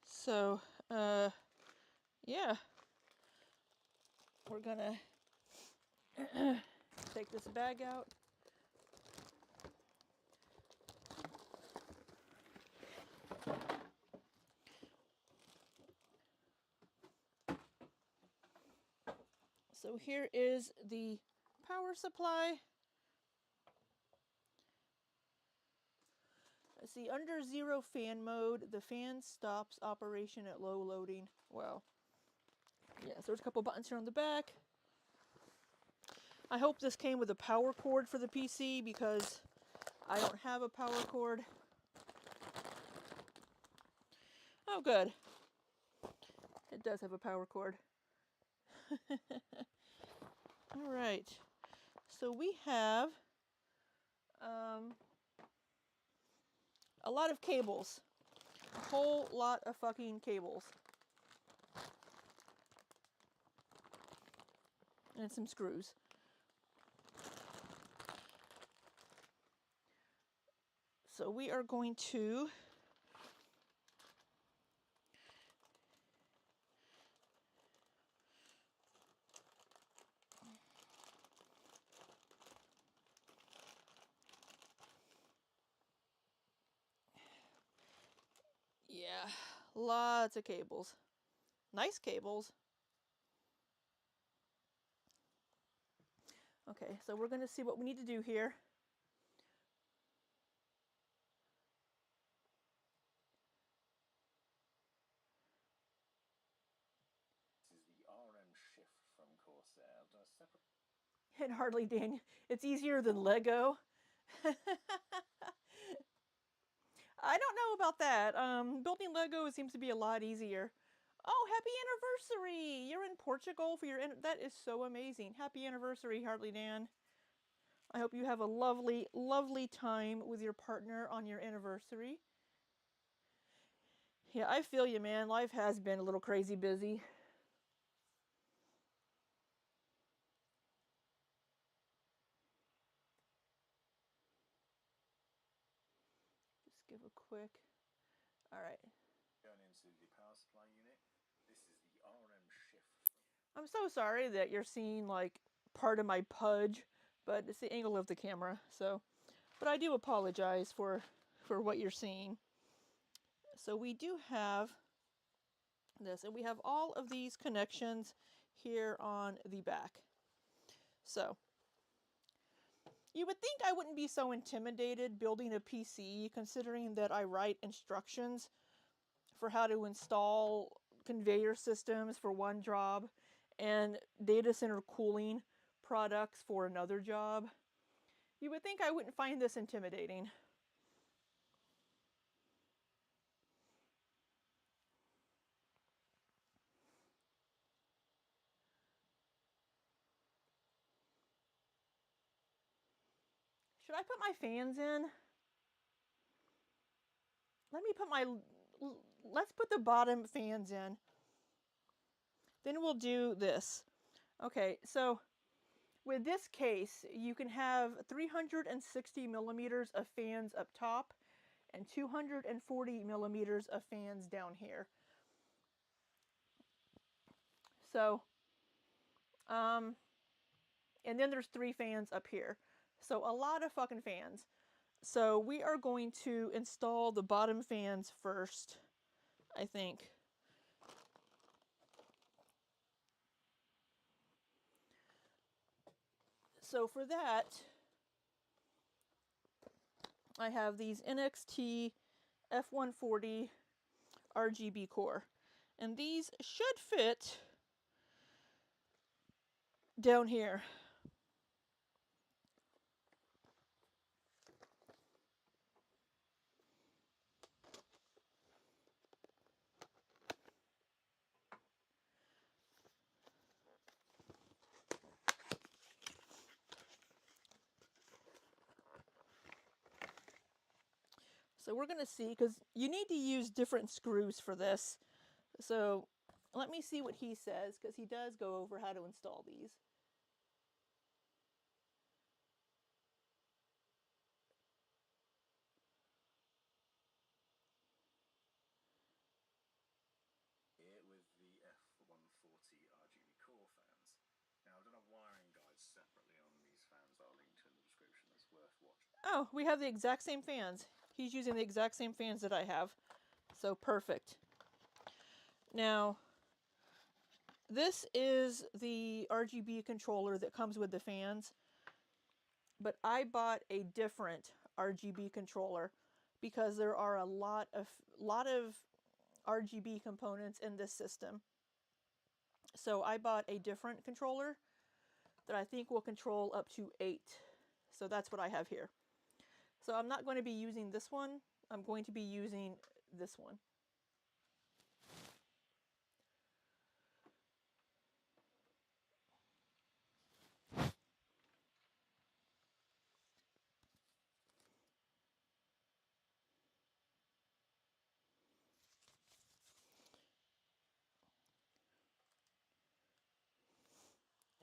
So, yeah. We're gonna take this bag out. So here is the power supply. Let's see, under zero fan mode, the fan stops operation at low loading. Wow. Yeah, so there's a couple buttons here on the back. I hope this came with a power cord for the PC because I don't have a power cord. Oh, good. It does have a power cord. All right. So we have a lot of cables. A whole lot of fucking cables. And some screws. So we are going to yeah, lots of cables. Nice cables. Okay, so we're going to see what we need to do here. This is the RM Shift from Corsair. I've done a separate. And hardly, Daniel. It's easier than Lego. I don't know about that. Building Lego seems to be a lot easier. Oh, happy anniversary! You're in Portugal for your... That is so amazing. Happy anniversary, Hardly Dan. I hope you have a lovely, lovely time with your partner on your anniversary. Yeah, I feel you, man. Life has been a little crazy busy. Just give a quick... All right. Going into the power supply unit. This is the RM Shift. I'm so sorry that you're seeing like part of my pudge, but it's the angle of the camera. So, but I do apologize for what you're seeing. So we do have this, and we have all of these connections here on the back. So you would think I wouldn't be so intimidated building a PC, considering that I write instructions for how to install conveyor systems for one job and data center cooling products for another job. You would think I wouldn't find this intimidating. Should I put my fans in? Let's put the bottom fans in. Then we'll do this. Okay, so with this case, you can have 360 millimeters of fans up top and 240 millimeters of fans down here. So, and then there's 3 fans up here. So a lot of fucking fans. So we are going to install the bottom fans first, I think. So for that, I have these NXT F140 RGB core. And these should fit down here. So we're going to see, because you need to use different screws for this. So let me see what he says, because he does go over how to install these. Here with the F140 RGB core fans. Now I've done a wiring guide separately on these fans that I'll link to in the description. That's worth watching. Oh, we have the exact same fans. He's using the exact same fans that I have. So perfect. Now, this is the RGB controller that comes with the fans. But I bought a different RGB controller because there are a lot of RGB components in this system. So I bought a different controller that I think will control up to 8. So that's what I have here. So I'm not going to be using this one. I'm going to be using this one.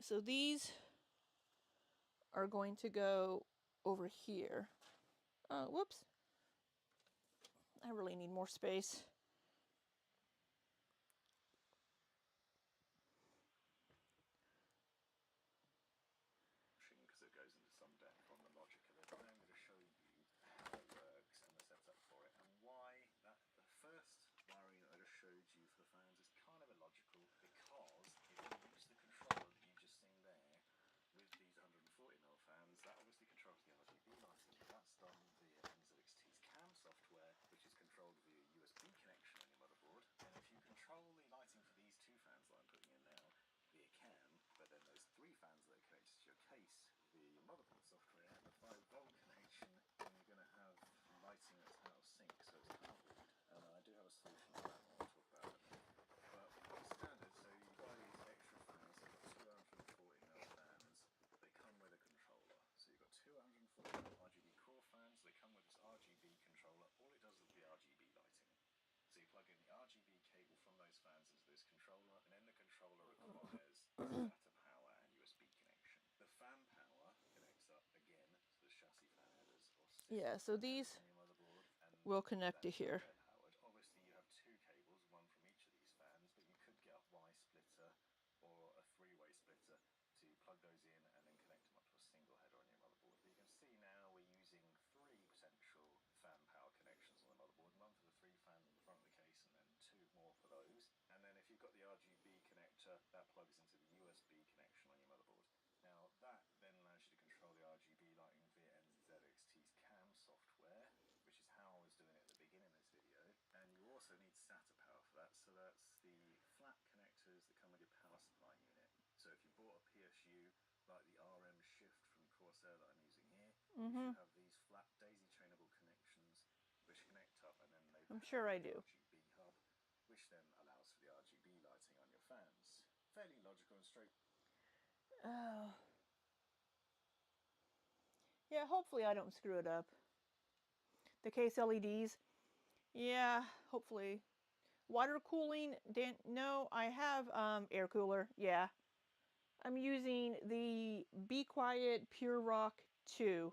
So these are going to go over here. Whoops. I really need more space. Because it goes into some depth on the logic of it. I'm going to show you how it works and the setup for it, and why that the first wiring that I just showed you for the fans is kind of illogical, because if you use the controller that you've just seen there with these 140mm fans, that obviously controls the RGB lighting. That's done via NZXT's CAM software, which is controlled via USB connection on your motherboard. And if you control the lighting for these 2 fans that I'm putting in now via CAM, but then those 3 fans that are connected to your case via your motherboard software and the 5-volt connection, then you're going to have lighting that's out of sync, so it's kind of weird. And I do have a solution for that one I'll talk about in a minute. But standard, so you buy these extra fans, they've got 240mm fans, they come with a controller. So you've got 240mm RGB core fans, they come with this RGB controller. All it does is the RGB lighting. So you plug in the RGB cable from those fans into this controller, and then the controller requires data power and USB connection. The fan power connects up again to the chassis fan headers or Yeah, so these on your motherboard, and will connect to here. powered. Obviously you have 2 cables, one from each of these fans, but you could get a Y splitter or a connector that plugs into the USB connection on your motherboard. Now that then allows you to control the RGB lighting via NZXT's CAM software, which is how I was doing it at the beginning of this video. And you also need SATA power for that, so that's the flat connectors that come with your power supply unit. So if you bought a PSU like the RM Shift from Corsair that I'm using here, you should have these flat daisy chainable connections which connect up, and then they I'm sure I do. RGB hub, which then allows for the RGB lighting on your fans. Fairly logical and straight. Oh. Yeah, hopefully I don't screw it up. The case LEDs. Yeah, hopefully. Water cooling, no, I have air cooler. Yeah. I'm using the Be Quiet Pure Rock 2.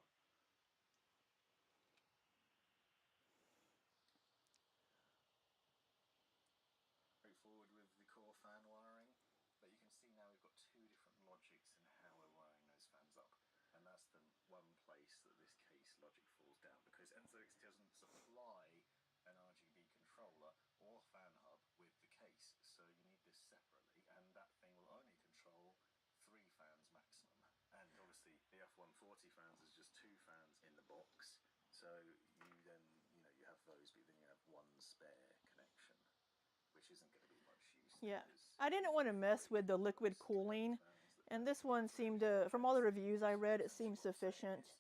Straightforward with the core fan wiring, but you can see now we've got two different logics in how we're wiring those fans up, and that's the one place that this case logic falls down, because NZXT doesn't supply an RGB controller or fan hub with the case, so you need this separately, and that thing will only control 3 fans maximum. And obviously the F140 fans is just 2 fans in the box, so you then, you have those, but then you have one spare connection, which isn't going to be much use. Yeah, I didn't want to mess with the liquid cooling, and this one seemed to, from all the reviews I read, it seems sufficient.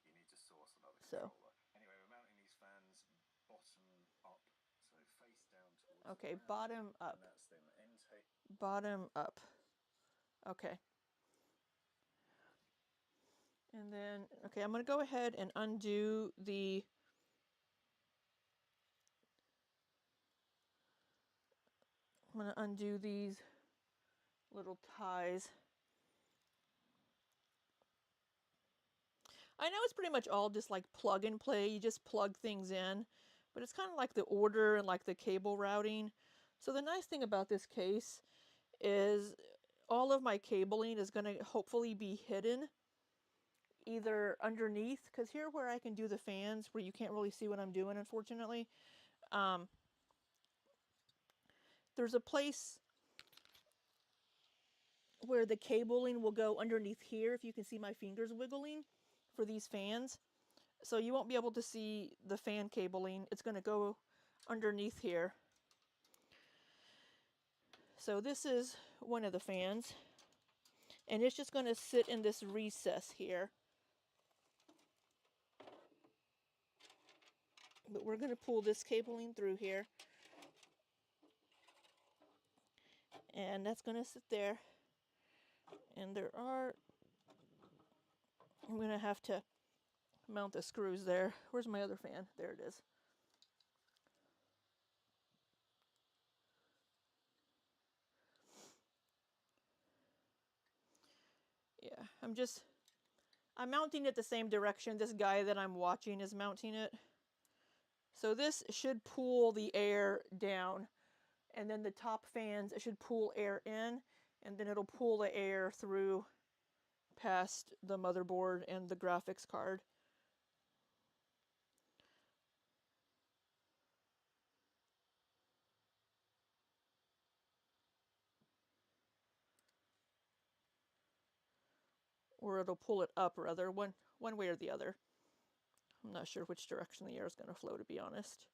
You need to source another So. controller. Anyway, we're mounting these fans bottom up, so face down towards Okay, the ground, bottom up. and that's then intake. Bottom up. Okay. And then, okay, I'm going to go ahead and undo the these little ties. I know it's pretty much all just like plug and play. You just plug things in, but it's kind of like the order and like the cable routing. So the nice thing about this case is all of my cabling is going to hopefully be hidden either underneath, because here where I can do the fans where you can't really see what I'm doing, unfortunately, there's a place where the cabling will go underneath here, if you can see my fingers wiggling for these fans. So you won't be able to see the fan cabling. It's going to go underneath here. So this is one of the fans, and it's just going to sit in this recess here. But we're going to pull this cabling through here, and that's going to sit there. And there are, I'm going to have to mount the screws there. Where's my other fan? There it is. Yeah, I'm mounting it the same direction this guy that I'm watching is mounting it. So this should pull the air down, and then the top fans, it should pull air in, and then it'll pull the air through past the motherboard and the graphics card. Or it'll pull it up, rather, one way or the other. I'm not sure which direction the air is going to flow, to be honest.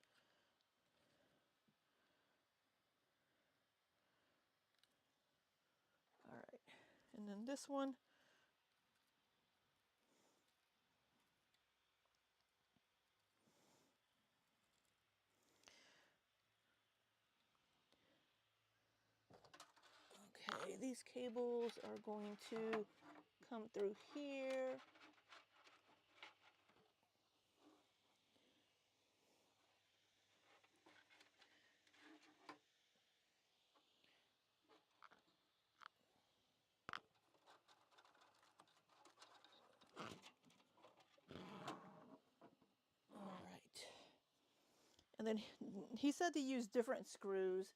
All right, and then this one. Okay, these cables are going to come through here. All right. And then he said to use different screws.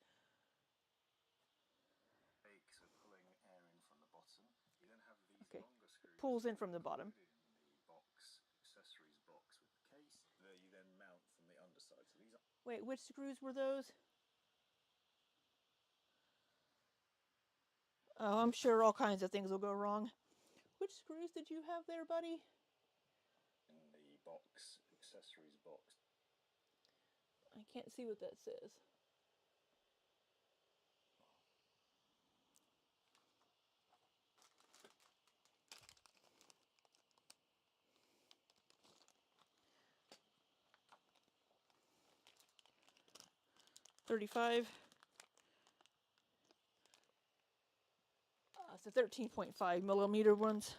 So pulling air in from the bottom. You then have these Okay. longer screws. Pulls in from the bottom. In the box, accessories box with the case. That you then mount from the underside. So these are. Wait, which screws were those? Oh, I'm sure all kinds of things will go wrong. Which screws did you have there, buddy? In the box, accessories box. I can't see what that says. $35. It's the 13.5 millimeter ones.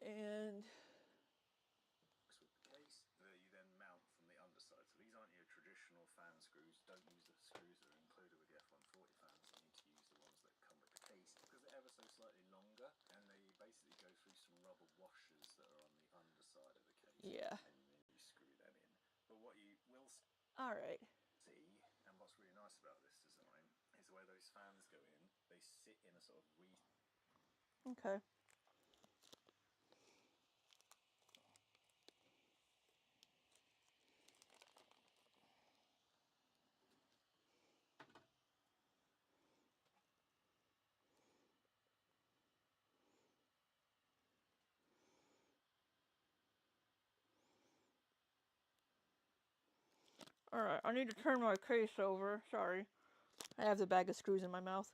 And With the case that you then mount from the underside. So these aren't your traditional fan screws. Don't use the screws that are included with the F140 fans. You need to use the ones that come with the case because they're ever so slightly longer and they basically go through some rubber washers that are on the underside of the case. yeah. And then you screw them in. But what you will All right. see, and what's really nice about this design, is the way those fans go in. They sit in a sort of Okay. Alright, I need to turn my case over. Sorry. I have the bag of screws in my mouth.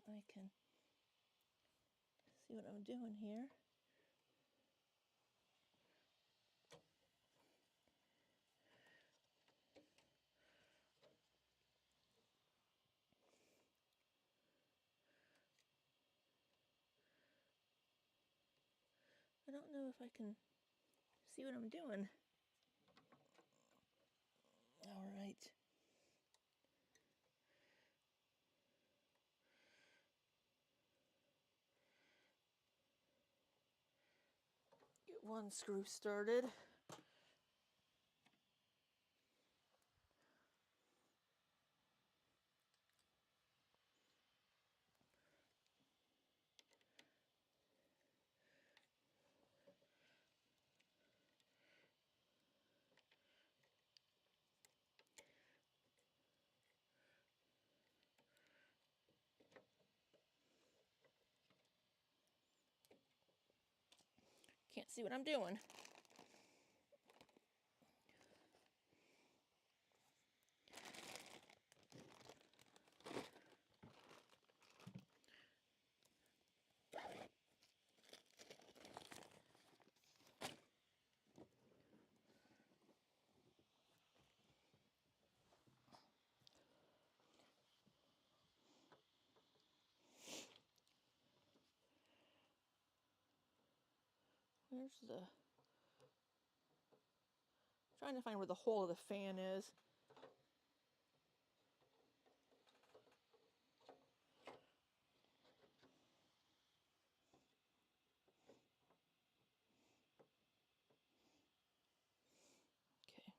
So I can see what I'm doing here. I don't know if I can see what I'm doing. Alright. Get one screw started. Can't see what I'm doing. Where's the... trying to find where the hole of the fan is. Okay.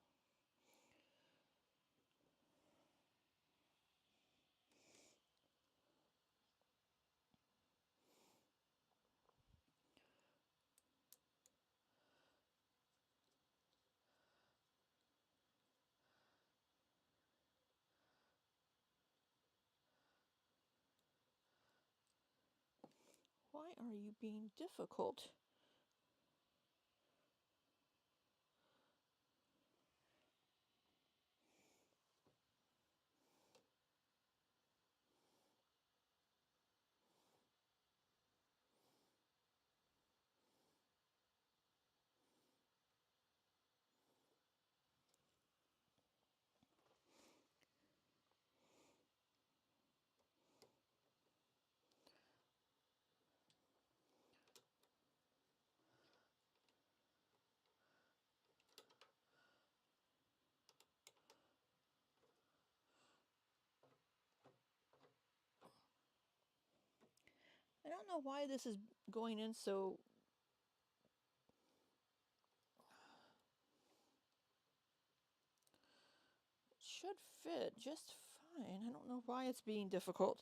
Why are you being difficult? don't know why this is going in so... It should fit just fine. I don't know why it's being difficult.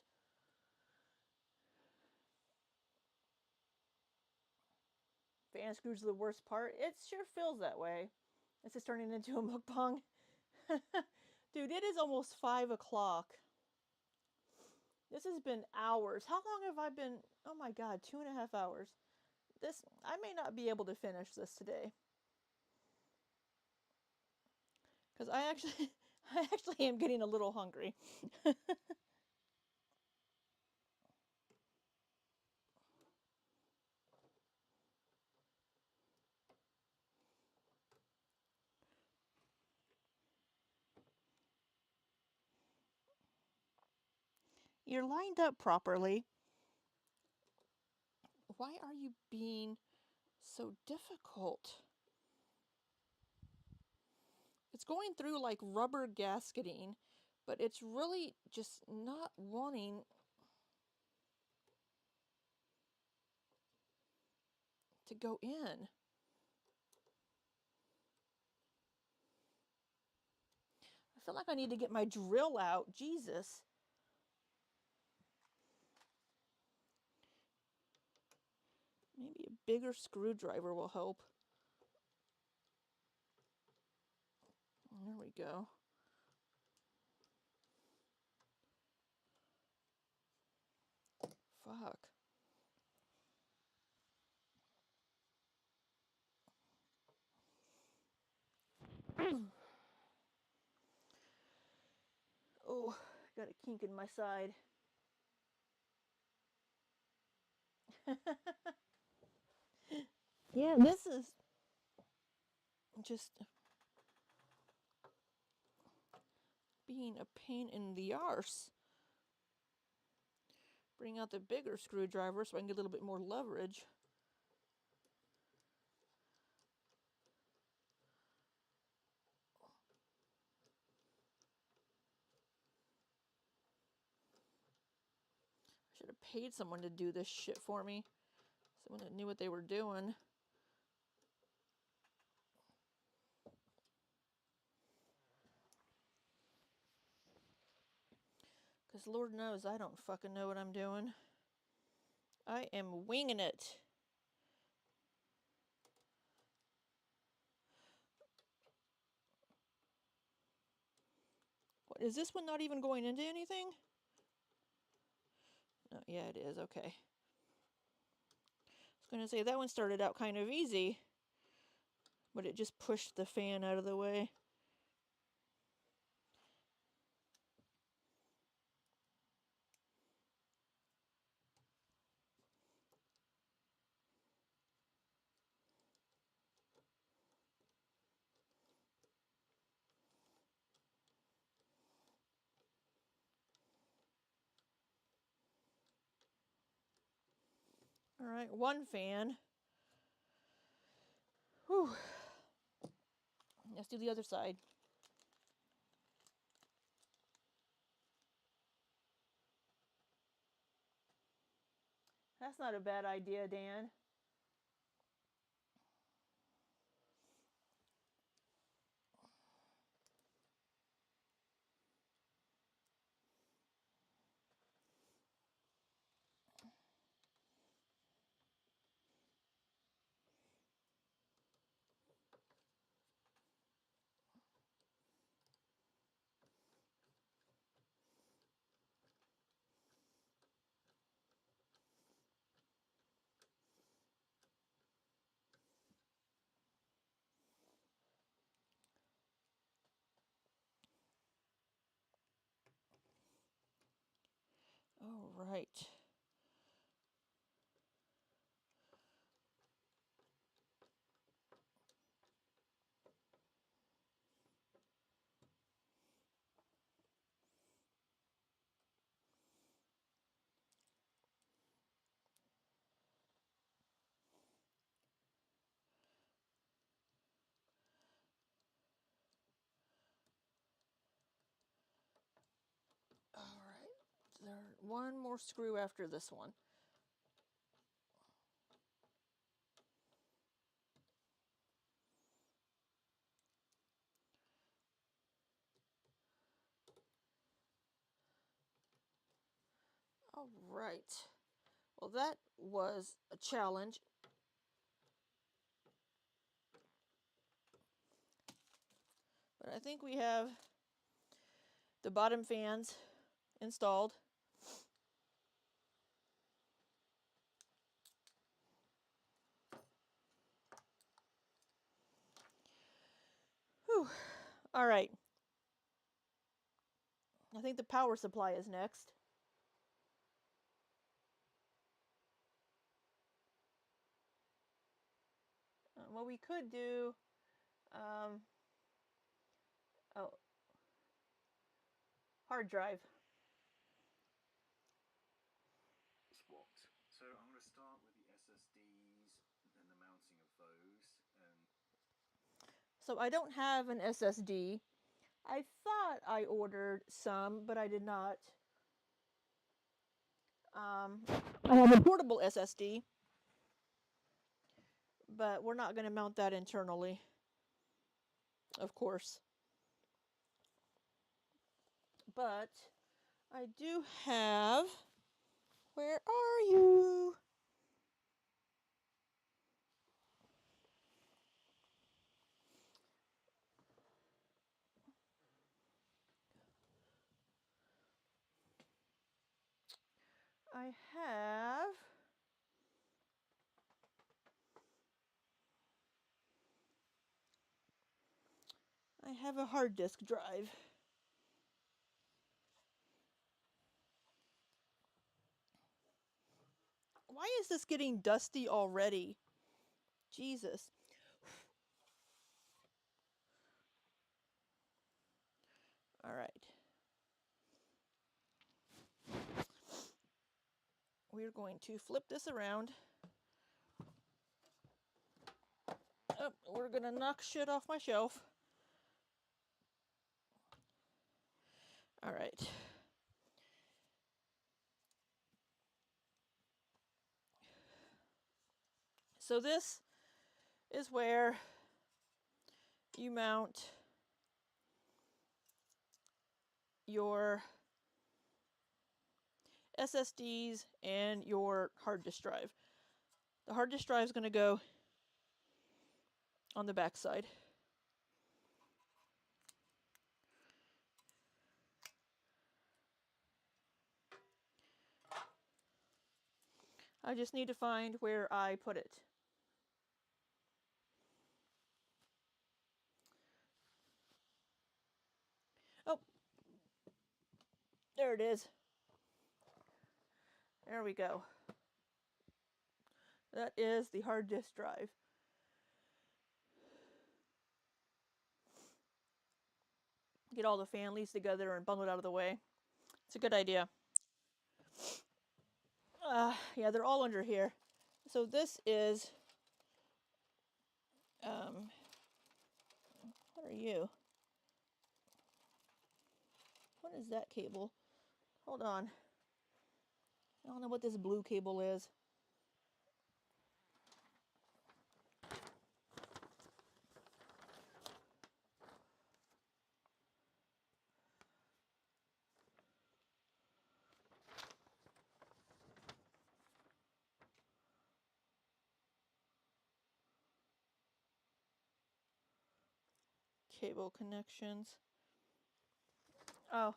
Fan screws are the worst part. It sure feels that way. This is turning into a mukbang. Dude, it is almost 5 o'clock. This has been hours. How long have I been? Oh my god, 2.5 hours. I may not be able to finish this today. Because I actually am getting a little hungry. You're lined up properly. Why are you being so difficult? It's going through like rubber gasketing, but it's really just not wanting to go in. I feel like I need to get my drill out. Jesus. Maybe a bigger screwdriver will help. There we go. Fuck. Oh, got a kink in my side. Yeah, this is just being a pain in the arse. Bring out the bigger screwdriver so I can get a little bit more leverage. I should have paid someone to do this shit for me. Someone that knew what they were doing. Because Lord knows I don't fucking know what I'm doing. I am winging it. What, is this one not even going into anything? No, yeah, it is. Okay. I was going to say, that one started out kind of easy, but it just pushed the fan out of the way. All right, one fan. Whew. Let's do the other side. That's not a bad idea, Dan. All right. All right. There, one more screw after this one. All right. Well, that was a challenge. But I think we have the bottom fans installed. Whew. All right. I think the power supply is next. What we could do, oh, hard drive. Swapped. So I'm going to start with the SSDs and the mounting of those. So I don't have an SSD. I thought I ordered some, but I did not. I have a portable SSD, but we're not going to mount that internally, of course. But I do have. Where are you? I have a hard disk drive. Why is this getting dusty already? Jesus. All right. We're going to flip this around. Oh, we're going to knock shit off my shelf. All right. So this is where you mount your SSDs and your hard disk drive. The hard disk drive is going to go on the back side. I just need to find where I put it. Oh, there it is. There we go. That is the hard disk drive. Get all the fan leads together and bundle it out of the way. It's a good idea. Yeah, they're all under here. So this is, what are you? What is that cable? Hold on. I don't know what this blue cable is. Cable connections. Oh.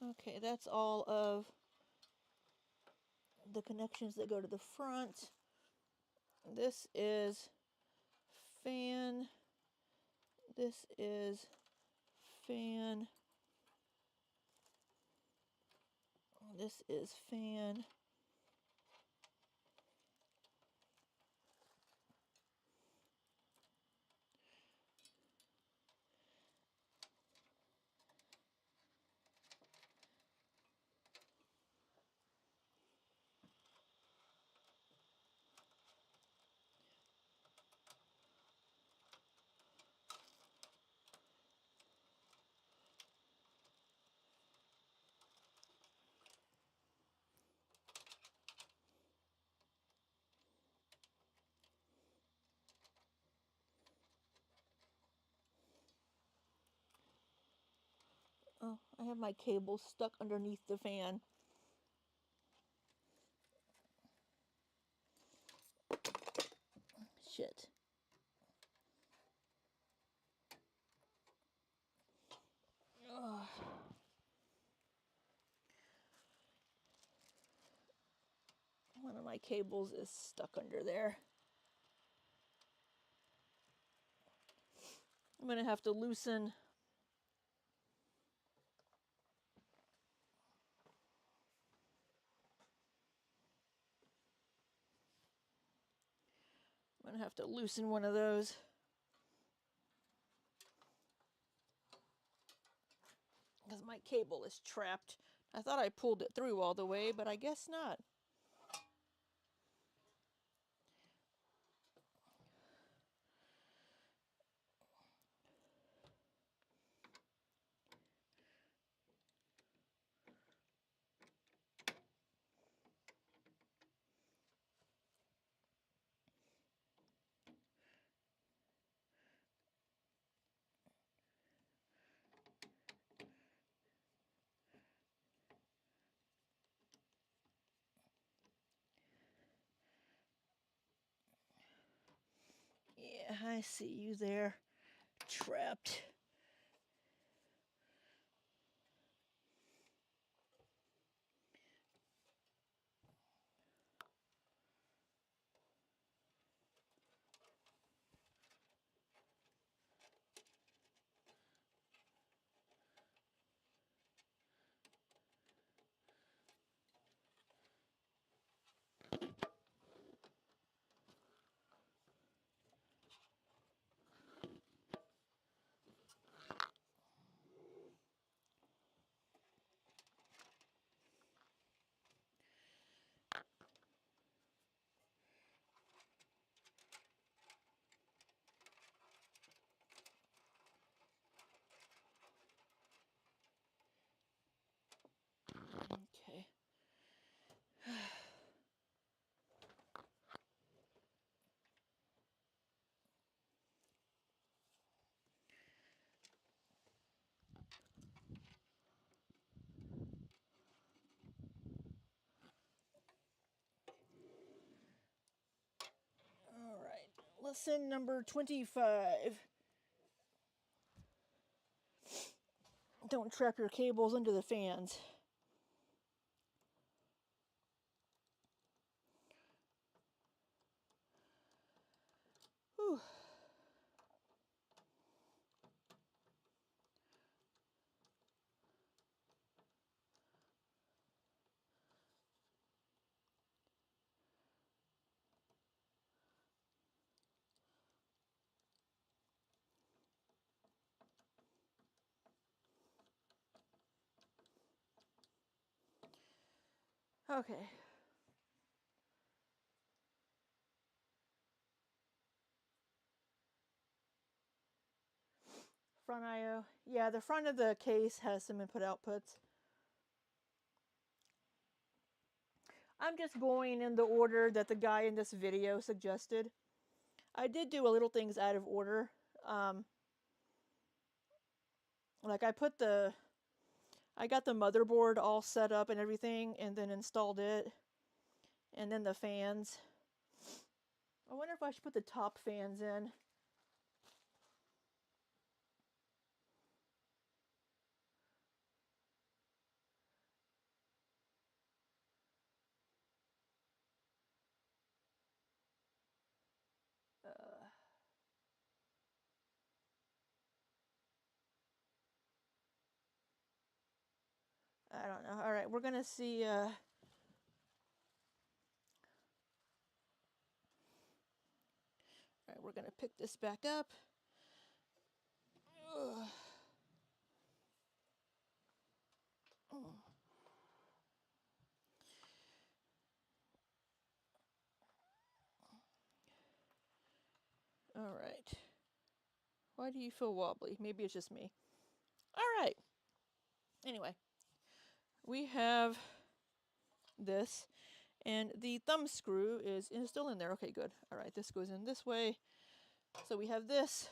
Okay, that's all of the connections that go to the front. This is fan. This is fan. This is fan. Oh, I have my cable stuck underneath the fan. Shit. Ugh. One of my cables is stuck under there. I'm going to have to loosen one of those. Because my cable is trapped. I thought I pulled it through all the way, but I guess not. Yeah, I see you there. Trapped. Okay. All right. Lesson number 25. Don't trap your cables under the fans. Whew. Okay. Front IO. Yeah, the front of the case has some input outputs. I'm just going in the order that the guy in this video suggested. I did do a little things out of order. Like I got the motherboard all set up and everything, and then installed it. And then the fans. I wonder if I should put the top fans in. I don't know. All right, we're gonna see. All right, we're gonna pick this back up. Ugh. All right. Why do you feel wobbly? Maybe it's just me. All right. Anyway, we have this, and the thumb screw is still in there. Okay, good. All right, this goes in this way. So we have this,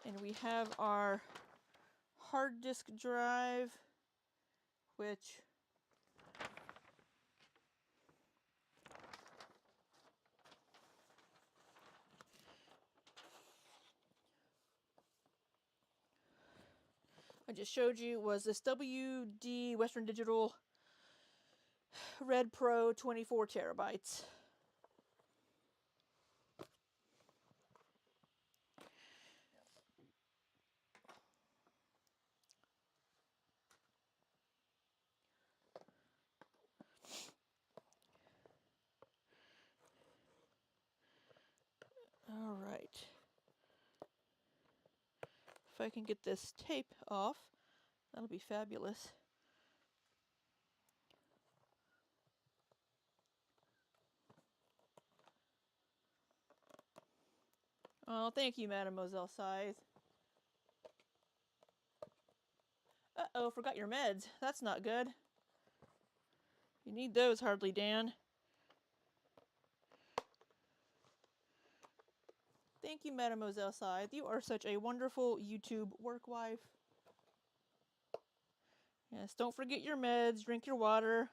and we have our hard disk drive, which I just showed you was this WD Western Digital Red Pro 24 terabytes. All right. If I can get this tape off, that'll be fabulous. Oh, thank you, Mademoiselle Scythe. Uh-oh, forgot your meds. That's not good. You need those, Hardly Dan. Thank you, Mademoiselle Scythe. You are such a wonderful YouTube work wife. Yes, don't forget your meds, drink your water,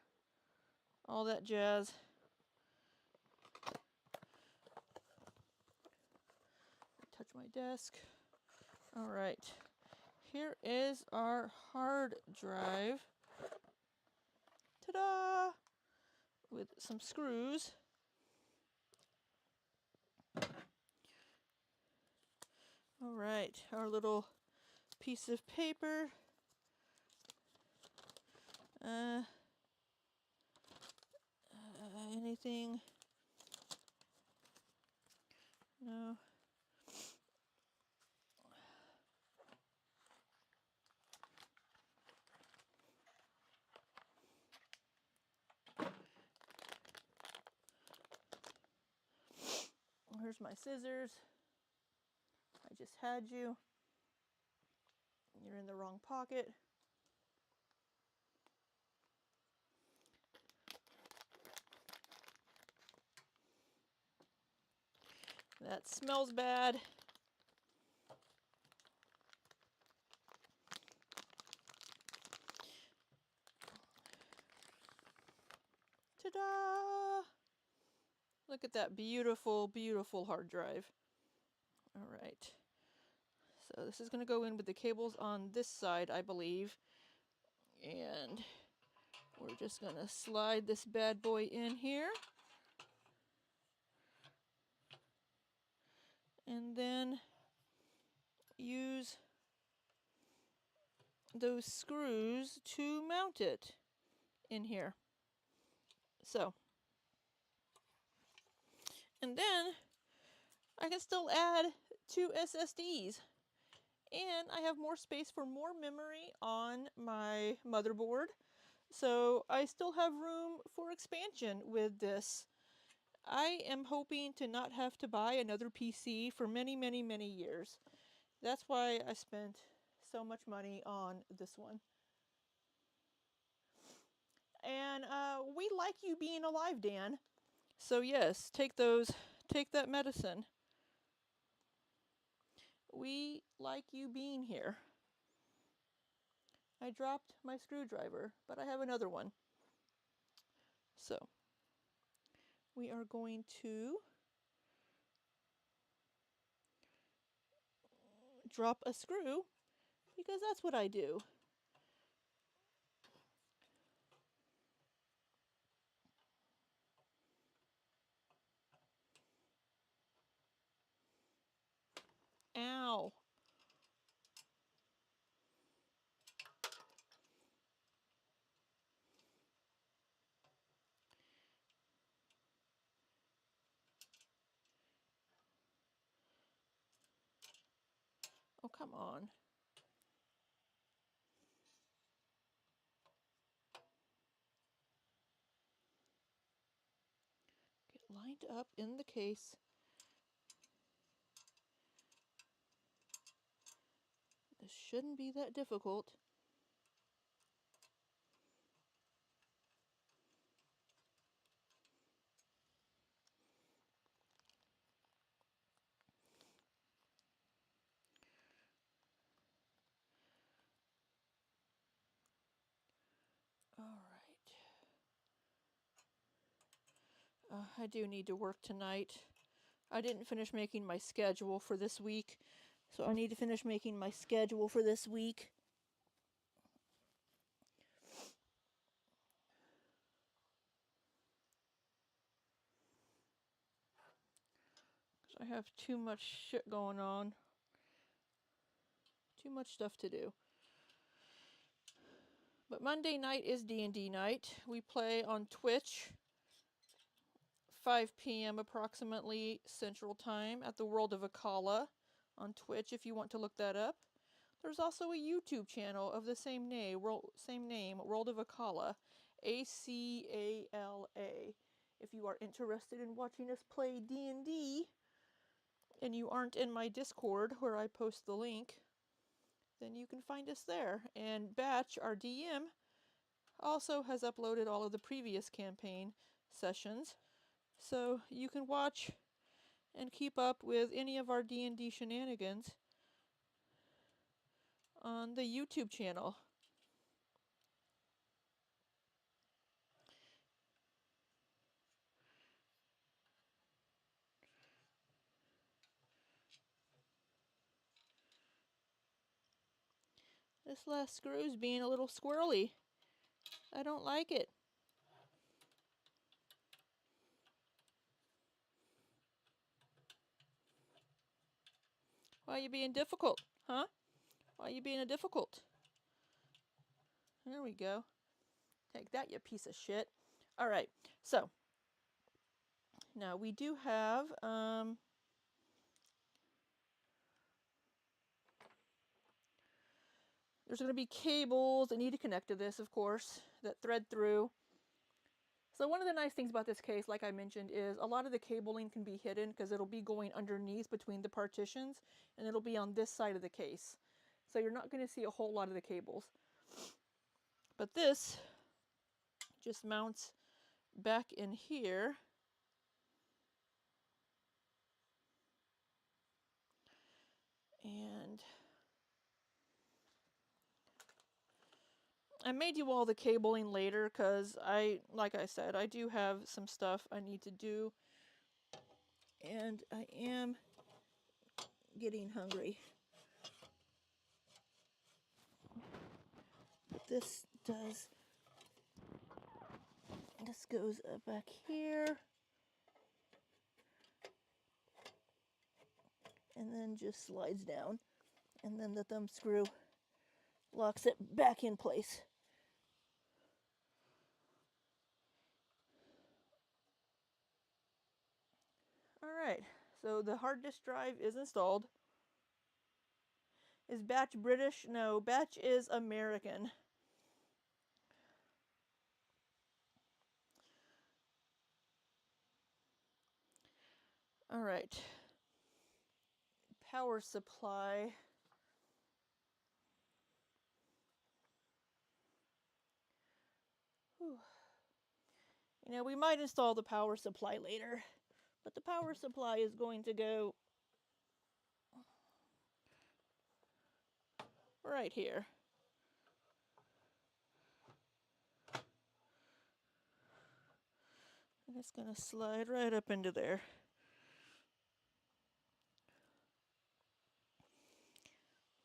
all that jazz. Touch my desk. All right. Here is our hard drive. Ta-da! With some screws. All right, our little piece of paper. Anything? No. Here's my scissors. I just had you. You're in the wrong pocket. That smells bad. Ta-da! Look at that beautiful, beautiful hard drive. All right. So this is going to go in with the cables on this side, I believe. And we're just going to slide this bad boy in here. And then use those screws to mount it in here. So. And then I can still add 2 SSDs. And I have more space for more memory on my motherboard. So I still have room for expansion with this. I am hoping to not have to buy another PC for many, many, many years. That's why I spent so much money on this one. And we like you being alive, Dan. So yes, take that medicine. We like you being here. I dropped my screwdriver, but I have another one. So, we are going to drop a screw, because that's what I do. Ow. Oh, come on. Get lined up in the case. This shouldn't be that difficult. I do need to work tonight. I didn't finish making my schedule for this week, so I need to finish making my schedule for this week. I have too much shit going on. Too much stuff to do. But Monday night is D&D night. We play on Twitch, 5 p.m. approximately Central Time at the World of Akala on Twitch if you want to look that up. There's also a YouTube channel of the same name, World of Akala, A-C-A-L-A. If you are interested in watching us play D&D, and you aren't in my Discord where I post the link, then you can find us there. And Batch, our DM, also has uploaded all of the previous campaign sessions, so you can watch and keep up with any of our D&D shenanigans on the YouTube channel. This last screw's being a little squirrely. I don't like it. Why are you being difficult, huh? Why are you being a difficult? There we go. Take that, you piece of shit. Alright, so. Now we do have, there's going to be cables that need to connect to this, of course, that thread through. So one of the nice things about this case, like I mentioned, is a lot of the cabling can be hidden because it'll be going underneath between the partitions, and it'll be on this side of the case. So you're not going to see a whole lot of the cables. But this just mounts back in here. And I may do all the cabling later because like I said, I do have some stuff I need to do. And I am getting hungry. But this goes back here. And then just slides down. And then the thumb screw locks it back in place. Alright, so the hard disk drive is installed. Is Batch British? No, Batch is American. Alright. Power supply. Whew. You know, we might install the power supply later, but the power supply is going to go right here. And it's going to slide right up into there.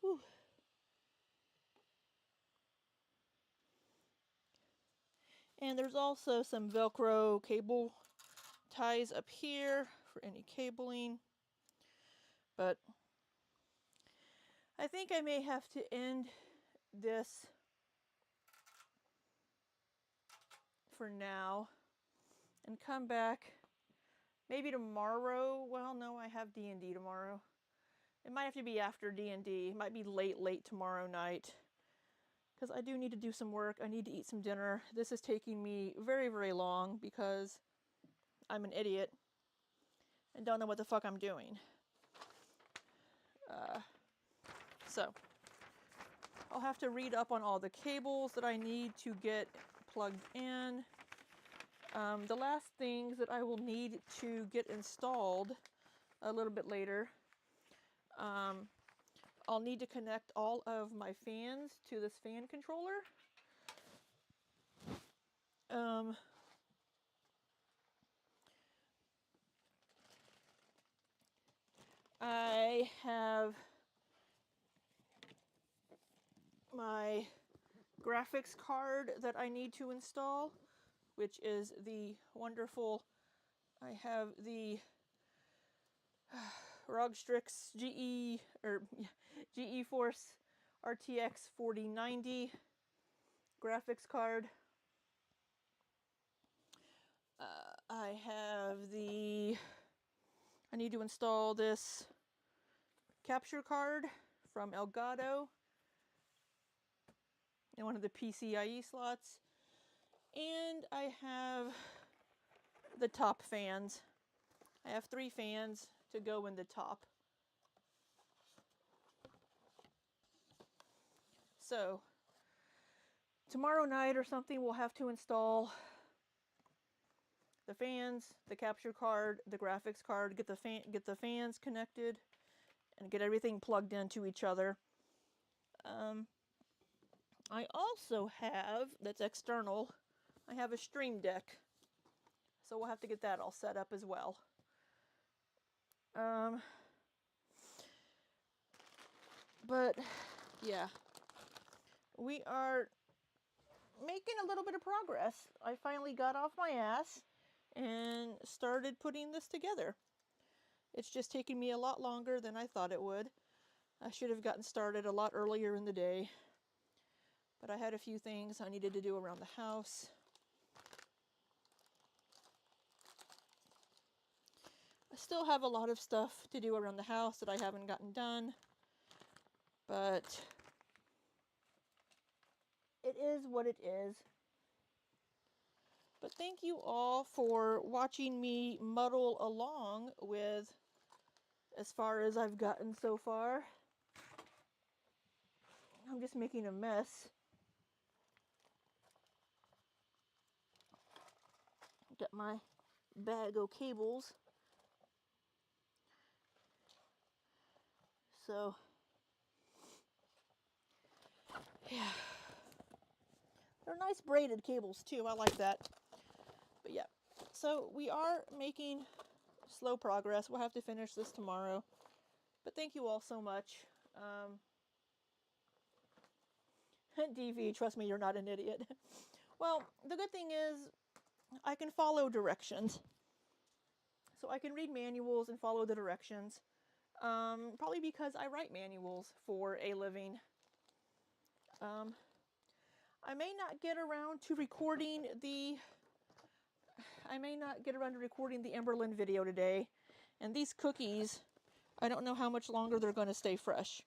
Whew. And there's also some Velcro cable ties up here for any cabling. But I think I may have to end this for now and come back maybe tomorrow. Well, no, I have D&D tomorrow. It might have to be after D&D. It might be late tomorrow night. Because I do need to do some work. I need to eat some dinner. This is taking me very, very long because I'm an idiot and don't know what the fuck I'm doing. So, I'll have to read up on all the cables that I need to get plugged in. The last things that I will need to get installed a little bit later, I'll need to connect all of my fans to this fan controller. I have my graphics card that I need to install, which is the wonderful, I have the ROG Strix GeForce RTX 4090 graphics card. I need to install this capture card from Elgato in one of the PCIe slots. And I have the top fans. I have 3 fans to go in the top. So, tomorrow night or something, we'll have to install the fans, the capture card, the graphics card, get the fans connected, and get everything plugged into each other. I also have, that's external, I have a Stream Deck. So we'll have to get that all set up as well. But yeah, we are making a little bit of progress. I finally got off my ass and started putting this together. It's just taking me a lot longer than I thought it would. I should have gotten started a lot earlier in the day, but I had a few things I needed to do around the house. I still have a lot of stuff to do around the house that I haven't gotten done, but it is what it is. But thank you all for watching me muddle along with as far as I've gotten so far. I'm just making a mess. Got my bag of cables. So, yeah. They're nice braided cables too. I like that. But yeah. So, we are making slow progress. We'll have to finish this tomorrow. But thank you all so much. DV, trust me, you're not an idiot. Well, the good thing is I can follow directions. So I can read manuals and follow the directions. Probably because I write manuals for a living. I may not get around to recording the Emberlyn video today. And these cookies, I don't know how much longer they're going to stay fresh.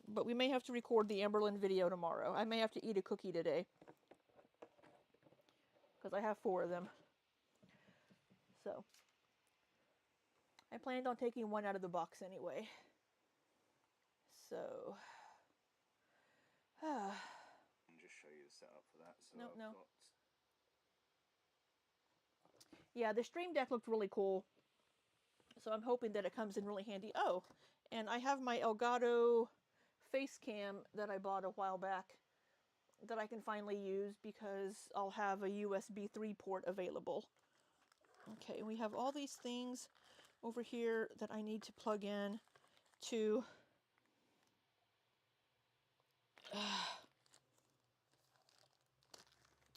But we may have to record the Emberlyn video tomorrow. I may have to eat a cookie today, because I have 4 of them. So, I planned on taking one out of the box anyway. So, just show you the setup for that. So no. Yeah, the Stream Deck looked really cool. So I'm hoping that it comes in really handy. Oh, and I have my Elgato face cam that I bought a while back that I can finally use because I'll have a USB 3 port available. Okay, we have all these things over here that I need to plug in to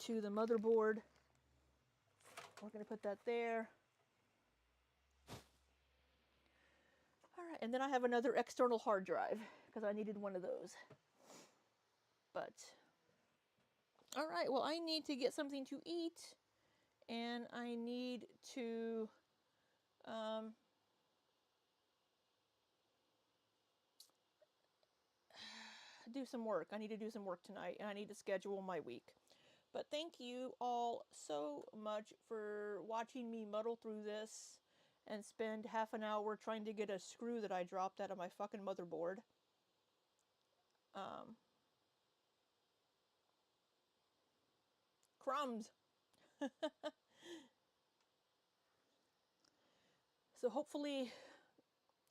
the motherboard. We're going to put that there. Alright, and then I have another external hard drive because I needed one of those. But, alright, well I need to get something to eat, and I need to do some work. I need to do some work tonight, and I need to schedule my week. But thank you all so much for watching me muddle through this and spend half an hour trying to get a screw that I dropped out of my fucking motherboard. Crumbs! So hopefully,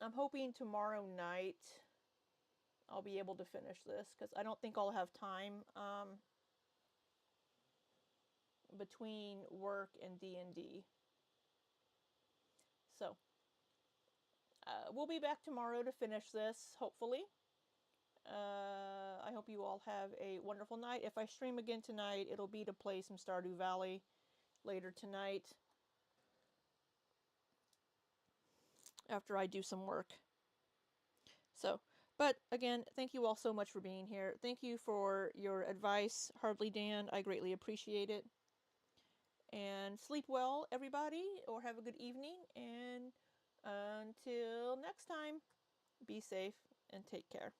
I'm hoping tomorrow night I'll be able to finish this, because I don't think I'll have time between work and D&D. So, we'll be back tomorrow to finish this, hopefully. I hope you all have a wonderful night. If I stream again tonight, it'll be to play some Stardew Valley later tonight after I do some work. So, but again, thank you all so much for being here. Thank you for your advice, Hardly Dan. I greatly appreciate it. And sleep well, everybody, or have a good evening. And until next time, be safe and take care.